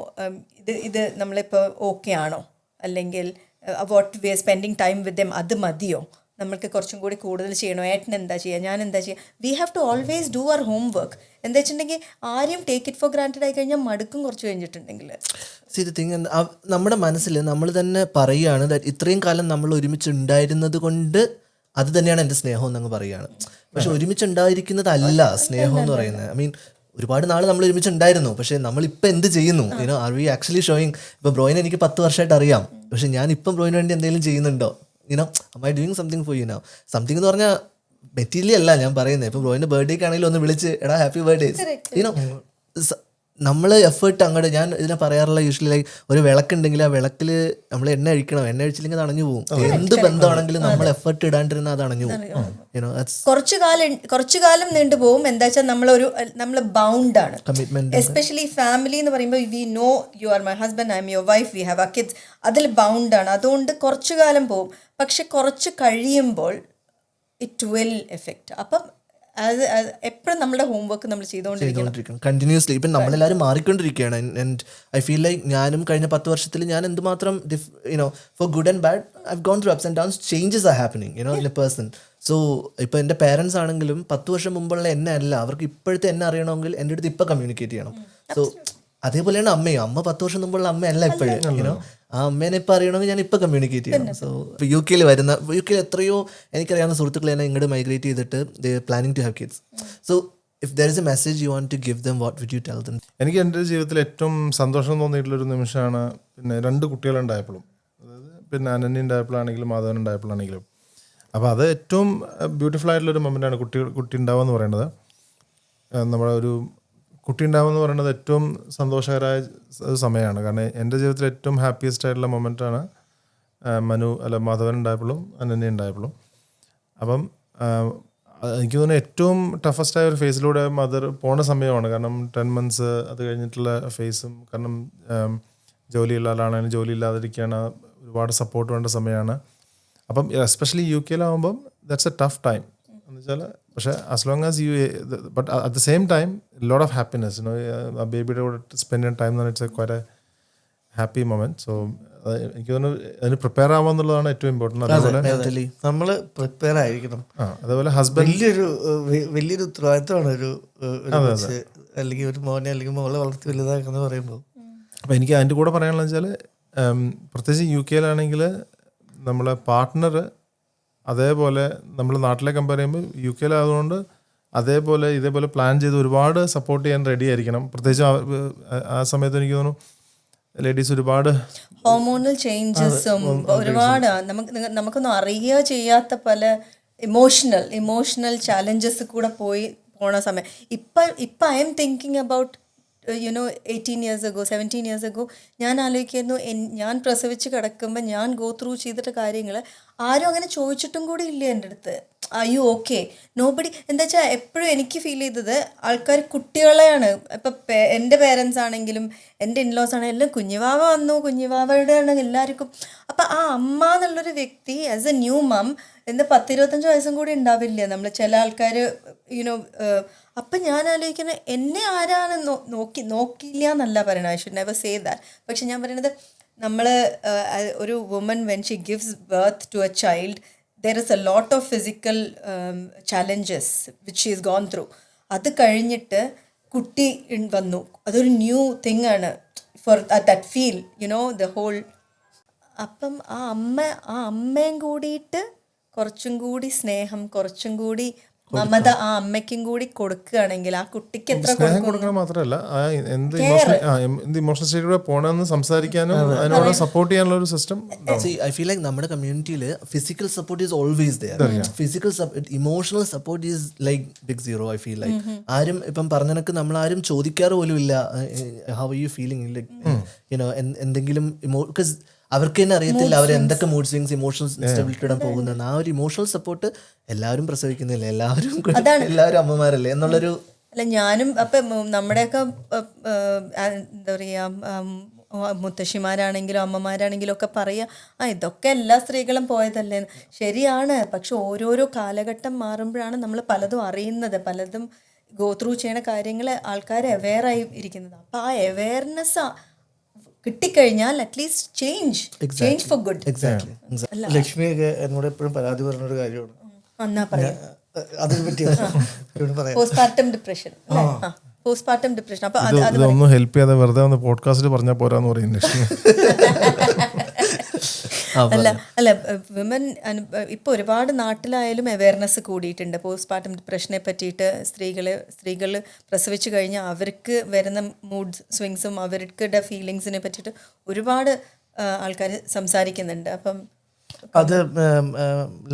ഇത് നമ്മളിപ്പോൾ ഓക്കെ ആണോ, അല്ലെങ്കിൽ what we R spending time with dum അത് മതിയോ, നമ്മൾക്ക് കുറച്ചും കൂടി കൂടുതൽ ചെയ്യണോ, ഏട്ടൻ എന്താ ചെയ്യുക, ഞാൻ എന്താ ചെയ്യുക. We have to always do അവർ ഹോം വർക്ക്. എന്താ വെച്ചിട്ടുണ്ടെങ്കിൽ ആരെയും ടേക്ക് ഇറ്റ് ഫോർ ഗ്രാൻറ്റഡ് ആയി കഴിഞ്ഞാൽ മടുക്കും കുറച്ച് കഴിഞ്ഞിട്ടുണ്ടെങ്കിൽ. നമ്മുടെ മനസ്സിൽ നമ്മൾ തന്നെ പറയുകയാണ് ദാറ്റ് ഇത്രയും കാലം നമ്മൾ ഒരുമിച്ചുണ്ടായിരുന്നത് കൊണ്ട് അത് തന്നെയാണ് എൻ്റെ സ്നേഹം എന്നങ്ങ് പറയുകയാണ്. പക്ഷെ ഒരുമിച്ചുണ്ടായിരിക്കുന്നതല്ല സ്നേഹം എന്ന് പറയുന്നത്. ഐ മീൻ ഒരുപാട് നാൾ നമ്മൾ ഒരുമിച്ചുണ്ടായിരുന്നു, പക്ഷേ നമ്മളിപ്പോൾ എന്ത് ചെയ്യുന്നു, you know are we actually showing. ഇപ്പോൾ ബ്രോയിനെ എനിക്ക് 10 വർഷമായിട്ട് അറിയാം, പക്ഷെ ഞാൻ ഇപ്പം ബ്രോയിന് വേണ്ടി എന്തെങ്കിലും ചെയ്യുന്നുണ്ടോ, you know am I doing something for you now? Something എന്ന് പറഞ്ഞാൽ മെറ്റീരിയൽ അല്ല ഞാൻ പറയുന്നത്. ഇപ്പോൾ ബ്രോയിൻ്റെ ബർത്ത്ഡേക്ക് ആണെങ്കിലും ഒന്ന് വിളിച്ച് എടാ ഹാപ്പി ബർത്ത്ഡേ, യുനോ നമ്മൾ എഫേർട്ട് അങ്ങോട്ട്. ഞാൻ ഇതിനെ പറയാറുള്ള യൂഷ്വലി ലൈക്ക് ഒരു വിളക്കുണ്ടെങ്കിൽ ആ വിളക്കിൽ നമ്മൾ എണ്ണ ഒഴിക്കണം, എണ്ണ ഒഴിച്ചില്ലെങ്കിൽ അത് അണഞ്ഞു പോകും. എന്ത് ബന്ധമാണെങ്കിലും നമ്മൾ എഫേർട്ട് ഇടാണ്ടിരുന്നാൽ അത് അണഞ്ഞു പോകും. കുറച്ചു കാലം നീണ്ടുപോകും. എന്താ വെച്ചാൽ നമ്മൾ ബൗണ്ട് ആണ്. കമ്മിറ്റ്മെന്റ് എസ്പെഷ്യലി ഫാമിലി എന്ന് പറയുമ്പോൾ we know you are my husband, I'm your wife, we have a kids. അതിൽ ബൗണ്ടാണ്. അതുകൊണ്ട് കുറച്ചു കാലം പോകും. പക്ഷെ കുറച്ച് കഴിയുമ്പോൾ ഇറ്റ് വിൽ എഫക്റ്റ്. അപ്പം എപ്പോഴും നമ്മുടെ ഹോംവർക്ക് നമ്മൾ ചെയ്തുകൊണ്ടിരിക്കണം കണ്ടിന്യൂസ്ലി. ഇപ്പം നമ്മളെല്ലാവരും മാറിക്കൊണ്ടിരിക്കുകയാണ്. ആൻഡ് ഐ ഫീൽ ലൈക്ക് ഞാനും കഴിഞ്ഞ 10 വർഷത്തിൽ ഞാൻ എന്തുമാത്രം you know for good and bad I gone through ups and downs, changes are happening you know in a person. So ഇപ്പോൾ എൻ്റെ പേരൻസ് ആണെങ്കിലും 10 വർഷം മുമ്പുള്ള എന്നെ അല്ല, അവർക്ക് ഇപ്പോഴത്തെ എന്നെ അറിയണമെങ്കിൽ എൻ്റെ അടുത്ത് ഇപ്പം കമ്മ്യൂണിക്കേറ്റ് ചെയ്യണം. സോ അതേപോലെയാണ് അമ്മയും. അമ്മ 10 വർഷം മുമ്പുള്ള അമ്മയല്ല ഇപ്പോഴും. യുനോ ആ അമ്മേനെ ഇപ്പം അറിയണമെങ്കിൽ ഞാൻ ഇപ്പം കമ്മ്യൂണിക്കേറ്റ് ചെയ്യണം. സോ ഇപ്പോൾ യു കെയിൽ എത്രയോ എനിക്കറിയാവുന്ന സുഹൃത്തുക്കൾ തന്നെ ഇങ്ങോട്ട് മൈഗ്രേറ്റ് ചെയ്തിട്ട് they planning to have kids. So if there is a message you want to give them, what would you tell them? എനിക്ക് എൻ്റെ ജീവിതത്തിൽ ഏറ്റവും സന്തോഷം തോന്നിയിട്ടുള്ളൊരു നിമിഷമാണ് പിന്നെ 2 കുട്ടികളുണ്ടായപ്പോഴും. അതായത് പിന്നെ അനന്യ ഉണ്ടായപ്പോഴാണെങ്കിലും മാധവൻ ഉണ്ടായപ്പോഴാണെങ്കിലും. അപ്പോൾ അത് ഏറ്റവും ബ്യൂട്ടിഫുൾ ആയിട്ടുള്ളൊരു മൊമെൻ്റാണ് കുട്ടി ഉണ്ടാവുക എന്ന് പറയുന്നത്. നമ്മുടെ ഒരു കുട്ടി ഉണ്ടാവുമെന്ന് പറയുന്നത് ഏറ്റവും സന്തോഷകരമായ ഒരു സമയമാണ്. കാരണം എൻ്റെ ജീവിതത്തിൽ ഏറ്റവും ഹാപ്പിയസ്റ്റ് ആയിട്ടുള്ള മൊമെൻ്റാണ് മാധവൻ ഉണ്ടായപ്പോഴും അനന്യ ഉണ്ടായപ്പോഴും. അപ്പം എനിക്ക് തോന്നുന്നു ഏറ്റവും ടഫസ്റ്റ് ആയ ഒരു ഫേസിലൂടെ മദർ പോണ സമയമാണ്. കാരണം 10 months അത് കഴിഞ്ഞിട്ടുള്ള ഫേസും. കാരണം ജോലിയുള്ള ആളാണെങ്കിൽ ജോലി ഇല്ലാതിരിക്കുകയാണ്, ഒരുപാട് സപ്പോർട്ട് വേണ്ട സമയമാണ്. അപ്പം എസ്പെഷ്യലി യു കെയിലാവുമ്പം ദാറ്റ്സ് എ ടഫ് ടൈം എന്ന് വെച്ചാൽ. പക്ഷേ as long as you but at the same time lot of happiness, ആ ബേബിയുടെ കൂടെ സ്പെൻഡ് ചെയ്യുന്ന ടൈം എന്ന് പറഞ്ഞാൽ it's quite a happy moment. So എനിക്ക് തോന്നുന്നു അതിന് പ്രിപ്പയർ ആവുക എന്നുള്ളതാണ് ഏറ്റവും ഇമ്പോർട്ടൻറ്റ്. അതേപോലെ നമ്മൾ പ്രിപ്പയർ ആയിരിക്കണം. അതേപോലെ ഹസ്ബൻഡ് വലിയൊരു ഉത്തരവാദിത്തമാണ് ഒരു അല്ലെങ്കിൽ ഒരു മോനെ അല്ലെങ്കിൽ മോളെ വളർത്തി വലുതാക്കുന്ന പറയുമ്പോൾ. അപ്പോൾ എനിക്ക് അതിൻ്റെ കൂടെ പറയാനുള്ളത് വെച്ചാൽ പ്രത്യേകിച്ച് യു കെയിലാണെങ്കിൽ നമ്മളെ പാർട്ട്ണർ അതേപോലെ നമ്മൾ നാട്ടിലെ കമ്പയർ ചെയ്യുമ്പോൾ യു കെയിലായതുകൊണ്ട് ഇതേപോലെ പ്ലാൻ ചെയ്ത് ഒരുപാട് സപ്പോർട്ട് ചെയ്യാൻ റെഡി ആയിരിക്കണം. പ്രത്യേകിച്ച് ആ സമയത്ത് എനിക്ക് തോന്നുന്നു ലേഡീസ് ഒരുപാട് ഹോർമോണൽ ചേഞ്ചസും ഒരുപാട് നമുക്കൊന്നും അറിയുക ചെയ്യാത്ത പല ഇമോഷണൽ ചാലഞ്ചസ് കൂടെ പോണ സമയം. ഇപ്പം I M thinking about 18 years ago 17 years ago ഞാൻ ആലോചിക്കുന്നു, ഞാൻ പ്രസവിച്ച് കിടക്കുമ്പോൾ ഞാൻ ഗോ ത്രൂ ചെയ്തിട്ട് കാര്യങ്ങൾ ആരും അങ്ങനെ ചോദിച്ചിട്ടും കൂടി ഇല്ല എൻ്റെ അടുത്ത്. R you okay? നോബഡി എന്താ വെച്ചാൽ എപ്പോഴും എനിക്ക് ഫീൽ ചെയ്തത് ആൾക്കാർ കുട്ടികളെയാണ്. ഇപ്പം എൻ്റെ പേരൻസ് ആണെങ്കിലും എൻ്റെ ഇൻലോസ് ആണെങ്കിലും എല്ലാം കുഞ്ഞുവാവ വന്നു, കുഞ്ഞുവാവയുടെ ആണ് എല്ലാവർക്കും. അപ്പം ആ അമ്മ എന്നുള്ളൊരു വ്യക്തി ആസ് എ ന്യൂ മം എന്ന് 10-25 വയസ്സും കൂടി ഉണ്ടാവില്ല നമ്മൾ ചില ആൾക്കാർ യുനോ. അപ്പം ഞാൻ ആലോചിക്കുന്നത് എന്നെ ആരാണ് നോക്കിയില്ല എന്നല്ല പറയണത്, I should never say that. പക്ഷെ ഞാൻ പറയണത് നമ്മൾ ഒരു woman when she gives birth to a child there is a lot of physical challenges which she has gone through. അത് കഴിഞ്ഞിട്ട് കുട്ടി വന്നു, അതൊരു ന്യൂ തിങ് ആണ് for that feel the whole. അപ്പം ആ അമ്മയും കൂടിയിട്ട് കുറച്ചും കൂടി സ്നേഹം, കുറച്ചും കൂടി മമത ആ അമ്മയ്ക്കും കൂടി കൊടുക്കുകയാണെങ്കിൽ ആ കുട്ടിക്ക് എത്ര സ്നേഹം കൊടുക്കണം മാത്രമല്ല എന്ത് ഇമോഷണൽ സ്റ്റേറ്റിലൂടെ പോകണമെന്ന് സംസാരിക്കാനും അതിനോട് സപ്പോർട്ട് ചെയ്യാനുള്ള ഒരു സിസ്റ്റം. ഐ ഫീൽ ലൈക്ക് നമ്മുടെ കമ്മ്യൂണിറ്റിയിൽ physical support is always there. Physical emotional support is like big zero. I feel like ആരും ഇപ്പം പറഞ്ഞനക്ക് നമ്മൾ ആരും ചോദിക്കാറ് പോലും ഇല്ല how are you feeling, like you know എന്തെങ്കിലും ബിക്കോസ് അവർക്ക് തന്നെ അറിയത്തില്ല അവർ എന്തൊക്കെ മൂഡ് സ്വിങ്സ് ഇമോഷണൽ ഇൻസ്റ്റബിലിറ്റിയുടെ പോകുന്നതെന്ന്. ആ ഒരു ഇമോഷണൽ സപ്പോർട്ട് എല്ലാവരും പ്രസവിക്കുന്നില്ല, എല്ലാവരും അമ്മമാരല്ലേ എന്നുള്ളൊരു. അല്ല ഞാനും അപ്പം നമ്മുടെയൊക്കെ എന്താ പറയുക മുത്തശ്ശിമാരാണെങ്കിലും അമ്മമാരാണെങ്കിലും ഒക്കെ പറയുക ഇതൊക്കെ എല്ലാ സ്ത്രീകളും പോയതല്ലേ. ശരിയാണ്, പക്ഷെ ഓരോരോ കാലഘട്ടം മാറുമ്പോഴാണ് നമ്മൾ പലതും അറിയുന്നത്, പലതും ഗോ ത്രൂ ചെയ്യണ കാര്യങ്ങൾ ആൾക്കാർ അവെയറായി ഇരിക്കുന്നത്. അപ്പം ആ അവെയർനെസ് കിട്ടിക്കഴിഞ്ഞാൽ അറ്റ്ലീസ്റ്റ് ചേഞ്ച് ഫോർ ഗുഡ്. ലക്ഷ്മിയൊക്കെ എന്നോട് എപ്പോഴും പരാതി പറഞ്ഞൊരു കാര്യമാണ്. എന്നാ പറയാം അതിനെ പറ്റി പറയാം. Postpartum depression. Postpartum depression. അപ്പൊ ഇതൊന്നും ഹെൽപ്പ് ചെയ്യാതെ വെറുതെ ഒന്ന് പോഡ്കാസ്റ്റിൽ പറഞ്ഞാൽ പോരാന്ന് പറയുന്നു ലക്ഷ്മി. അല്ല വിമൻ ഇപ്പോൾ ഒരുപാട് നാട്ടിലായാലും അവയർനെസ് കൂടിയിട്ടുണ്ട് പോസ്റ്റ്പാർട്ടം ഡിപ്രഷനെ പറ്റിയിട്ട്. സ്ത്രീകൾ പ്രസവിച്ചു കഴിഞ്ഞാൽ അവർക്ക് വരുന്ന മൂഡ് സ്വിങ്സും അവരുടെ ഫീലിങ്സിനെ പറ്റിയിട്ട് ഒരുപാട് ആൾക്കാർ സംസാരിക്കുന്നുണ്ട്. അപ്പം അത്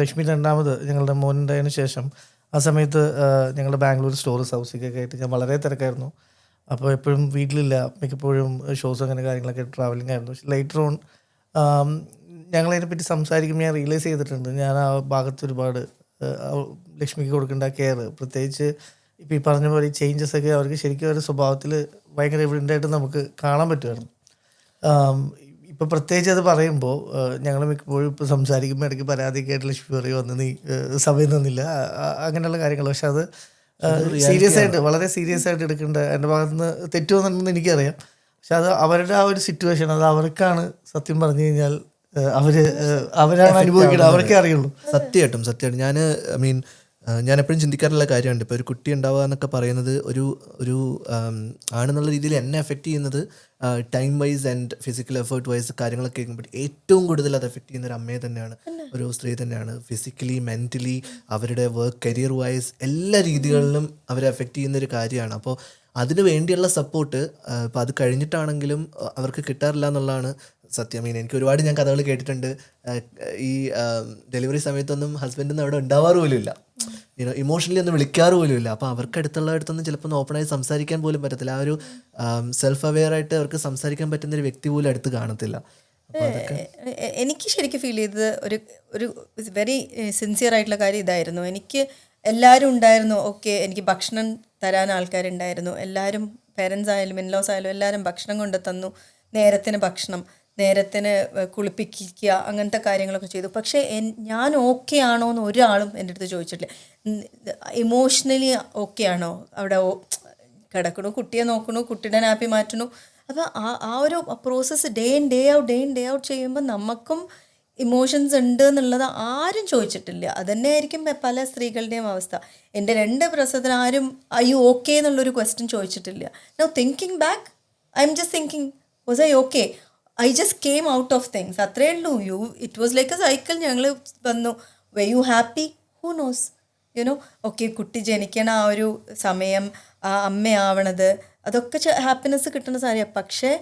ലക്ഷ്മി രണ്ടാമത് ഞങ്ങളുടെ മോനുണ്ടായതിനു ശേഷം ആ സമയത്ത് ഞങ്ങളുടെ ബാംഗ്ലൂർ സ്റ്റോർ ഹൗസിക്കൊക്കെ ആയിട്ട് ഞാൻ വളരെ തിരക്കായിരുന്നു. അപ്പോൾ എപ്പോഴും വീട്ടിലില്ല, മിക്കപ്പോഴും ഷോസ് അങ്ങനെ കാര്യങ്ങളൊക്കെ ട്രാവലിംഗ് ആയിരുന്നു. പക്ഷെ ലേറ്റർ ഓൺ ഞങ്ങളതിനെപ്പറ്റി സംസാരിക്കുമ്പോൾ ഞാൻ റിയലൈസ് ചെയ്തിട്ടുണ്ട് ഞാൻ ആ ഭാഗത്ത് ഒരുപാട് ലക്ഷ്മിക്ക് കൊടുക്കേണ്ട കെയർ, പ്രത്യേകിച്ച് ഇപ്പോൾ ഈ പറഞ്ഞ പോലെ ഈ ചേഞ്ചസ് ഒക്കെ അവർക്ക് ശരിക്കും അവരുടെ സ്വഭാവത്തിൽ ഭയങ്കര എവിഡൻ്റായിട്ട് നമുക്ക് കാണാൻ പറ്റുമായിരുന്നു. ഇപ്പോൾ പ്രത്യേകിച്ച് അത് പറയുമ്പോൾ ഞങ്ങൾ മിക്കപ്പോഴും ഇപ്പോൾ സംസാരിക്കുമ്പോൾ ഇടയ്ക്ക് പരാതിയൊക്കെ ആയിട്ട് ലക്ഷ്മി പറയും വന്ന് നീ സമയം തന്നില്ല അങ്ങനെയുള്ള കാര്യങ്ങൾ. പക്ഷെ അത് സീരിയസ് ആയിട്ട് വളരെ സീരിയസ് ആയിട്ട് എടുക്കേണ്ട എൻ്റെ ഭാഗത്തുനിന്ന് തെറ്റുമെന്നുണ്ടെന്ന് എനിക്കറിയാം. പക്ഷെ അത് അവരുടെ ആ ഒരു സിറ്റുവേഷൻ അത് അവർക്കാണ് സത്യം പറഞ്ഞു കഴിഞ്ഞാൽ അവരാണ് അനുഭവിക്കുന്നത്, അവർക്കേ അറിയുള്ളൂ. സത്യമായിട്ടും ഞാൻ എപ്പോഴും ചിന്തിക്കാറുള്ള കാര്യമുണ്ട്. ഇപ്പോൾ ഒരു കുട്ടി ഉണ്ടാവുക എന്നൊക്കെ പറയുന്നത് ഒരു ആണെന്നുള്ള രീതിയിൽ എന്നെ എഫക്റ്റ് ചെയ്യുന്നത് time wise and physical effort wise കാര്യങ്ങളൊക്കെ കേൾക്കുമ്പോൾ ഏറ്റവും കൂടുതൽ അത് എഫക്റ്റ് ചെയ്യുന്ന ഒരു അമ്മയെ തന്നെയാണ്, ഒരു സ്ത്രീ തന്നെയാണ്. ഫിസിക്കലി മെൻ്റലി അവരുടെ വർക്ക് കരിയർ വൈസ് എല്ലാ രീതികളിലും അവരെ എഫക്റ്റ് ചെയ്യുന്ന ഒരു കാര്യമാണ്. അപ്പോൾ അതിന് വേണ്ടിയുള്ള സപ്പോർട്ട് ഇപ്പോൾ അത് കഴിഞ്ഞിട്ടാണെങ്കിലും അവർക്ക് കിട്ടാറില്ല എന്നുള്ളതാണ് സത്യം. എനിക്ക് ഒരുപാട് ഞാൻ കഥകൾ കേട്ടിട്ടുണ്ട്. ഈ ഡെലിവറി സമയത്തൊന്നും ഹസ്ബൻഡൊന്നും അവിടെ ഉണ്ടാവാറ് പോലും ഇല്ല, ഇമോഷണലി ഒന്നും വിളിക്കാറ് പോലും ഇല്ല. അപ്പോൾ അവർക്ക് അടുത്തുള്ളടത്തൊന്നും ചിലപ്പോൾ ഓപ്പണായി സംസാരിക്കാൻ പോലും പറ്റത്തില്ല. ആ ഒരു സെൽഫ് അവെയർ ആയിട്ട് അവർക്ക് സംസാരിക്കാൻ പറ്റുന്ന ഒരു വ്യക്തി പോലും അടുത്ത് കാണത്തില്ല. എനിക്ക് ശരിക്കും ഫീൽ ചെയ്തത് ഒരു വെരി സിൻസിയർ ആയിട്ടുള്ള കാര്യം ഇതായിരുന്നു. എനിക്ക് എല്ലാവരും ഉണ്ടായിരുന്നു, ഓക്കെ, എനിക്ക് ഭക്ഷണം തരാൻ ആൾക്കാരുണ്ടായിരുന്നു. എല്ലാവരും പേരൻസ് ആയാലും ഇൻലോസ് ആയാലും എല്ലാവരും ഭക്ഷണം കൊണ്ട് തന്നു. നേരത്തിന് ഭക്ഷണം, നേരത്തിന് കുളിപ്പിക്കുക, അങ്ങനത്തെ കാര്യങ്ങളൊക്കെ ചെയ്തു. പക്ഷേ ഞാൻ ഓക്കെ ആണോ എന്ന് ഒരാളും എൻ്റെ അടുത്ത് ചോദിച്ചിട്ടില്ല. ഇമോഷണലി ഓക്കെ ആണോ, അവിടെ കിടക്കണു, കുട്ടിയെ നോക്കണു, കുട്ടിയുടെ നാപ്പി മാറ്റണു. അപ്പോൾ ആ ഒരു process day in day out ചെയ്യുമ്പോൾ നമുക്കും ഇമോഷൻസ് ഉണ്ട് എന്നുള്ളത് ആരും ചോദിച്ചിട്ടില്ല. അതുതന്നെയായിരിക്കും പല സ്ത്രീകളുടെയും അവസ്ഥ. എൻ്റെ 2 പ്രസവത്തിന് ആരും യു ഓക്കെ എന്നുള്ളൊരു ക്വസ്റ്റ്യൻ ചോദിച്ചിട്ടില്ല. Now thinking back, I am just thinking was I okay, I just came out of things, അത്രേ ഉള്ളൂ. It was like A cycle. ഞങ്ങൾ വന്നു, വെ you happy, who knows, okay, കുട്ടി ജനിക്കണ ആ ഒരു സമയം, ആ അമ്മയാവണത്, അതൊക്കെ ഹാപ്പിനെസ് കിട്ടുന്ന സാരിയാണ്. പക്ഷേ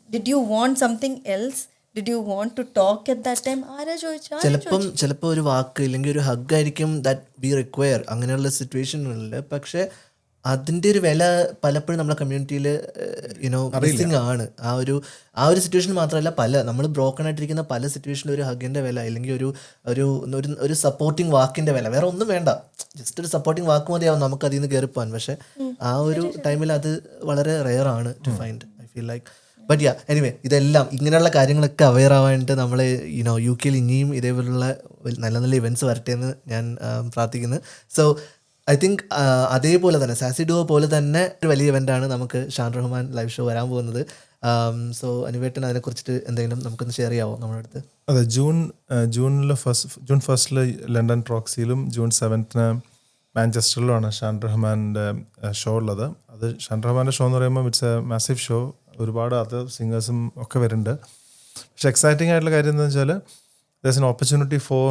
did you want something else, did you want to talk at that time? ആരാ ചോദിച്ചാൽ ചിലപ്പോൾ ഒരു വാക്ക് ഇല്ലെങ്കിൽ ഒരു ഹഗ് ആയിരിക്കും ദാറ്റ് വി റിക്വയർ അങ്ങനെയുള്ള സിറ്റുവേഷനുകളിൽ. പക്ഷേ അതിൻ്റെ ഒരു വില പലപ്പോഴും നമ്മുടെ കമ്മ്യൂണിറ്റിയിൽ മിസ്സിങ് ആണ്. ആ ഒരു സിറ്റുവേഷൻ മാത്രമല്ല, നമ്മൾ ബ്രോക്കൺ ആയിട്ടിരിക്കുന്ന പല സിറ്റുവേഷനിലും ഒരു ഹഗിൻ്റെ വില, അല്ലെങ്കിൽ ഒരു സപ്പോർട്ടിങ് വാക്കിൻ്റെ വില, വേറെ ഒന്നും വേണ്ട, ജസ്റ്റ് ഒരു സപ്പോർട്ടിങ് വാക്ക് മതിയാവും നമുക്ക് അതിൽ നിന്ന് കയറിപ്പോവാൻ. പക്ഷെ ആ ഒരു ടൈമിൽ അത് വളരെ റെയർ ആണ് to find. I feel like but yeah anyway, ഇതെല്ലാം ഇങ്ങനെയുള്ള കാര്യങ്ങളൊക്കെ അവെയർ ആവാനായിട്ട് നമ്മൾ യു കെയിൽ ഇനിയും ഇതേപോലുള്ള നല്ല നല്ല ഇവൻറ്റ്സ് വരട്ടെ എന്ന് ഞാൻ പ്രാർത്ഥിക്കുന്നു. സോ ഐ തിങ്ക് അതേപോലെ തന്നെ സാസി ഡുവോ പോലെ തന്നെ ഒരു വലിയ ഇവൻ്റാണ് നമുക്ക് ഷാൻ റഹ്മാൻ ലൈവ് ഷോ വരാൻ പോകുന്നത്. സോ അനുവേട്ടൻ അതിനെക്കുറിച്ചിട്ട് എന്തെങ്കിലും നമുക്കൊന്ന് ഷെയർ ചെയ്യാമോ നമ്മുടെ അടുത്ത്? അതെ, ജൂൺ ഫസ്റ്റില് ലണ്ടൻ ട്രോക്സിയിലും ജൂൺ 7th മാഞ്ചസ്റ്ററിലുമാണ് ഷാൻ റഹ്മാൻ്റെ ഷോ ഉള്ളത്. അത് ഷാൻ റഹ്മാൻ്റെ ഷോ എന്ന് പറയുമ്പോൾ ഇറ്റ്സ് എ മാസീവ് ഷോ. ഒരുപാട് അതർ സിംഗേഴ്സും ഒക്കെ വരുന്നുണ്ട്. പക്ഷെ എക്സൈറ്റിംഗ് ആയിട്ടുള്ള കാര്യം എന്താണെന്ന് വെച്ചാൽ there is an opportunity for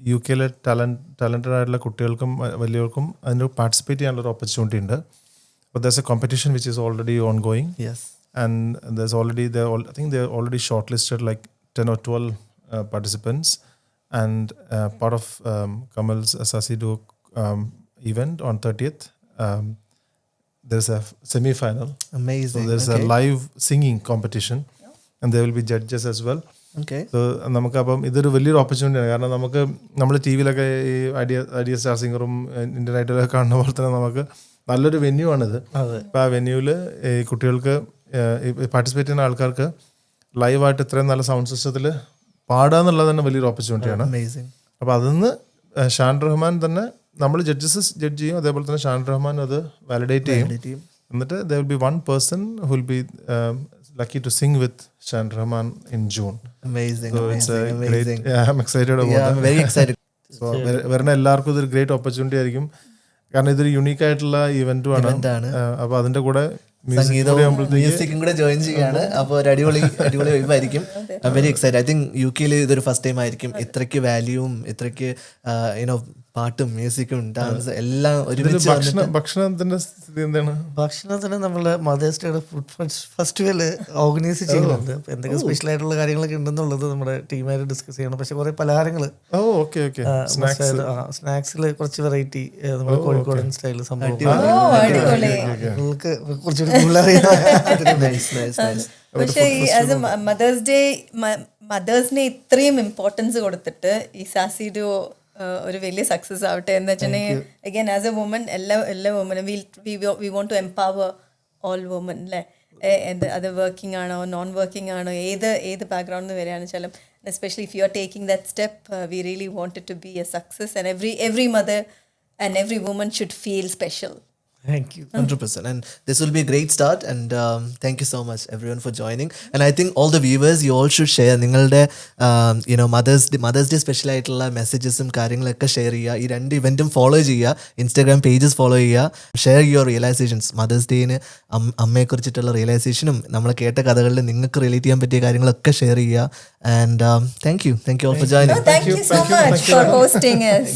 യു കെയിലെ ടാലൻറ്റഡ് ആയിട്ടുള്ള കുട്ടികൾക്കും വലിയവർക്കും അതിന് പാർട്ടിസിപ്പേറ്റ് ചെയ്യാനുള്ള ഒരു ഓപ്പർച്യൂണിറ്റി ഉണ്ട്. അപ്പോൾ there is A competition which is already on going. And there's already I think they're already shortlisted like 10 or 12 participants, and part of Kamal's Sassy Duo event on 30th, there's a semi-final. Amazing. So there's a live singing competition, and there will be judges as well. Okay. So നമുക്കപ്പം ഇതൊരു വലിയൊരു ഓപ്പർച്യൂണിറ്റിയാണ്. കാരണം നമ്മൾ T വിയിലൊക്കെ ഈ idea star സിംഗറും Indian ഐഡലൊക്കെ കാണുന്ന പോലെ തന്നെ നമുക്ക് നല്ലൊരു വെന്യൂ ആണിത്. അപ്പോൾ ആ വെന്യൂവിൽ ഈ കുട്ടികൾക്ക് പാർട്ടിസിപ്പേറ്റ് ചെയ്യുന്ന ആൾക്കാർക്ക് ലൈവായിട്ട് ഇത്രയും നല്ല സൗണ്ട് സിസ്റ്റത്തിൽ പാടുക എന്നുള്ളത് തന്നെ വലിയൊരു ഓപ്പർച്യൂണിറ്റിയാണ്. അപ്പോൾ അതിന്ന് ഷാൻ റഹ്മാൻ തന്നെ നമ്മൾ ജഡ്ജസ് ജഡ്ജ് ചെയ്യും, അതേപോലെ തന്നെ ഷാൻ റഹ്മാൻ അത് വാലിഡേറ്റ് ചെയ്യും. എന്നിട്ട് there will be one person who will be lucky to sing with Shan Rahman in June. Amazing. So amazing, it's a amazing. great, yeah, I'm excited about Yeah, that. I'm very excited. So വരുന്ന എല്ലാവർക്കും ഇതൊരു great opportunity ആയിരിക്കും. കാരണം ഇതൊരു unique ആയിട്ടുള്ള ഇവന്റുമാണ്. അപ്പോൾ അതിന്റെ കൂടെ സംഗീതവും മ്യൂസിക്കും കൂടെ ജോയിൻ ചെയ്യാണ്. അപ്പോൾ ഒരു അടിപൊളി വൈബായിരിക്കും. I'm very excited. I think യു കെയിൽ ഇതൊരു ഫസ്റ്റ് ടൈം ആയിരിക്കും ഇത്രയ്ക്ക് വാല്യൂവും ഇത്രയ്ക്ക് പാട്ടും മ്യൂസിക്കും ഡാൻസ് എല്ലാം ഒരുമിച്ച്. ഭക്ഷണത്തിന്റെ സ്ഥിതി എന്താണ്? ഭക്ഷണത്തിന് നമ്മള് മദേഴ്സ് ഡേയുടെ ഫുഡ് ഫെസ്റ്റിവൽ ഓർഗനൈസ് ചെയ്യുന്നുണ്ട്. അപ്പൊ എന്തൊക്കെ സ്പെഷ്യൽ ആയിട്ടുള്ള കാര്യങ്ങളൊക്കെ ഉണ്ടെന്നുള്ളത് നമ്മുടെ ടീമായിട്ട് ഡിസ്കസ് ചെയ്യണം. പക്ഷെ കുറെ പലഹാരങ്ങൾ, സ്നാക്സിൽ കുറച്ച് വെറൈറ്റി നമ്മുടെ കോഴിക്കോടൻ സ്റ്റൈൽ സംഭവം നിങ്ങൾക്ക് കുറച്ചുകൂടി പക്ഷേ ഈ ആസ് എ മദേഴ്സിനെ ഇത്രയും ഇമ്പോർട്ടൻസ് കൊടുത്തിട്ട് ഈ സാസി ഡുവോ ഒരു വലിയ സക്സസ് ആവട്ടെ എന്ന് വെച്ചിട്ടുണ്ടെങ്കിൽ അഗൈൻ ആസ് എ വുമൻ എല്ലാ വുമനും we want to empower all woman അല്ലേ. അത് വർക്കിംഗ് ആണോ നോൺ വർക്കിംഗ് ആണോ ഏത് ബാക്ക്ഗ്രൗണ്ടിൽ നിന്ന് വരികയാണെന്ന് വെച്ചാലും especially if you are taking that step we really want it to be a success and every mother and every woman should feel special. Thank you. 100%. And this will be a great start. And thank you so much, everyone, for joining. And I think all the viewers, you all should share. നിങ്ങളുടെ mothers day special ആയിട്ടുള്ള മെസ്സേജസും കാര്യങ്ങളൊക്കെ share ചെയ്യുക. ഈ രണ്ട് ഇവൻറ്റും follow ചെയ്യുക. Instagram pages follow ചെയ്യുക. Share your realisations. Mothers ഡേന് അമ്മയെക്കുറിച്ചിട്ടുള്ള റിയലൈസേഷനും നമ്മൾ കേട്ട കഥകളിൽ നിങ്ങൾക്ക് റിലേറ്റ് ചെയ്യാൻ പറ്റിയ കാര്യങ്ങളൊക്കെ ഷെയർ ചെയ്യുക. And thank you all for joining. Thank you so much for hosting us.